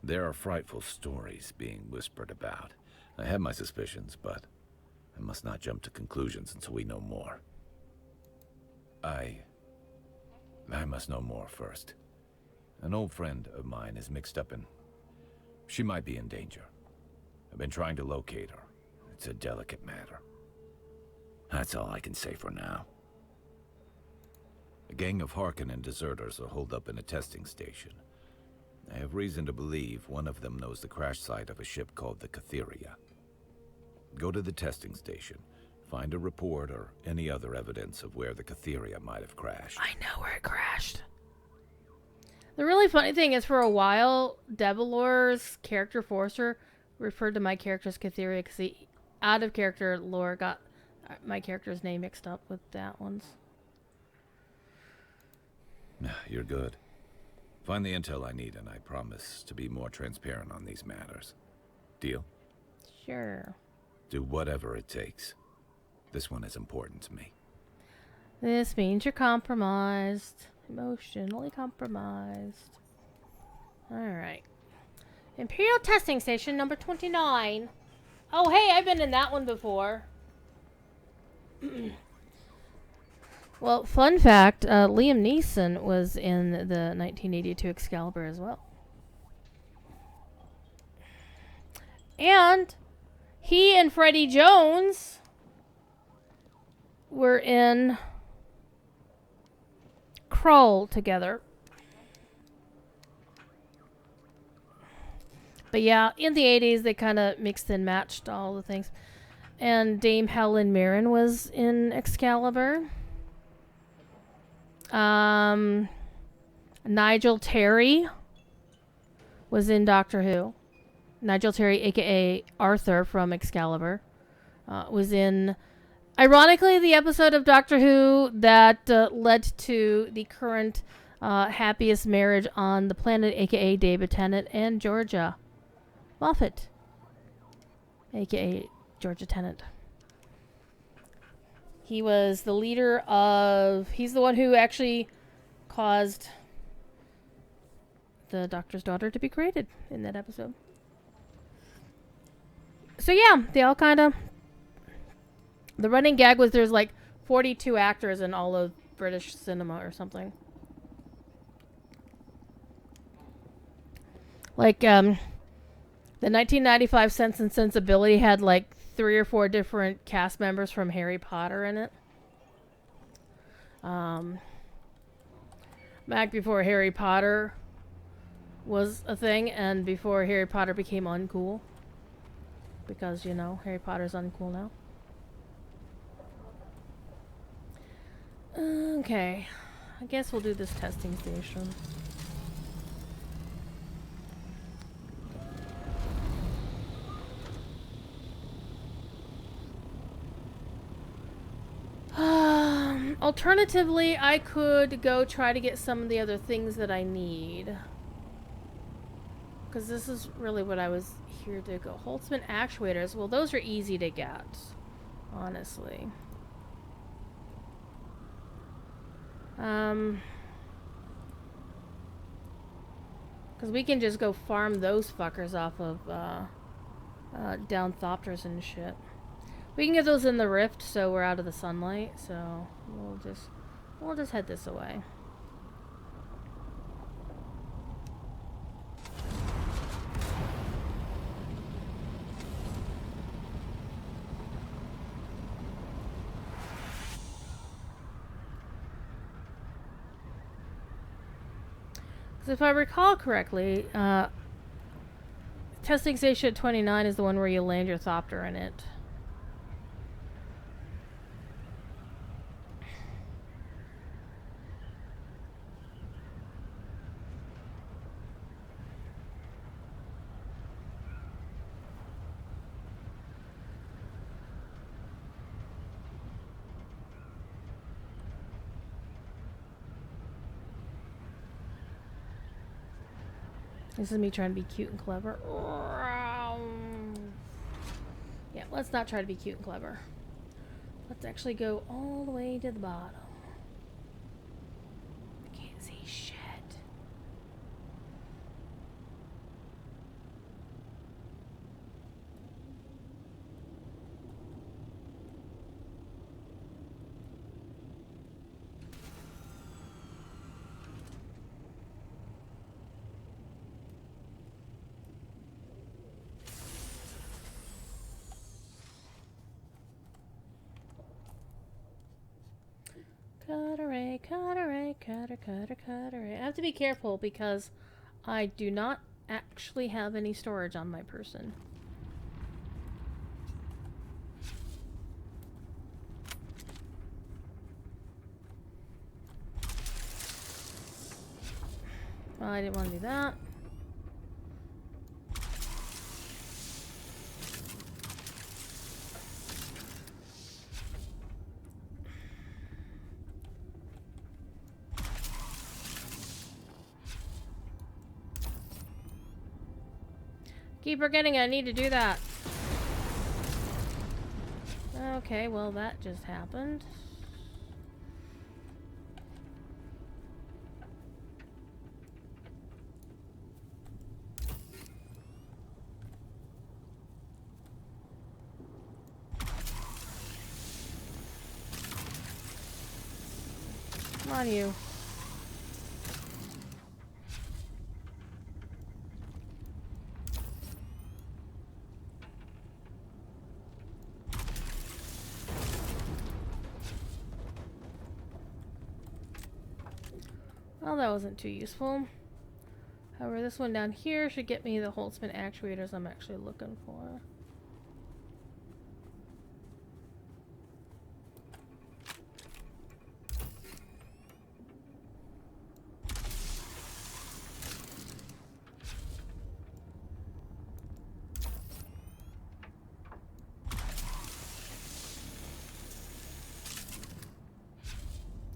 There are frightful stories being whispered about. I have my suspicions, but I must not jump to conclusions until we know more. I must know more first. An old friend of mine is mixed up in... She might be in danger. I've been trying to locate her. It's a delicate matter. That's all I can say for now. A gang of Harkonnen deserters are holed up in a testing station. I have reason to believe one of them knows the crash site of a ship called the Kyriana. Go to the testing station. Find a report or any other evidence of where the Kyriana might have crashed. I know where it crashed. The really funny thing is, for a while, Debalor's character Forcer referred to my character as Kyriana because he, out of character lore, got my character's name mixed up with that one's. You're good. Find the intel I need, and I promise to be more transparent on these matters. Deal? Sure. Do whatever it takes. This one is important to me. This means you're compromised. Emotionally compromised. Alright. Imperial Testing Station number 29. Oh, hey, I've been in that one before. Well, fun fact, Liam Neeson was in the 1982 Excalibur as well. And he and Freddie Jones were in Krull together. But yeah, in the 80s, they kind of mixed and matched all the things. And Dame Helen Mirren was in Excalibur. Nigel Terry was in Doctor Who. Nigel Terry, aka Arthur from Excalibur, was in, ironically, the episode of Doctor Who that led to the current happiest marriage on the planet, aka David Tennant and Georgia Moffat, aka Georgia Tennant. He was the leader of... He's the one who actually caused the Doctor's daughter to be created in that episode. So yeah, they all kind of... The running gag was there's like 42 actors in all of British cinema or something. Like, the 1995 Sense and Sensibility had like 3 or 4 different cast members from Harry Potter in it. Back before Harry Potter was a thing and before Harry Potter became uncool. Because, you know, Harry Potter's uncool now. Okay. I guess we'll do this testing station. Alternatively, I could go try to get some of the other things that I need. Because this is really what I was here to go. Holtzman actuators. Well, those are easy to get. Honestly. Because we can just go farm those fuckers off of down Thopters and shit. We can get those in the rift, so we're out of the sunlight. So we'll just head this away. Because if I recall correctly, testing station 29 is the one where you land your thopter in it. This is me trying to be cute and clever. Yeah, let's not try to be cute and clever. Let's actually go all the way to the bottom. I can't see shit. Cutter. I have to be careful because I do not actually have any storage on my person. Well, I didn't want to do that. Keep forgetting I need to do that. Okay, well that just happened. Come on, you. Well, that wasn't too useful. However, this one down here should get me the Holtzman actuators I'm actually looking for.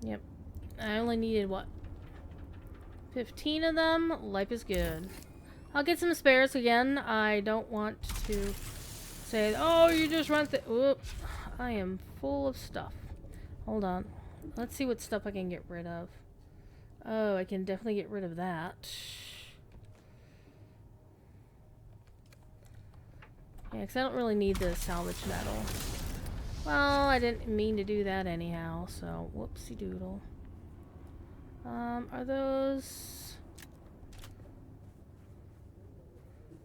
Yep. I only needed, what, 15 of them? Life is good. I'll get some spares again. I don't want to say, oh, you just run the... Oop. I am full of stuff. Hold on. Let's see what stuff I can get rid of. Oh, I can definitely get rid of that. Yeah, because I don't really need the salvage metal. Well, I didn't mean to do that anyhow, so whoopsie doodle. Are those...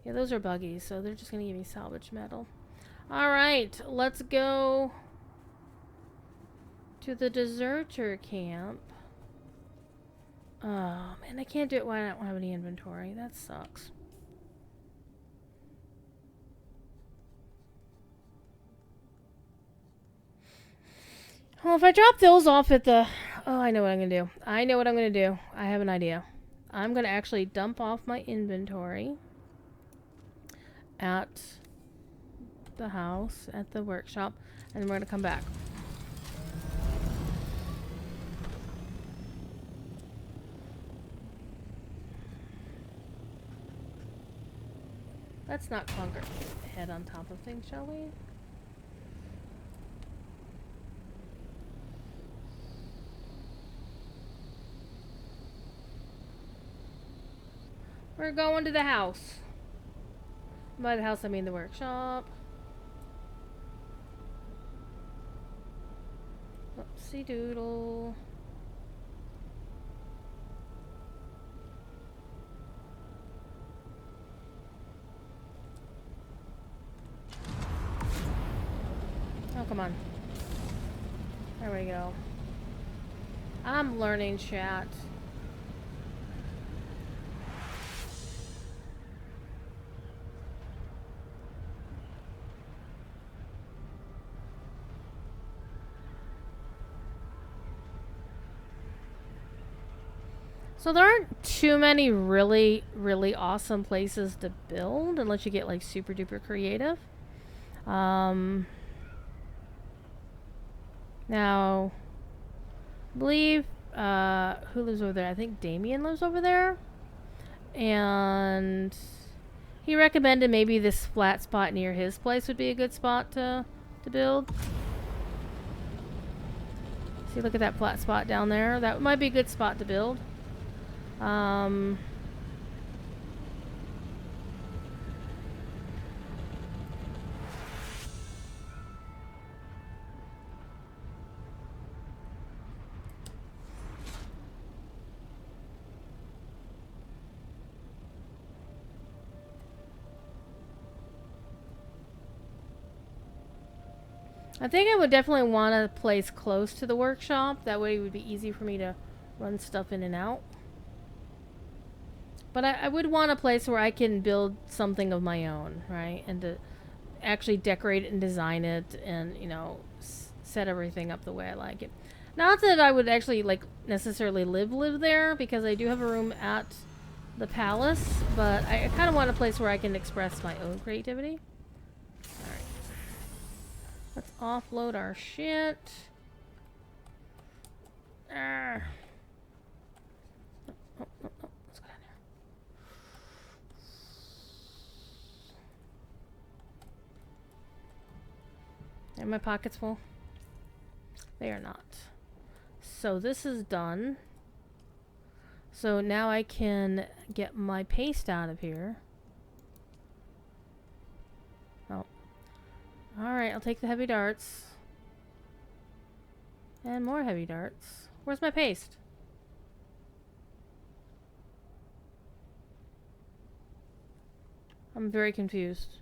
Yeah, those are buggies, so they're just gonna give me salvage metal. Alright, let's go to the deserter camp. Oh, man, I can't do it when I don't have any inventory. That sucks. Well, if I drop those off at the... Oh, I know what I'm going to do. I know what I'm going to do. I have an idea. I'm going to actually dump off my inventory at the house, at the workshop, and then we're going to come back. Let's not clunk our head on top of things, shall we? We're going to the house. By the house, I mean the workshop. Oopsie doodle. Oh, come on. There we go. I'm learning, chat. So there aren't too many really, really awesome places to build unless you get like super duper creative. Now, I believe who lives over there? I think Damien lives over there, and he recommended maybe this flat spot near his place would be a good spot to build. See, look at that flat spot down there. That might be a good spot to build. I think I would definitely want a place close to the workshop. That way it would be easy for me to run stuff in and out. But I would want a place where I can build something of my own, right? And to actually decorate it and design it and, you know, set everything up the way I like it. Not that I would actually, like, necessarily live there, because I do have a room at the palace, but I kind of want a place where I can express my own creativity. Alright. Let's offload our shit. Let's go down here. Are my pockets full? They are not. So this is done. So now I can get my paste out of here. Oh. Alright, I'll take the heavy darts. And more heavy darts. Where's my paste? I'm very confused.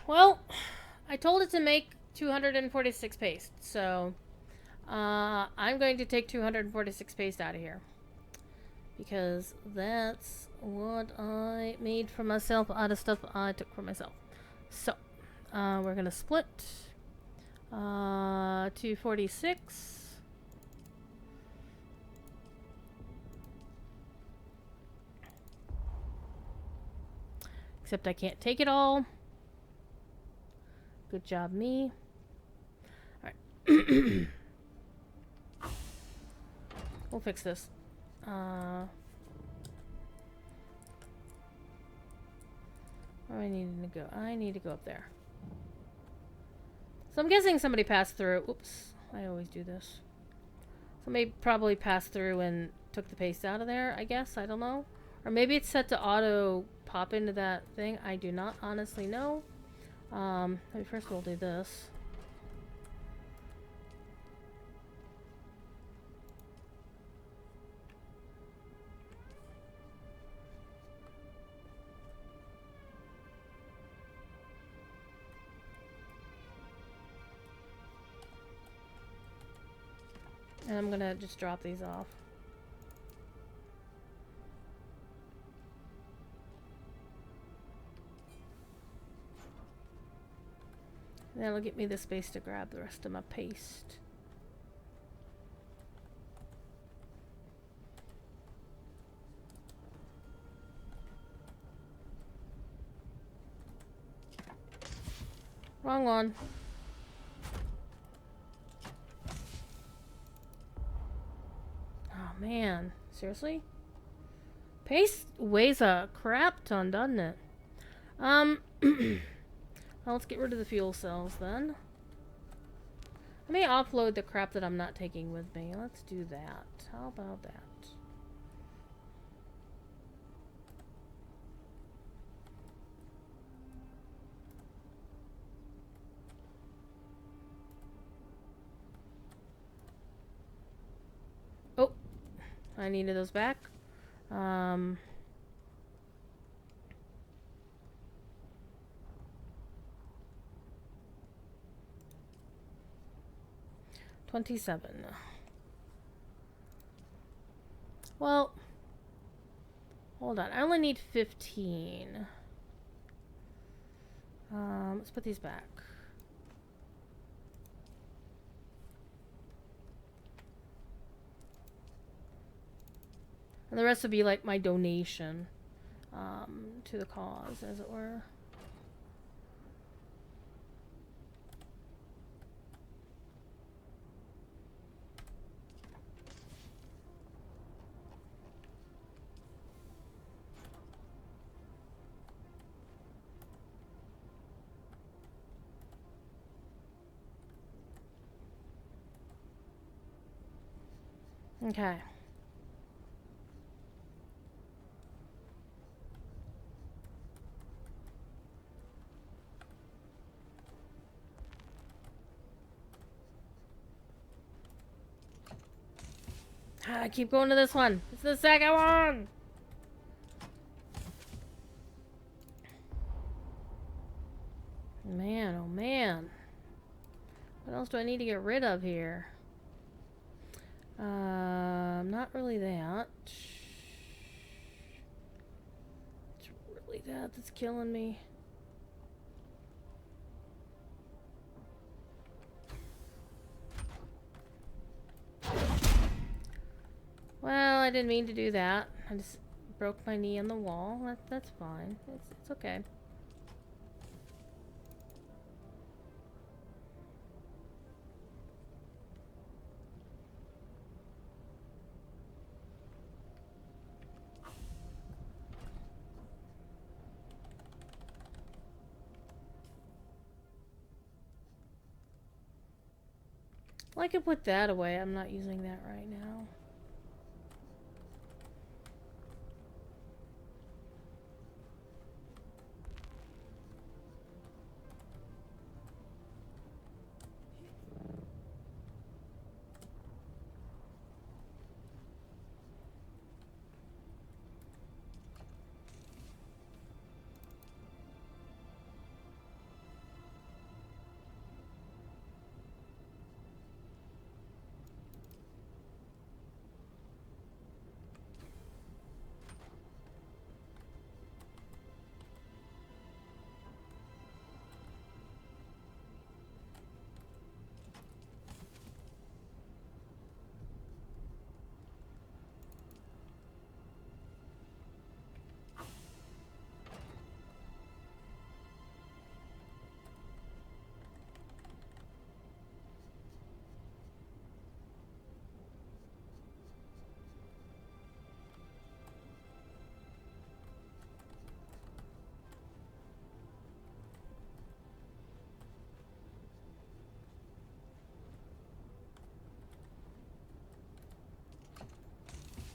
Well, I told it to make 246 paste, so I'm going to take 246 paste out of here. Because that's what I made for myself out of stuff I took for myself. So, we're going to split 246. Except I can't take it all. Good job, me. Alright. We'll fix this. Where do I need to go? I need to go up there. So I'm guessing somebody passed through. Oops. I always do this. Somebody probably passed through and took the paste out of there, I guess. I don't know. Or maybe it's set to auto pop into that thing. I do not honestly know. Let me first of all do this. And I'm gonna just drop these off. That'll get me the space to grab the rest of my paste. Wrong one. Oh man, seriously? Paste weighs a crap ton, doesn't it? Well, let's get rid of the fuel cells then. Let me offload the crap that I'm not taking with me. Let's do that. How about that? I needed those back. 27. Well, hold on. I only need 15. Let's put these back. And the rest would be like my donation to the cause, as it were. Okay. I keep going to this one. It's the second one. Man, oh man. What else do I need to get rid of here? Not really that. It's really that that's killing me. Well, I didn't mean to do that. I just broke my knee on the wall. That's fine. It's okay. Well, I could put that away. I'm not using that right now.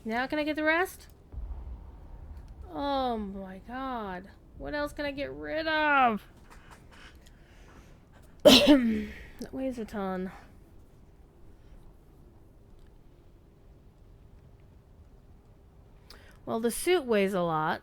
Now can I get the rest? Oh my god. What else can I get rid of? That weighs a ton. Well, the suit weighs a lot.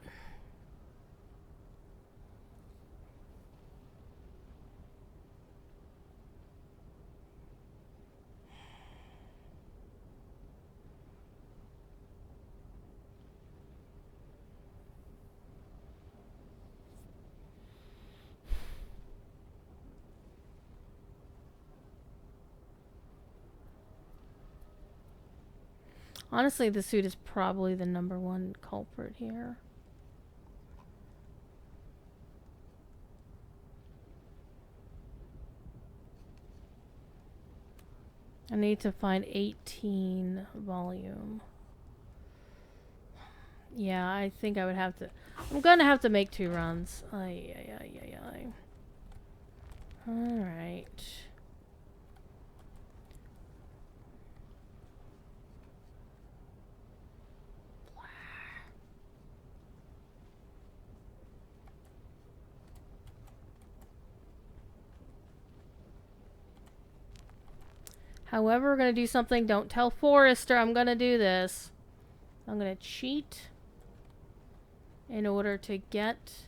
Honestly, the suit is probably the #1 culprit here. I need to find 18 volume. Yeah, I think I would have to... I'm gonna have to make 2 runs. Ay. Alright. However, we're gonna do something. Don't tell Forrester I'm gonna do this. I'm gonna cheat in order to get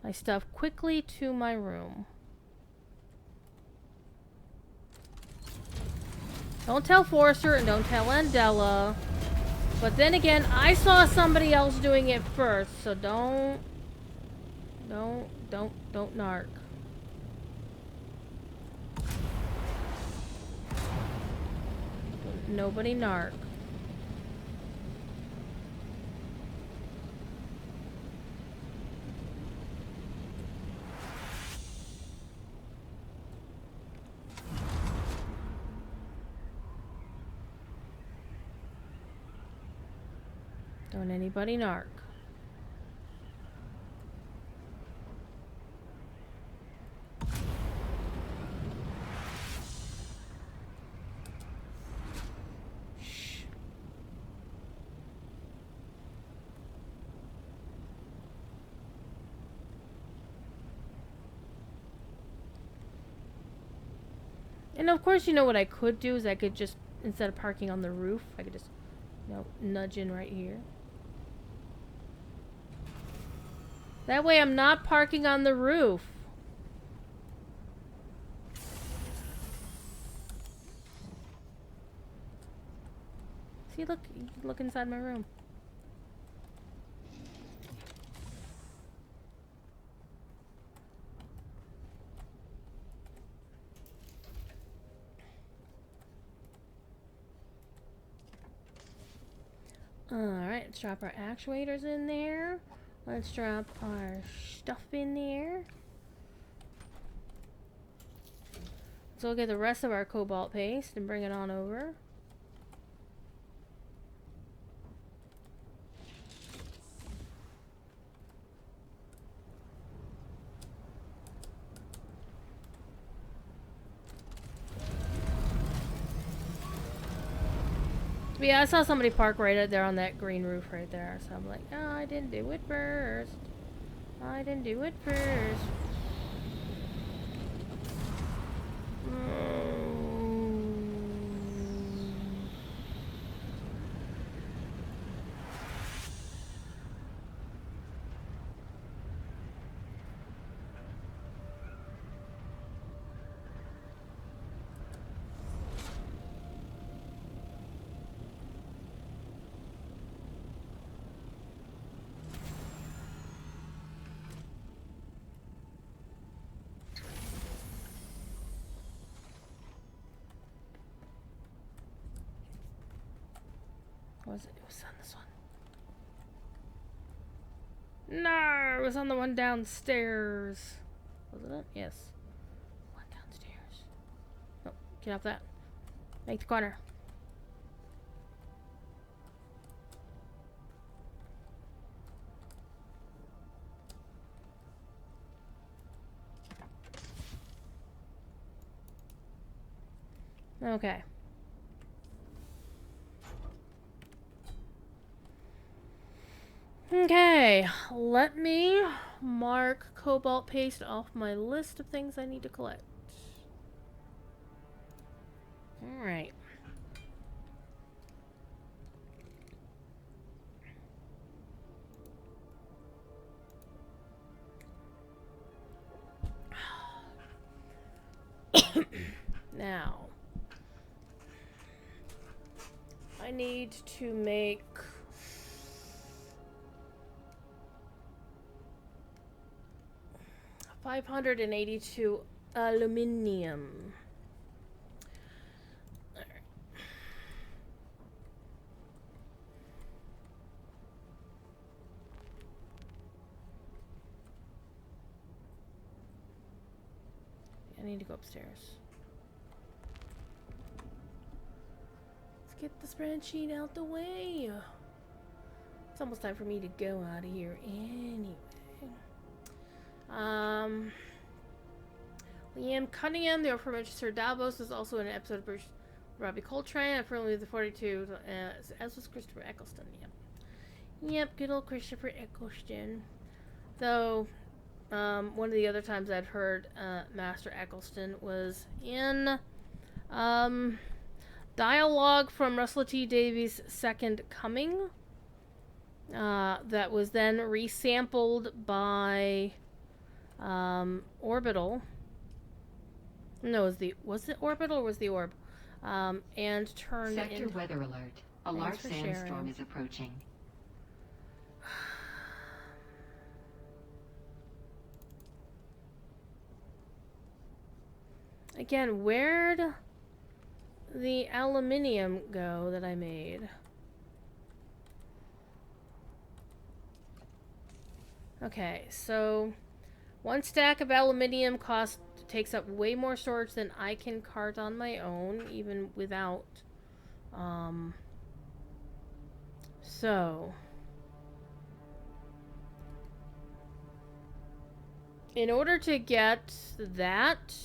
my stuff quickly to my room. Don't tell Forrester and don't tell Andella. But then again, I saw somebody else doing it first, so don't narc. Nobody narc. Don't anybody narc. Shh. And of course, you know what I could do is I could just, instead of parking on the roof, I could just, you know, nudge in right here. That way I'm not parking on the roof. See, look, you can look inside my room. Alright, let's drop our actuators in there. Let's drop our stuff in there. So we'll get the rest of our cobalt paste and bring it on over. But yeah, I saw somebody park right out there on that green roof right there. So I'm like, oh, I didn't do it first. I didn't do it first. Was it? It was on this one. No, it was on the one downstairs. Wasn't it? Yes. One downstairs. Oh, get off that. Make the corner. Okay. Okay, let me mark cobalt paste off my list of things I need to collect. Alright. Now, I need to make 582 aluminum. All right. I need to go upstairs. Let's get the spreadsheet out the way. It's almost time for me to go out of here anyway. Liam Cunningham, the aforementioned Sir Davos, was also in an episode of Robbie Coltrane, and firmly the 42, as was Christopher Eccleston. Yep, good old Christopher Eccleston. Though, one of the other times I'd heard Master Eccleston was in dialogue from Russell T Davies' Second Coming. that was then resampled by Orbital. No, was it Orbital or was the Orb? And turned Sector in. weather alert. A Thanks large for sandstorm sharing. is approaching. Again, where'd the aluminium go that I made? Okay, so one stack of aluminium takes up way more storage than I can cart on my own, even without. So in order to get that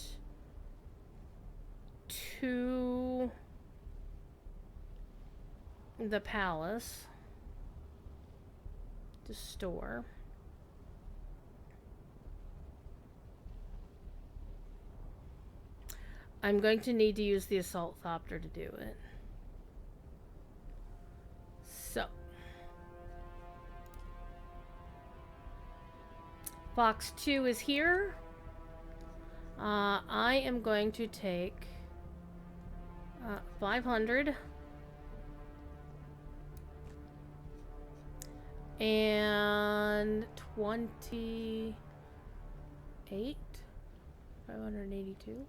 to the palace to store, I'm going to need to use the assault thopter to do it. So Fox 2 is here. I am going to take 500 and 28, 582.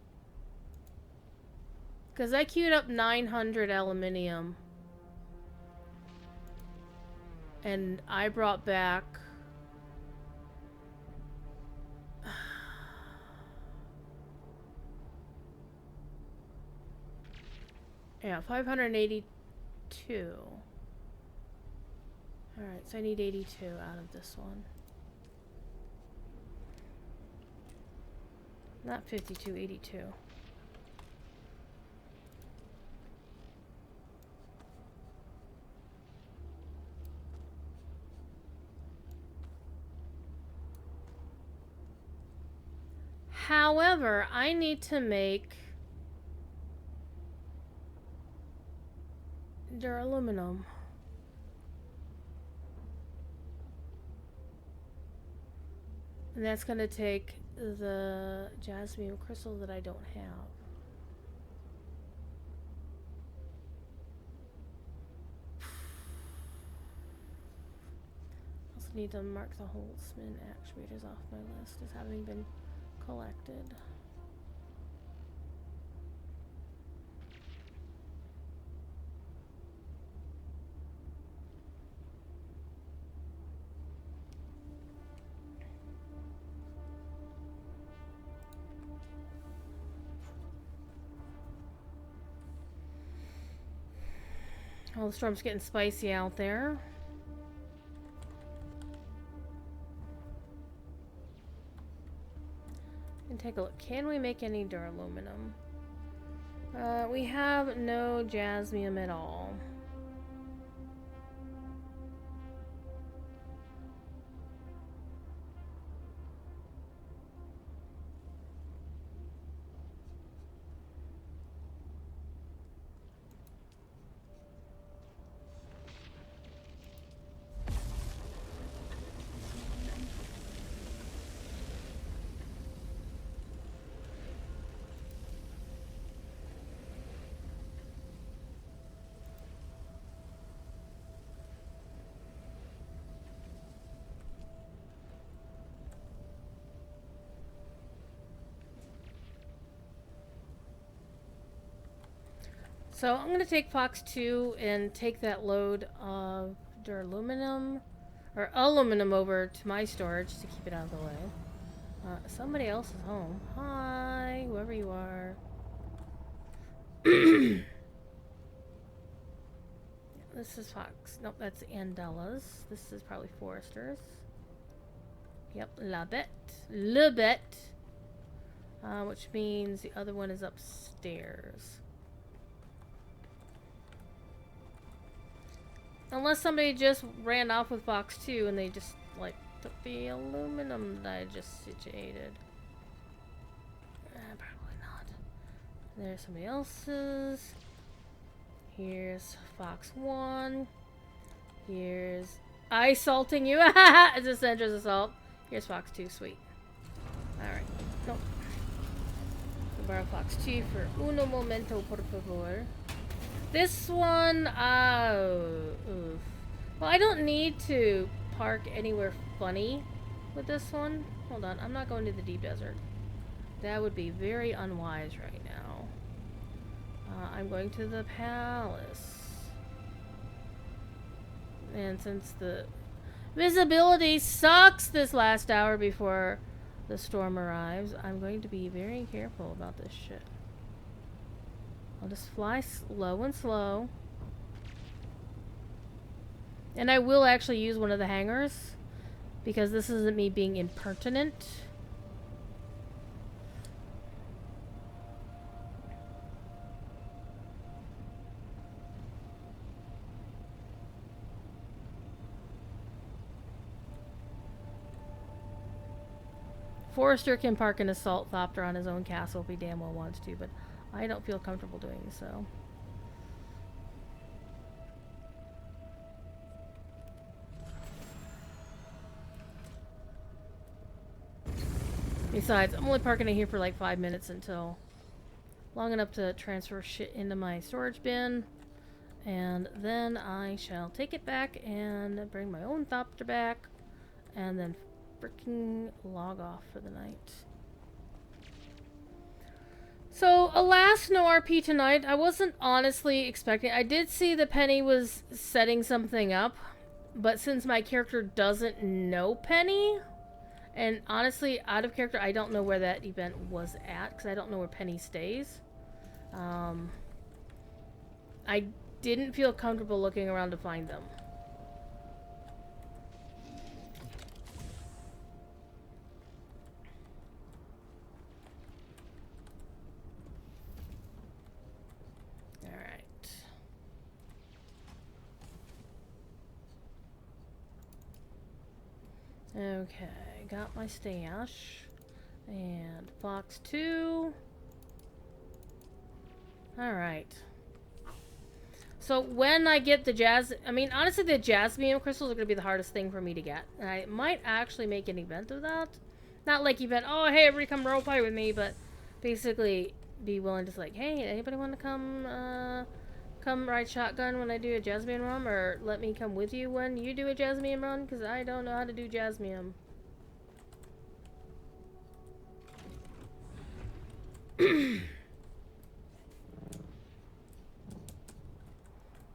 Because I queued up 900 aluminium. And I brought back... yeah, 582. Alright, so I need 82 out of this one. Not 52, 82. However, I need to make duraluminum. And that's going to take the jasmine crystal that I don't have. Also need to mark the Holtzman actuators off my list as having been collected. Oh, the storm's getting spicy out there. And take a look. Can we make any duraluminum? We have no jasmium at all. So I'm going to take Fox 2 and take that load of duraluminum or aluminum over to my storage to keep it out of the way. Somebody else is home. Hi, whoever you are. This is Fox. Nope, that's Andella's. This is probably Forrester's. Yep, love it. Love it. Which means the other one is upstairs. Unless somebody just ran off with Fox 2 and they just, like, took the aluminum that I just situated. Probably not. There's somebody else's. Here's Fox 1. Here's I salting you. It's a Sandra's assault. Here's Fox 2, sweet. Alright. Nope. Borrow Fox 2 for uno momento, por favor. This one, oof. Well, I don't need to park anywhere funny with this one. Hold on, I'm not going to the deep desert. That would be very unwise right now. I'm going to the palace. And since the visibility sucks this last hour before the storm arrives, I'm going to be very careful about this shit. I'll just fly low and slow. And I will actually use one of the hangars, because this isn't me being impertinent. Forrester can park an assault thopter on his own castle if he damn well wants to, but I don't feel comfortable doing so. Besides, I'm only parking it here for like 5 minutes until long enough to transfer shit into my storage bin. And then I shall take it back and bring my own thopter back. And then freaking log off for the night. So, alas, no RP tonight. I wasn't honestly expecting. I did see that Penny was setting something up, but since my character doesn't know Penny, and honestly, out of character, I don't know where that event was at, because I don't know where Penny stays. I didn't feel comfortable looking around to find them. Okay, got my stash. And Fox 2. Alright. So when I get the honestly the jasmine crystals are going to be the hardest thing for me to get. And I might actually make an event of that. Not like event, oh hey everybody come roleplay with me, but basically be willing to like, hey, anybody want to come ride shotgun when I do a jasmine run, or let me come with you when you do a jasmine run, because I don't know how to do jasmine.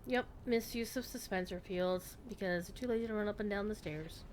Yep, misuse of dispenser fields, because they're too lazy to run up and down the stairs.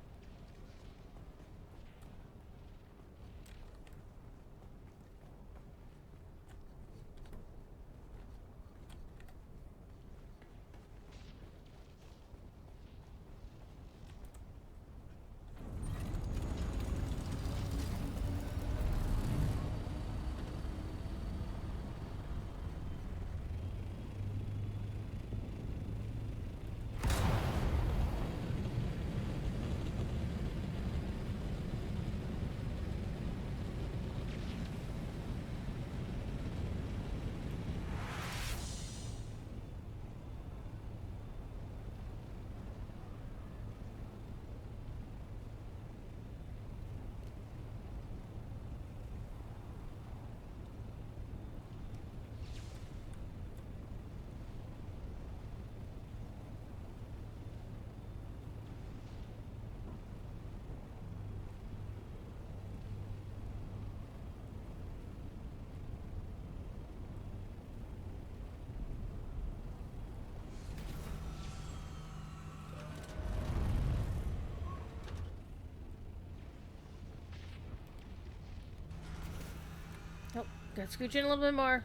Gotta scooch in a little bit more.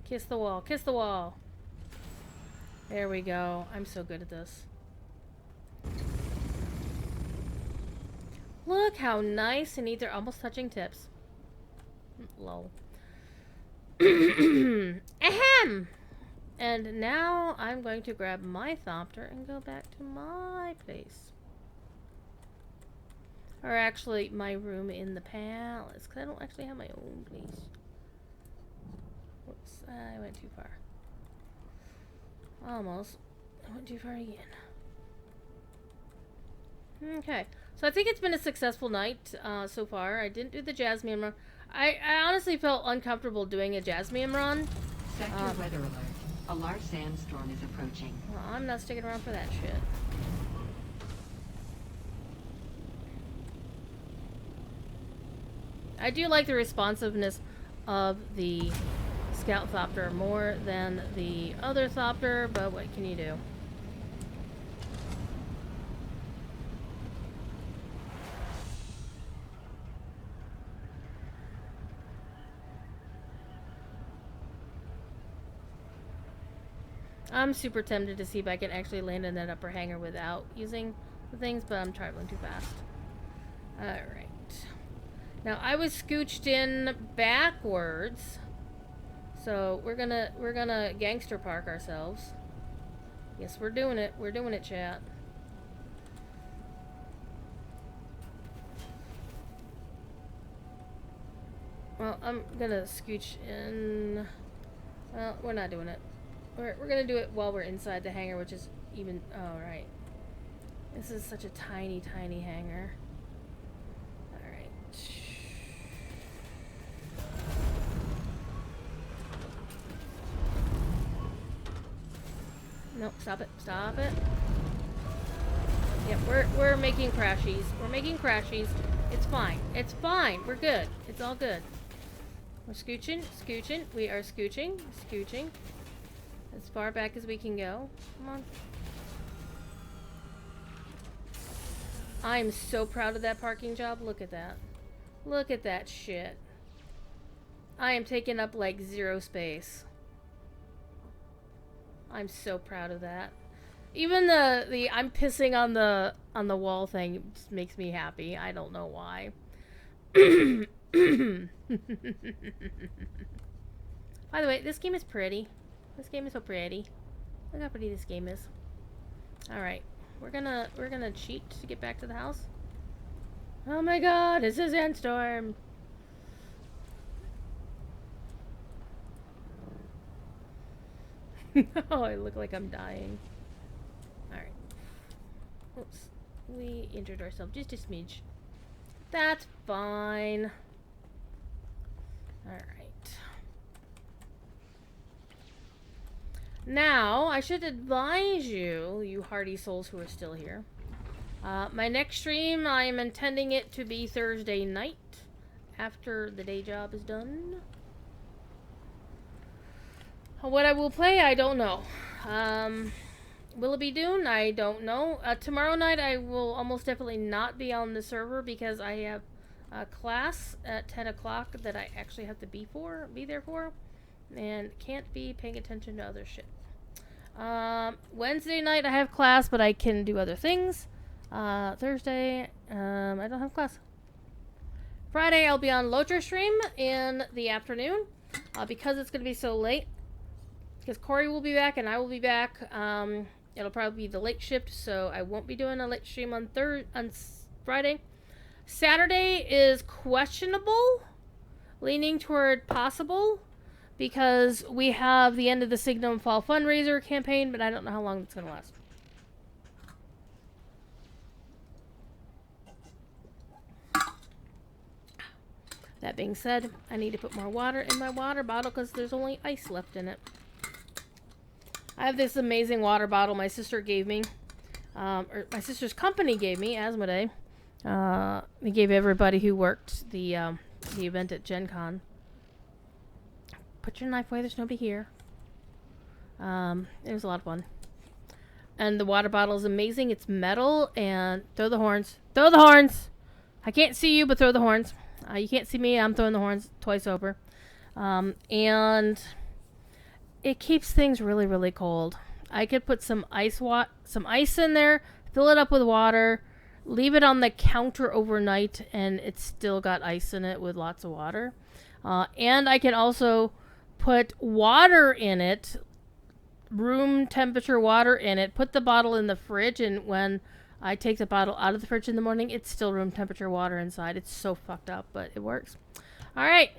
Kiss the wall. Kiss the wall. There we go. I'm so good at this. Look how nice and neat. They're almost touching tips. Lol. Ahem! And now I'm going to grab my thopter and go back to my place. Or actually, my room in the palace. Because I don't actually have my own place. Whoops, I went too far. Almost. I went too far again. Okay, so I think it's been a successful night so far. I didn't do the Jasmine run. I honestly felt uncomfortable doing a Jasmine run. Sector weather alert. A large sandstorm is approaching. Well, I'm not sticking around for that shit. I do like the responsiveness of the Scout Thopter more than the other Thopter, but what can you do? I'm super tempted to see if I can actually land in that upper hangar without using the things, but I'm traveling too fast. Alright. Now, I was scooched in backwards, so we're gonna gangster park ourselves. Yes, we're doing it. We're doing it, chat. Well, I'm gonna scooch in. Well, we're not doing it. We're gonna do it while we're inside the hangar, which is even. Oh, right. This is such a tiny, tiny hangar. Alright. Nope, stop it. Stop it. Yep, we're making crashies. We're making crashies. It's fine. It's fine. We're good. It's all good. We're scooching, scooching. We are scooching, scooching. As far back as we can go. Come on. I am so proud of that parking job. Look at that. Look at that shit. I am taking up like 0 space. I'm so proud of that. Even the I'm pissing on the wall thing just makes me happy. I don't know why. By the way, this game is pretty. This game is so pretty. Look how pretty this game is. Alright. We're gonna cheat to get back to the house. Oh my god, it's a sandstorm. Oh, I look like I'm dying. Alright. Oops. We injured ourselves just a smidge. That's fine. Alright. Now, I should advise you, you hardy souls who are still here. My next stream, I am intending it to be Thursday night, after the day job is done. What I will play, I don't know. Will it be Dune? I don't know. Tomorrow night, I will almost definitely not be on the server because I have a class at 10 o'clock that I actually have to be there for, and can't be paying attention to other shit. Wednesday night I have class, but I can do other things. Thursday, I don't have class. Friday I'll be on Locher stream in the afternoon, because it's gonna be so late. Because Corey will be back and I will be back. It'll probably be the late shift, so I won't be doing a late stream on Friday. Saturday is questionable, leaning toward possible, because we have the end of the Signum Fall fundraiser campaign, but I don't know how long it's going to last. That being said, I need to put more water in my water bottle because there's only ice left in it. I have this amazing water bottle my sister gave me, or my sister's company gave me, Asmodee. They gave everybody who worked the event at Gen Con. Put your knife away, there's nobody here. It was a lot of fun. And the water bottle is amazing. It's metal, and throw the horns. Throw the horns! I can't see you, but throw the horns. You can't see me, I'm throwing the horns twice over. And it keeps things really, really cold. I could put some ice in there, fill it up with water, leave it on the counter overnight, and it's still got ice in it with lots of water. And I can also put water in it, room temperature water in it, put the bottle in the fridge, and when I take the bottle out of the fridge in the morning, it's still room temperature water inside. It's so fucked up, but it works. Alright.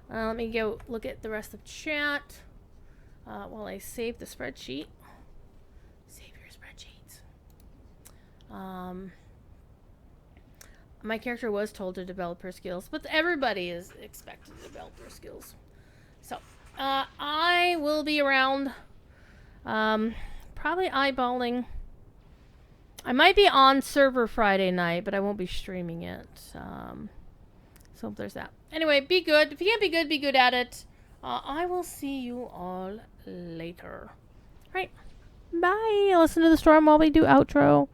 Let me go look at the rest of chat while I save the spreadsheet. My character was told to develop her skills, but everybody is expected to develop their skills. So, I will be around, probably eyeballing. I might be on server Friday night, but I won't be streaming it. So there's that. Anyway, be good. If you can't be good at it. I will see you all later. All right. Bye. Listen to the storm while we do outro.